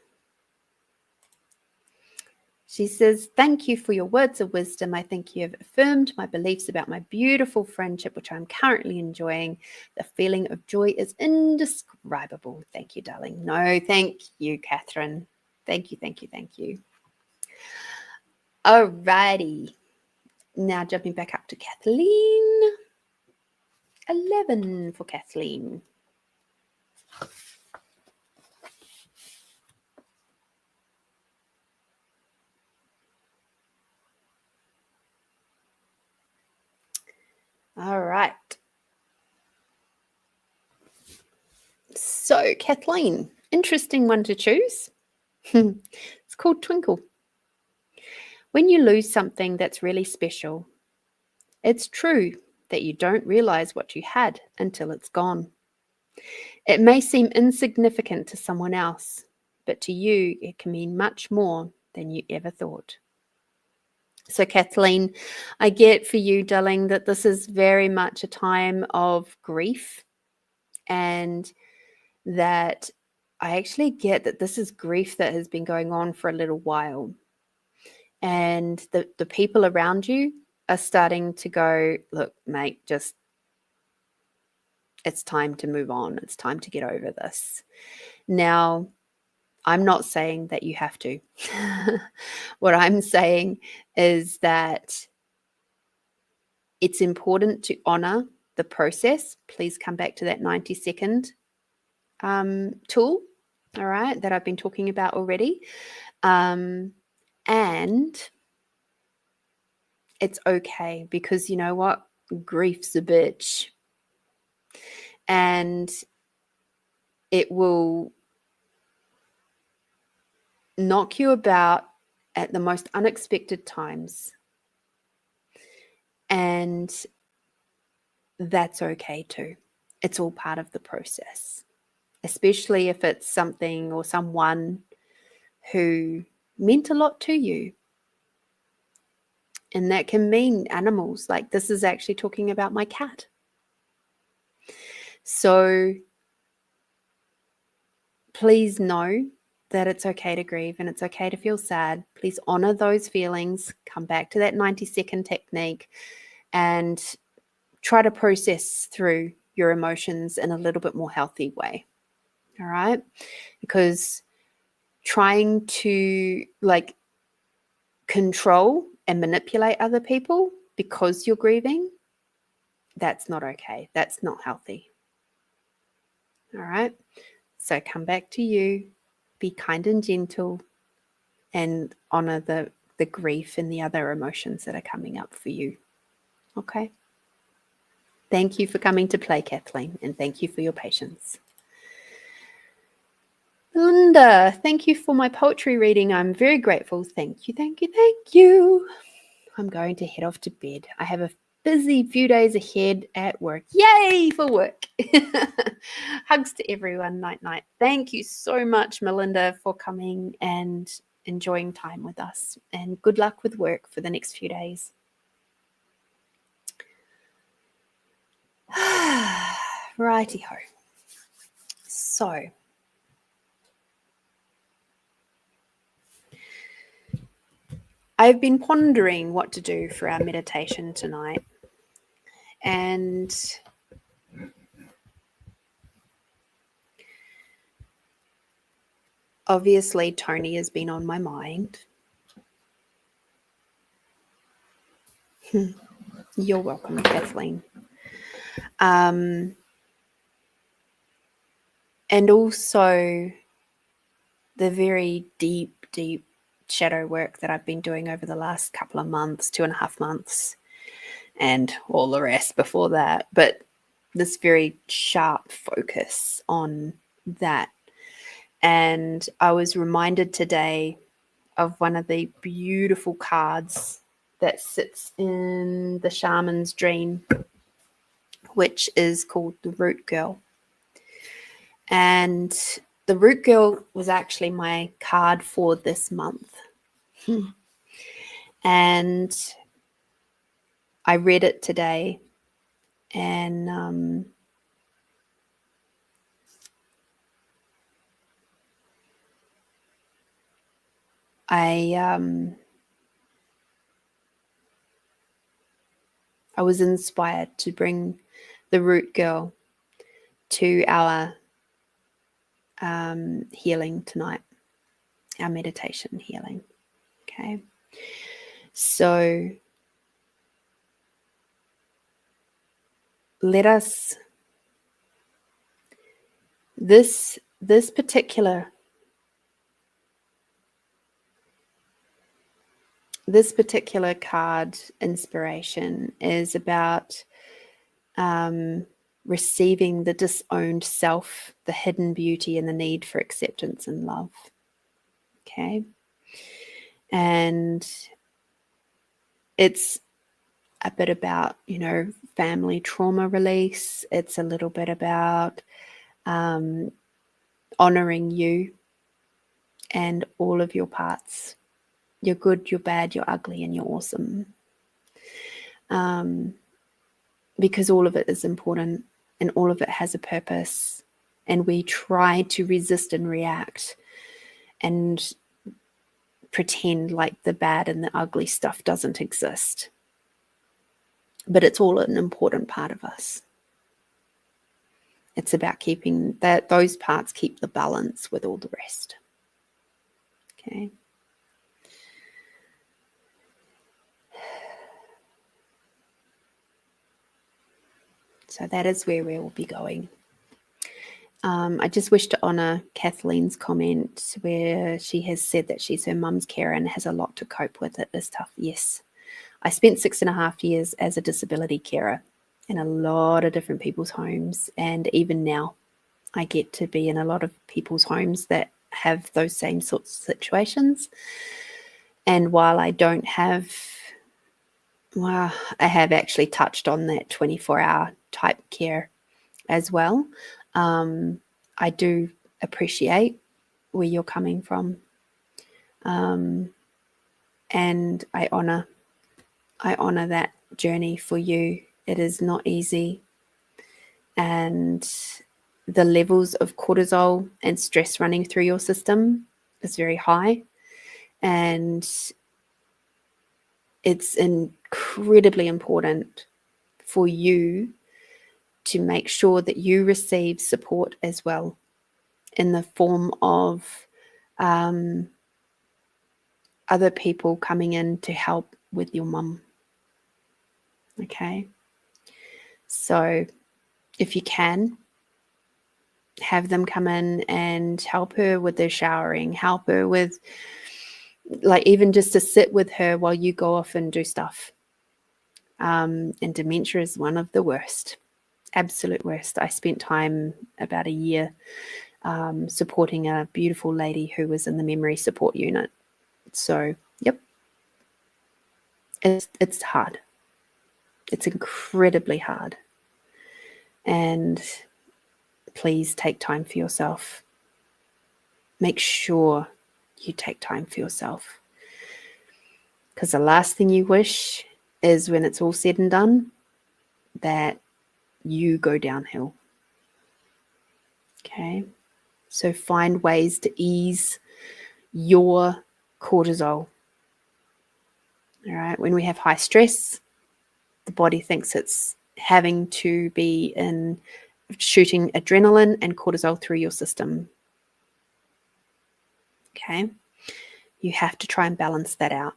she says, thank you for your words of wisdom. I think you have affirmed my beliefs about my beautiful friendship, which I'm currently enjoying. The feeling of joy is indescribable. Thank you, darling. No, thank you, Catherine. Thank you, thank you, thank you. Alrighty. Now jumping back up to Kathleen. 11 for Kathleen. All right. So, Kathleen, interesting one to choose. It's called Twinkle. When you lose something that's really special, it's true that you don't realize what you had until it's gone. It may seem insignificant to someone else, but to you, it can mean much more than you ever thought. So, Kathleen, I get for you, darling, that this is very much a time of grief, and that I actually get that this is grief that has been going on for a little while. And the people around you are starting to go, look, mate, just it's time to move on. It's time to get over this. Now, I'm not saying that you have to. What I'm saying is that it's important to honor the process. Please come back to that 90-second tool, all right, that I've been talking about already. And it's okay, because you know what? Grief's a bitch. And it will knock you about at the most unexpected times. And that's okay too. It's all part of the process, especially if it's something or someone who meant a lot to you. And that can mean animals. Like, this is actually talking about my cat. So please know that it's okay to grieve and it's okay to feel sad. Please honor those feelings. Come back to that 90-second technique and try to process through your emotions in a little bit more healthy way. All right? Because trying to like control and manipulate other people because you're grieving, that's not okay. That's not healthy. All right? So come back to you. Be kind and gentle. and honor the grief and the other emotions that are coming up for you. Okay. Thank you for coming to play, Kathleen, and thank you for your patience. Linda, thank you for my poetry reading. I'm very grateful. Thank you, thank you, thank you. I'm going to head off to bed. I have a busy few days ahead at work. Yay for work. Hugs to everyone. Night, night. Thank you so much, Melinda, for coming and enjoying time with us. And good luck with work for the next few days. Righty-ho. So, I've been pondering what to do for our meditation tonight. And obviously, Tony has been on my mind. You're welcome, Kathleen. And also the very deep, deep shadow work that I've been doing over the last couple of months, 2.5 months, and all the rest before that. But this very sharp focus on that. And I was reminded today of one of the beautiful cards that sits in the shaman's dream, which is called the Root Girl. And the Root Girl was actually my card for this month. And I read it today, and I was inspired to bring the Root Girl to our healing tonight, our meditation healing. Okay. So let us, this particular card inspiration is about receiving the disowned self, the hidden beauty, and the need for acceptance and love. Okay. And it's a bit about, family trauma release. It's a little bit about honoring you and all of your parts. You're good, you're bad, you're ugly, and you're awesome. Because all of it is important and all of it has a purpose. And we try to resist and react and pretend like the bad and the ugly stuff doesn't exist. But it's all an important part of us. It's about keeping those parts keep the balance with all the rest. Okay. So that is where we will be going. I just wish to honour Kathleen's comment where she has said that she's her mum's carer and has a lot to cope with. It is tough. Yes. I spent 6.5 years as a disability carer in a lot of different people's homes. And even now, I get to be in a lot of people's homes that have those same sorts of situations. And while I don't have, I have actually touched on that 24-hour type care as well. I do appreciate where you're coming from. And I honor that journey for you. It is not easy. And the levels of cortisol and stress running through your system is very high. And it's incredibly important for you to make sure that you receive support as well in the form of other people coming in to help with your mum. Okay. So if you can, have them come in and help her with their showering, help her with like even just to sit with her while you go off and do stuff. And dementia is one of the worst, absolute worst. I spent time, about a year, supporting a beautiful lady who was in the memory support unit. So, yep, it's hard. It's incredibly hard. And please take time for yourself. Make sure you take time for yourself. Because the last thing you wish is, when it's all said and done, that you go downhill. Okay? So find ways to ease your cortisol. All right? When we have high stress, the body thinks it's having to be in shooting adrenaline and cortisol through your system. Okay? You have to try and balance that out.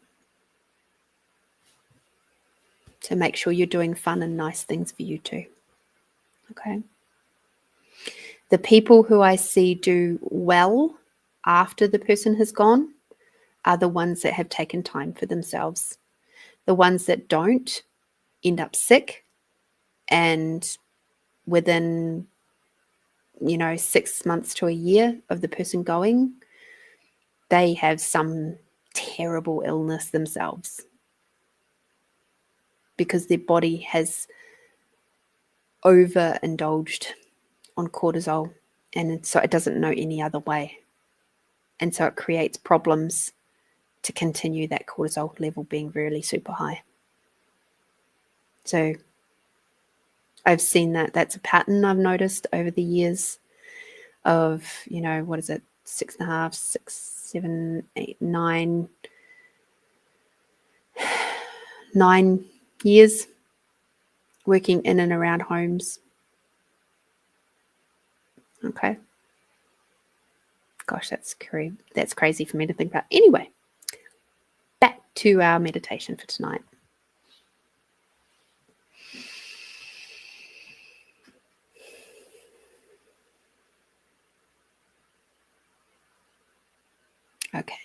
So make sure you're doing fun and nice things for you too. Okay? The people who I see do well after the person has gone are the ones that have taken time for themselves. The ones that don't end up sick, and within 6 months to a year of the person going, they have some terrible illness themselves because their body has overindulged on cortisol, and so it doesn't know any other way, and so it creates problems to continue that cortisol level being really super high. So I've seen that. That's a pattern I've noticed over the years of, 6.5, 6, 7, 8, 9 years working in and around homes. Okay. Gosh, that's crazy for me to think about. Anyway, back to our meditation for tonight. Okay.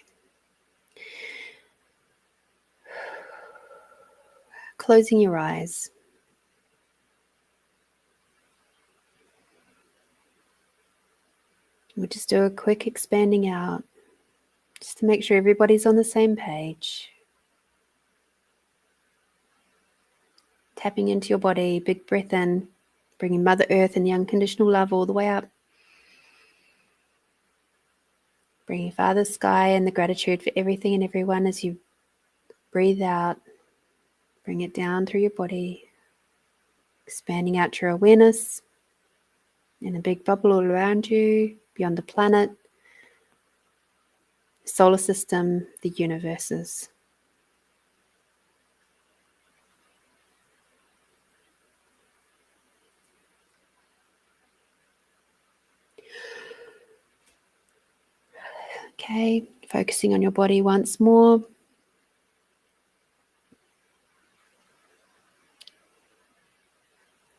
Closing your eyes. We'll just do a quick expanding out, just to make sure everybody's on the same page. Tapping into your body, big breath in, bringing Mother Earth and the unconditional love all the way up. Bringing Father Sky and the gratitude for everything and everyone as you breathe out. Bring it down through your body, expanding out your awareness in a big bubble all around you, beyond the planet, the solar system, the universes. Okay, focusing on your body once more.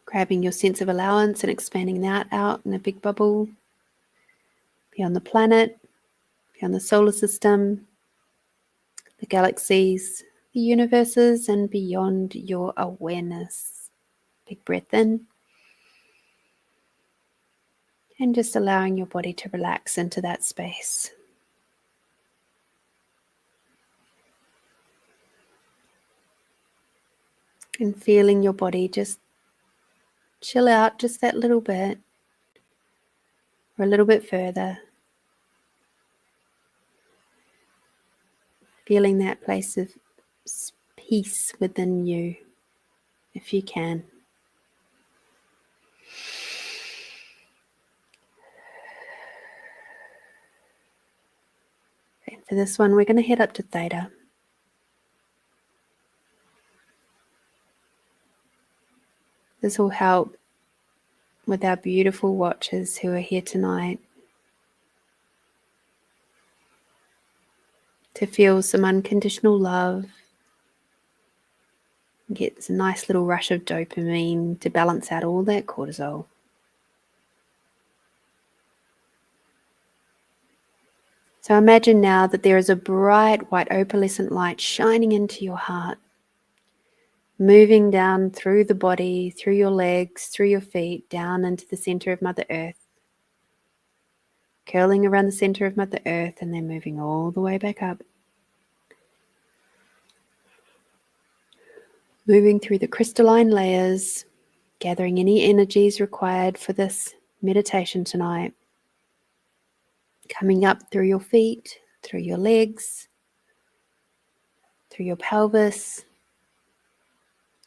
Grabbing your sense of allowance and expanding that out in a big bubble, beyond the planet, beyond the solar system, the galaxies, the universes, and beyond your awareness. Big breath in. And just allowing your body to relax into that space. And feeling your body just chill out just that little bit, or a little bit further. Feeling that place of peace within you, if you can. And for this one, we're going to head up to Theta. This will help with our beautiful watchers who are here tonight to feel some unconditional love, get a nice little rush of dopamine to balance out all that cortisol. So imagine now that there is a bright white opalescent light shining into your heart, moving down through the body, through your legs, through your feet, down into the center of Mother Earth, curling around the center of Mother Earth, and then moving all the way back up. Moving through the crystalline layers, gathering any energies required for this meditation tonight. Coming up through your feet, through your legs, through your pelvis,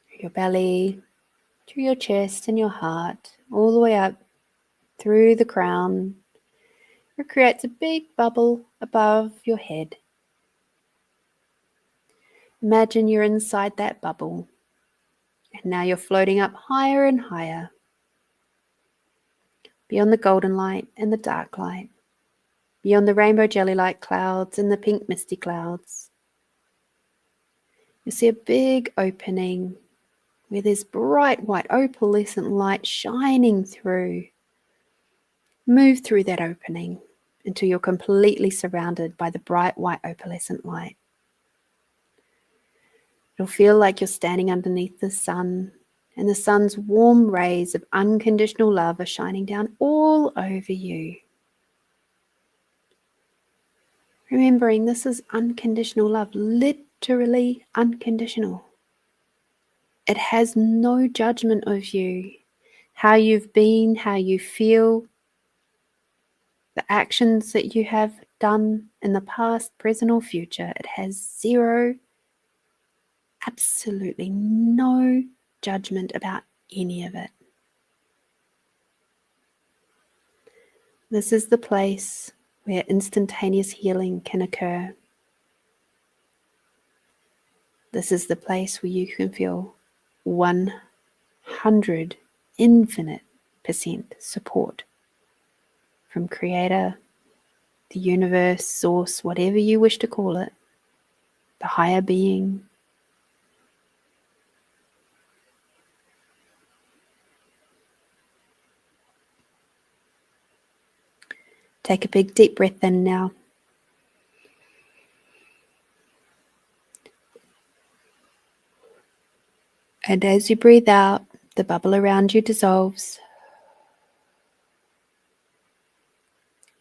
through your belly, through your chest and your heart, all the way up through the crown. It creates a big bubble above your head. Imagine you're inside that bubble, and now you're floating up higher and higher, beyond the golden light and the dark light, beyond the rainbow jelly-like clouds and the pink misty clouds. You see a big opening where there's bright white opalescent light shining through. Move through that opening until you're completely surrounded by the bright white opalescent light. It'll feel like you're standing underneath the sun, and the sun's warm rays of unconditional love are shining down all over you. Remembering this is unconditional love, literally unconditional. It has no judgment of you, how you've been, how you feel, the actions that you have done in the past, present, or future. It has zero, absolutely no judgment about any of it. This is the place where instantaneous healing can occur. This is the place where you can feel 100 infinite % support from Creator, the universe, source, whatever you wish to call it, the higher being. Take a big deep breath in now. And as you breathe out, the bubble around you dissolves.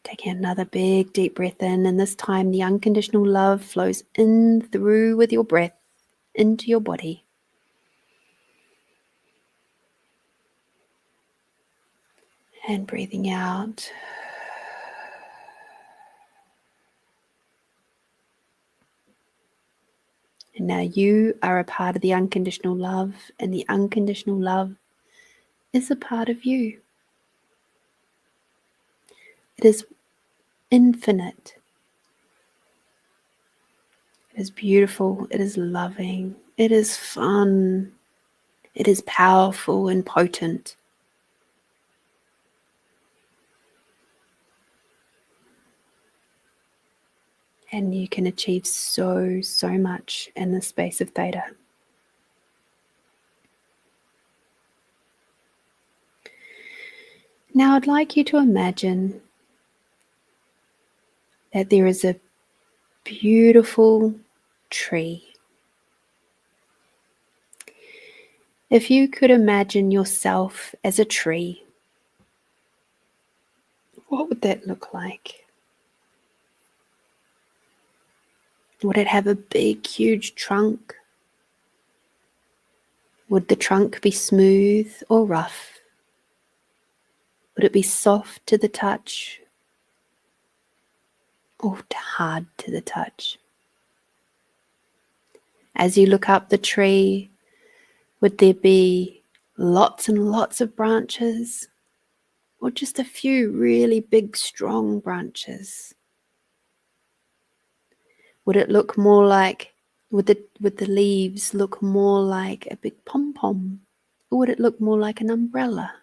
Taking another big deep breath in, and this time the unconditional love flows in through with your breath into your body. And breathing out. And now you are a part of the unconditional love, and the unconditional love is a part of you. It is infinite. It is beautiful. It is loving. It is fun. It is powerful and potent. And you can achieve so much in the space of theta. Now I'd like you to imagine that there is a beautiful tree. If you could imagine yourself as a tree, what would that look like? Would it have a big, huge trunk? Would the trunk be smooth or rough? Would it be soft to the touch or hard to the touch? As you look up the tree, would there be lots and lots of branches or just a few really big, strong branches? Would it look more like, would the leaves look more like a big pom-pom? Or would it look more like an umbrella?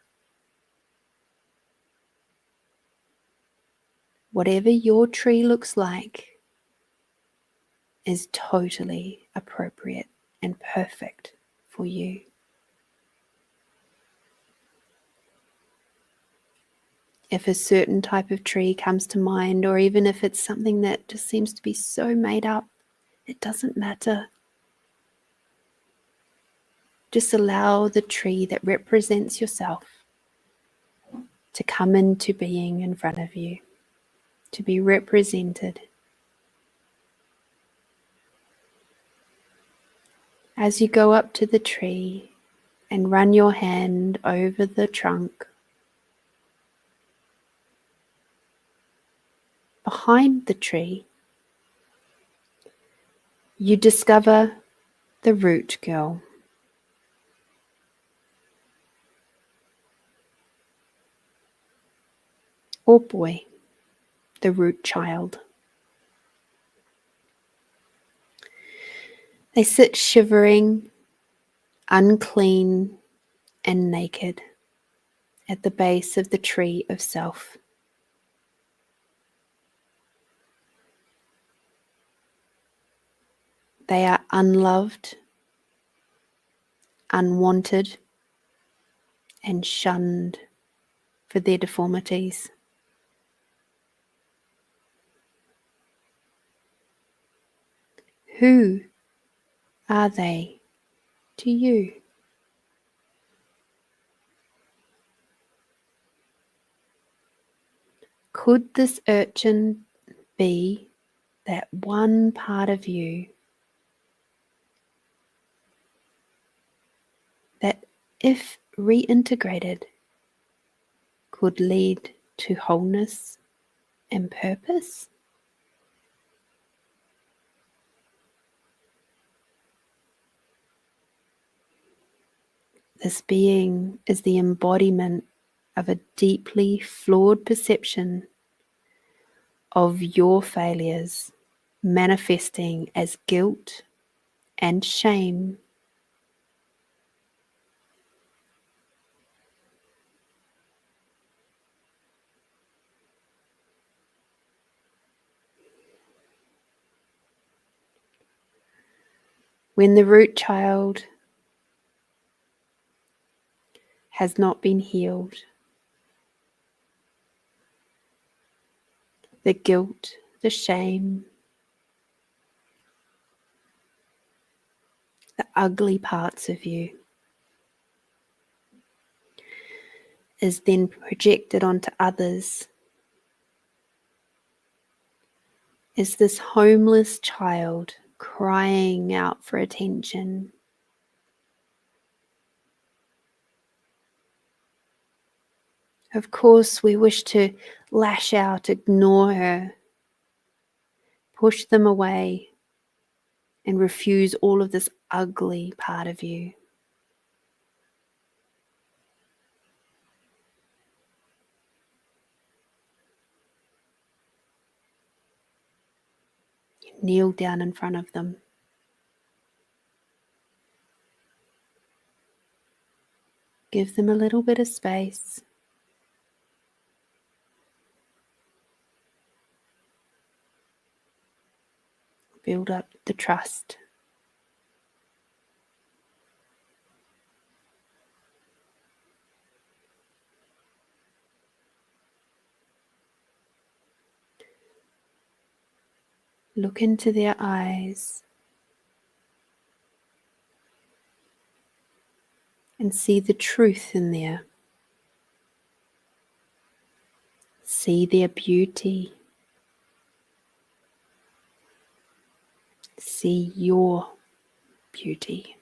Whatever your tree looks like is totally appropriate and perfect for you. If a certain type of tree comes to mind, or even if it's something that just seems to be so made up, it doesn't matter. Just allow the tree that represents yourself to come into being in front of you, to be represented. As you go up to the tree and run your hand over the trunk, behind the tree, you discover the root girl. Or boy, the root child. They sit shivering, unclean, and naked at the base of the tree of self. They are unloved, unwanted, and shunned for their deformities. Who are they to you? Could this urchin be that one part of you that, if reintegrated, could lead to wholeness and purpose? This being is the embodiment of a deeply flawed perception of your failures manifesting as guilt and shame. When the root child has not been healed, the guilt, the shame, the ugly parts of you is then projected onto others. Is this homeless child crying out for attention? Of course, we wish to lash out, ignore her, push them away, and refuse all of this ugly part of you. You kneel down in front of them. Give them a little bit of space. Build up the trust. Look into their eyes and see the truth in there. See their beauty. See your beauty.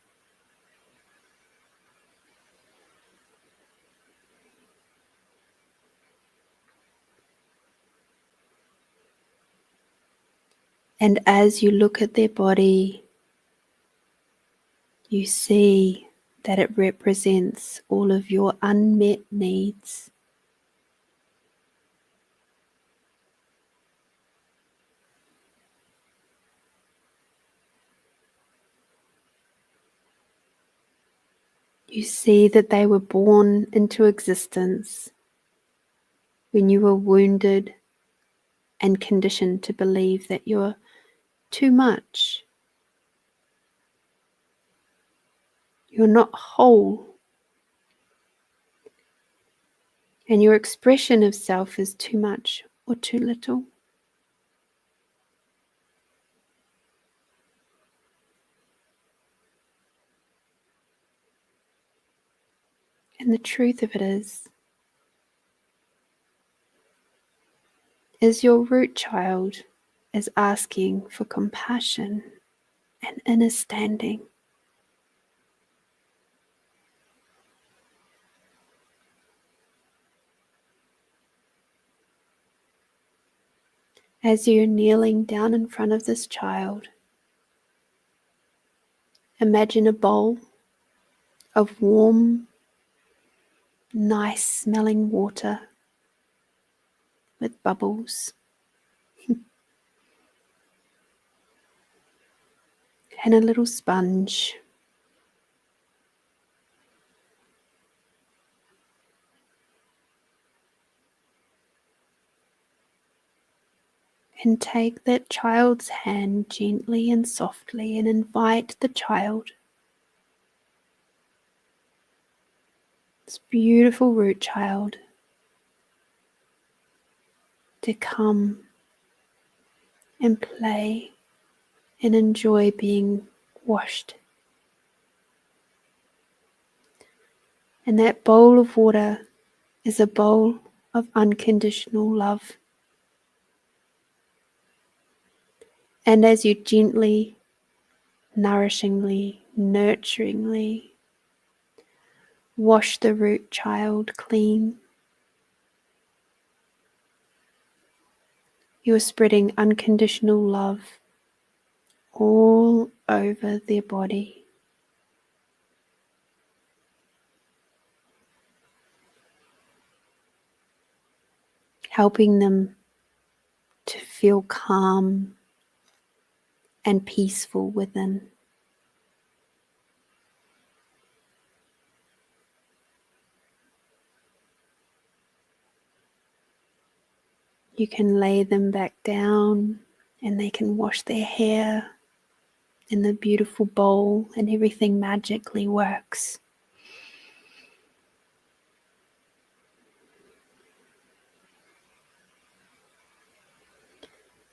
And as you look at their body, you see that it represents all of your unmet needs. You see that they were born into existence when you were wounded and conditioned to believe that you're too much. You're not whole. and your expression of self is too much or too little. And the truth of it is your root child is asking for compassion and understanding. As you're kneeling down in front of this child, imagine a bowl of warm, nice smelling water with bubbles and a little sponge. And take that child's hand gently and softly and invite the child, this beautiful root child, to come and play and enjoy being washed. And that bowl of water is a bowl of unconditional love. And as you gently, nourishingly, nurturingly wash the root child clean, you are spreading unconditional love all over their body. Helping them to feel calm and peaceful within. You can lay them back down and they can wash their hair in the beautiful bowl and everything magically works.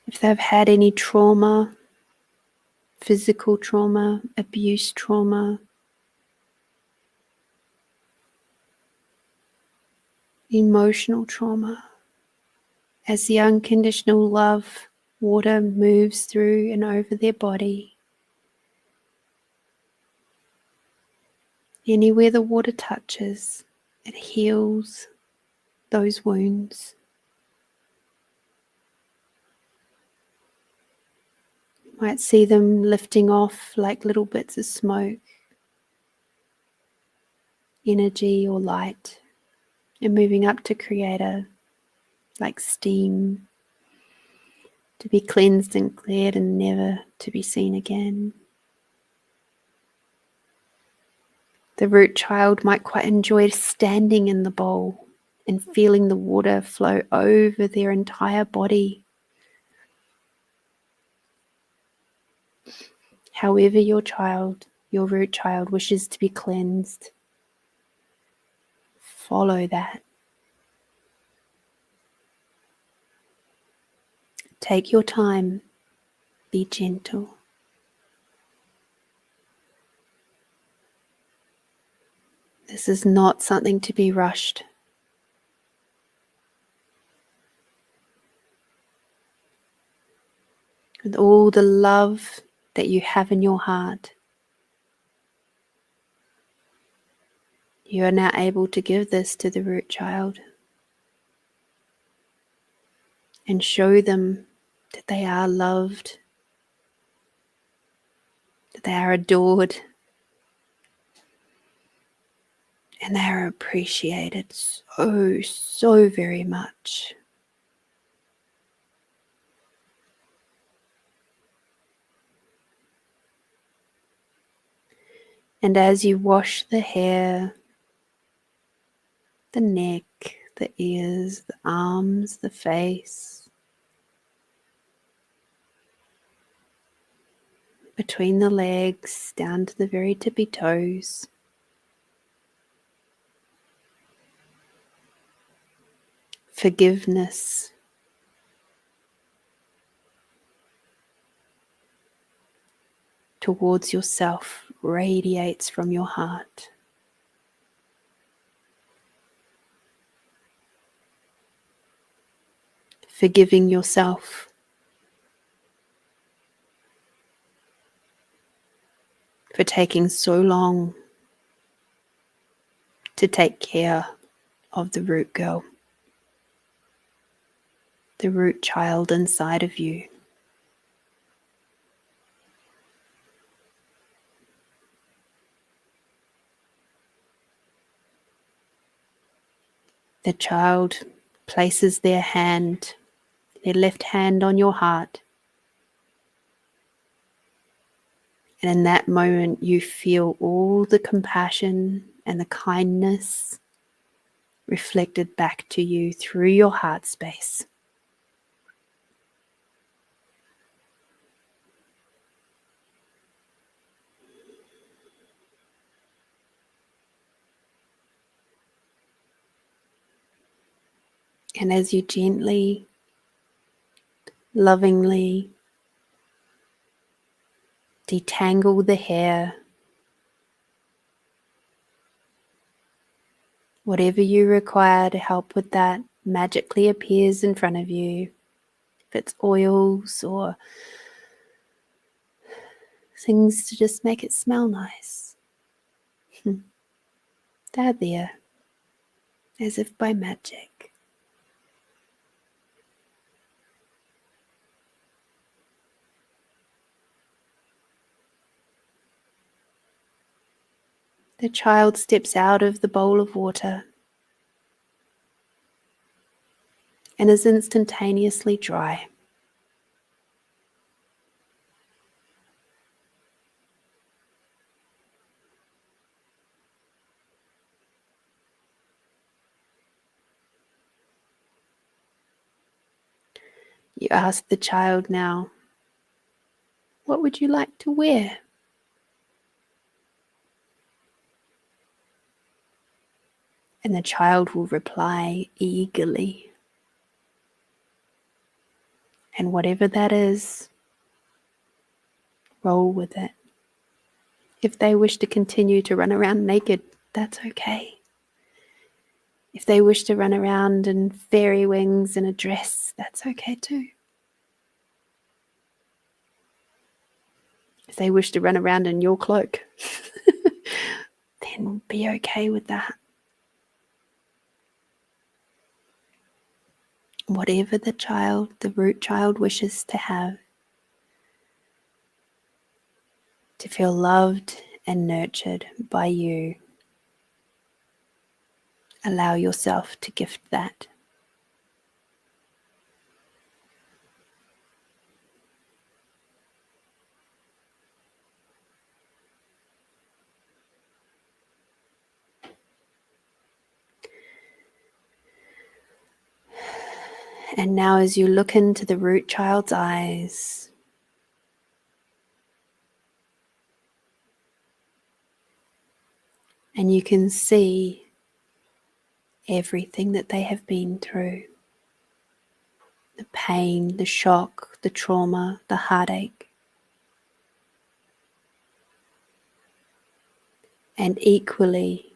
If they've had any trauma, physical trauma, abuse trauma, emotional trauma, as the unconditional love water moves through and over their body, anywhere the water touches, it heals those wounds. You might see them lifting off like little bits of smoke, energy or light, and moving up to creator, like steam, to be cleansed and cleared and never to be seen again. The root child might quite enjoy standing in the bowl and feeling the water flow over their entire body. However your root child wishes to be cleansed, follow that. Take your time, be gentle. This is not something to be rushed. With all the love that you have in your heart, you are now able to give this to the root child and show them that they are loved, that they are adored, and they are appreciated so, so very much. And as you wash the hair, the neck, the ears, the arms, the face, between the legs, down to the very tippy toes, forgiveness towards yourself radiates from your heart. Forgiving yourself for taking so long to take care of the root girl, the root child inside of you. The child places their left hand on your heart. And in that moment, you feel all the compassion and the kindness reflected back to you through your heart space. And as you gently, lovingly detangle the hair, whatever you require to help with that magically appears in front of you. If it's oils or things to just make it smell nice, they're there as if by magic. The child steps out of the bowl of water and is instantaneously dry. You ask the child now, "What would you like to wear?" And the child will reply eagerly. And whatever that is, roll with it. If they wish to continue to run around naked, that's okay. If they wish to run around in fairy wings and a dress, that's okay too. If they wish to run around in your cloak, then be okay with that. Whatever the root child wishes to have, to feel loved and nurtured by you, allow yourself to gift that. And now as you look into the root child's eyes, and you can see everything that they have been through. The pain, the shock, the trauma, the heartache. And equally,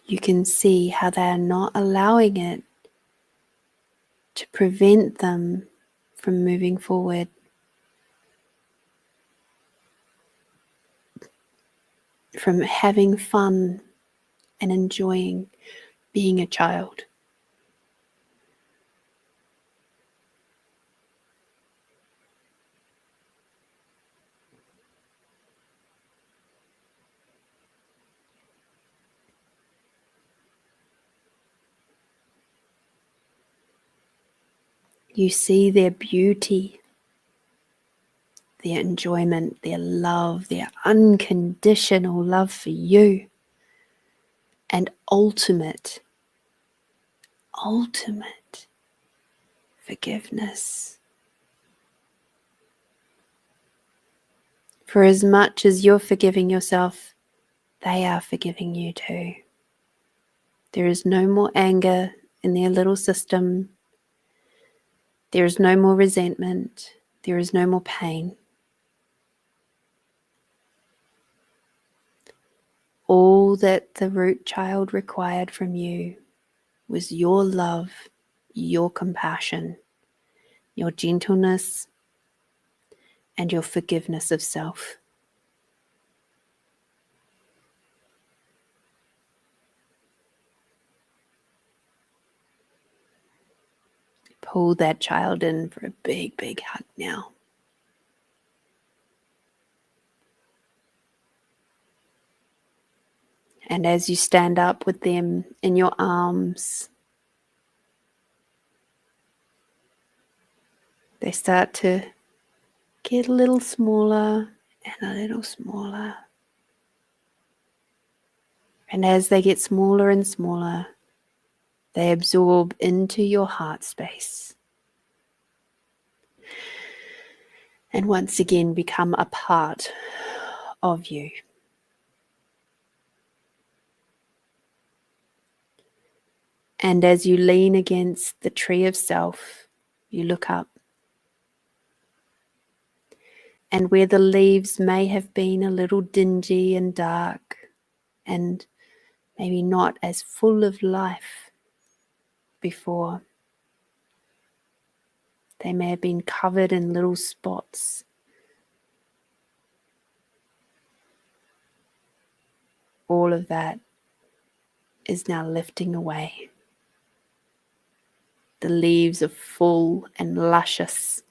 you can see how they are not allowing it to prevent them from moving forward. From having fun and enjoying being a child. You see their beauty, their enjoyment, their love, their unconditional love for you, and ultimate forgiveness. For as much as you're forgiving yourself, they are forgiving you too. There is no more anger in their little system. There is no more resentment. There is no more pain. All that the root child required from you was your love, your compassion, your gentleness, and your forgiveness of self. Pull that child in for a big, big hug now. And as you stand up with them in your arms, they start to get a little smaller and a little smaller. And as they get smaller and smaller, they absorb into your heart space. And once again become a part of you. And as you lean against the tree of self, you look up. And where the leaves may have been a little dingy and dark and maybe not as full of life before, they may have been covered in little spots. All of that is now lifting away. The leaves are full and luscious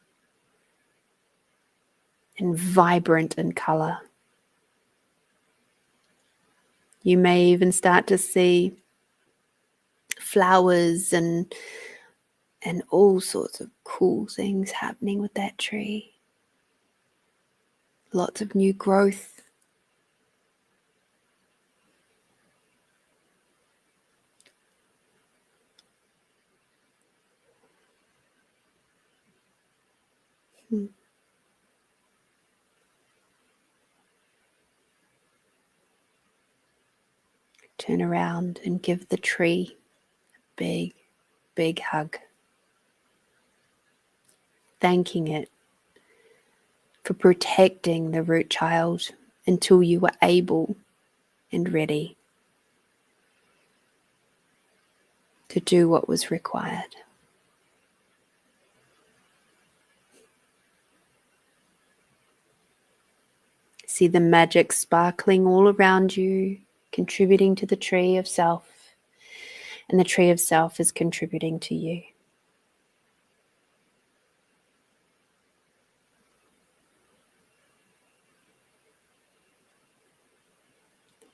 and vibrant in color. You may even start to see flowers and all sorts of cool things happening with that tree. Lots of new growth. Turn around and give the tree a big, big hug. Thanking it for protecting the root child until you were able and ready to do what was required. See the magic sparkling all around you, contributing to the tree of self, and the tree of self is contributing to you.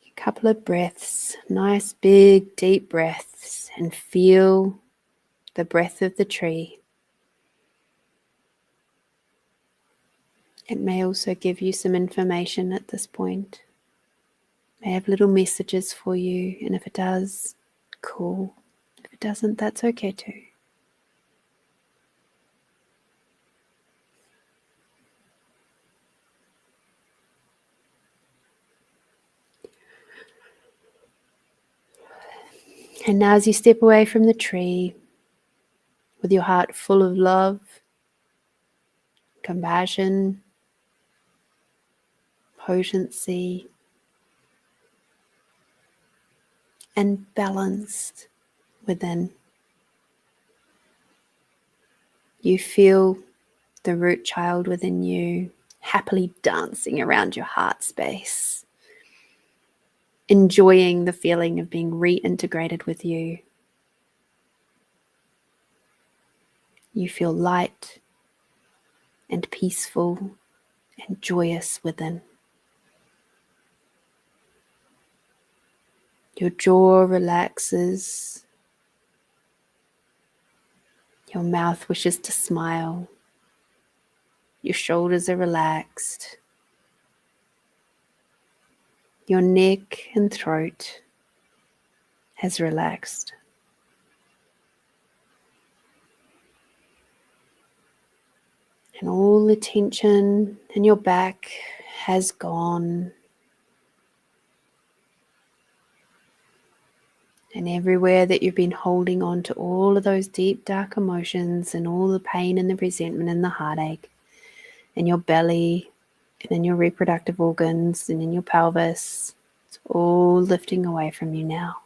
A couple of breaths, nice big deep breaths, and feel the breath of the tree. It may also give you some information at this point. It may have little messages for you, and if it does, cool. If it doesn't, that's okay too. And now as you step away from the tree with your heart full of love, compassion, potency, and balanced within, you feel the root child within you happily dancing around your heart space, enjoying the feeling of being reintegrated with you. You feel light and peaceful and joyous within. Your jaw relaxes. Your mouth wishes to smile. Your shoulders are relaxed. Your neck and throat has relaxed. And all the tension in your back has gone. And everywhere that you've been holding on to all of those deep, dark emotions and all the pain and the resentment and the heartache in your belly and in your reproductive organs and in your pelvis, it's all lifting away from you now.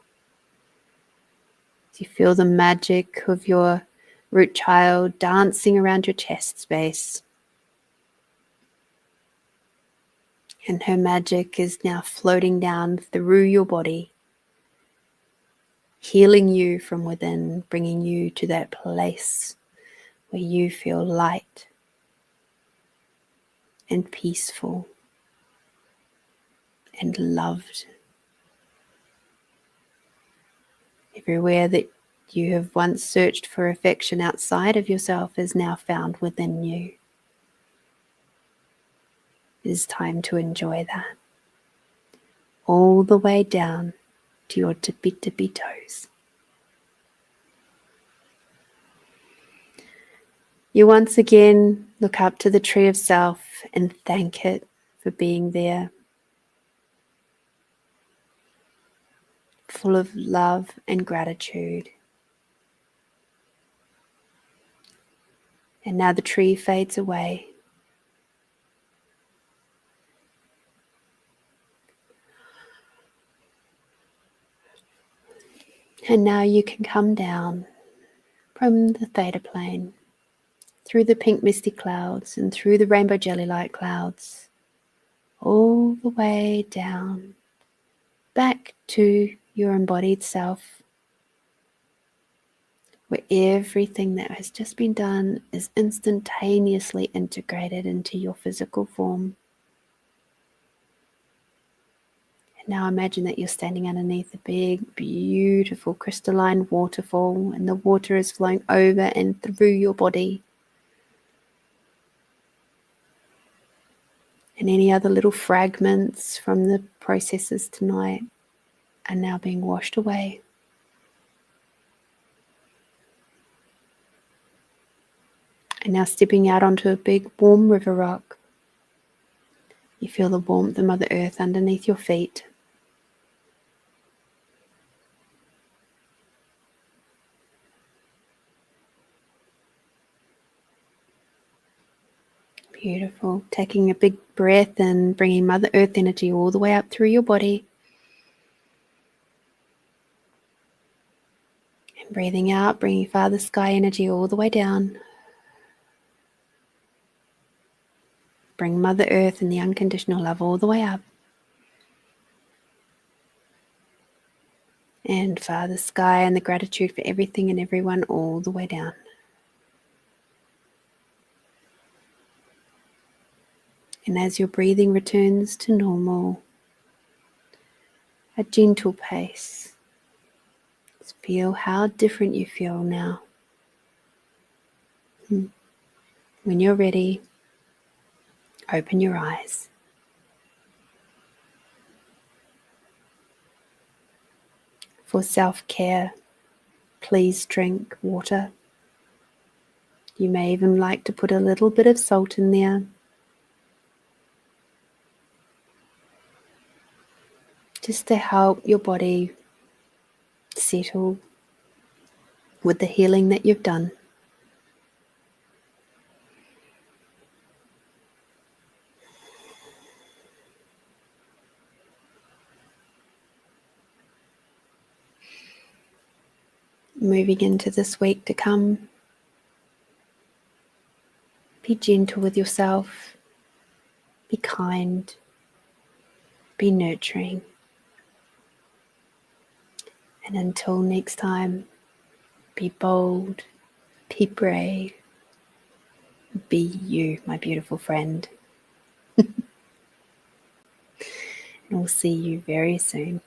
You feel the magic of your root child dancing around your chest space. And her magic is now floating down through your body, healing you from within, bringing you to that place where you feel light and peaceful and loved. Everywhere that you have once searched for affection outside of yourself is now found within you. It is time to enjoy that. All the way down to your tippy toes. You once again look up to the tree of self and thank it for being there, full of love and gratitude. And now the tree fades away. And now you can come down from the theta plane, through the pink misty clouds and through the rainbow jelly-like clouds, all the way down, back to your embodied self, where everything that has just been done is instantaneously integrated into your physical form. And now imagine that you're standing underneath a big, beautiful crystalline waterfall, and the water is flowing over and through your body. And any other little fragments from the processes tonight are now being washed away. And now stepping out onto a big warm river rock, you feel the warmth of Mother Earth underneath your feet. Beautiful. Taking a big breath and bringing Mother Earth energy all the way up through your body. And breathing out, bringing Father Sky energy all the way down. Bring Mother Earth and the unconditional love all the way up. And Father Sky and the gratitude for everything and everyone all the way down. And as your breathing returns to normal, a gentle pace, just feel how different you feel now. When you're ready, open your eyes. For self-care, please drink water. You may even like to put a little bit of salt in there. Just to help your body settle with the healing that you've done. Moving into this week to come, be gentle with yourself, be kind, be nurturing. And until next time, be bold, be brave, be you, my beautiful friend. And we'll see you very soon.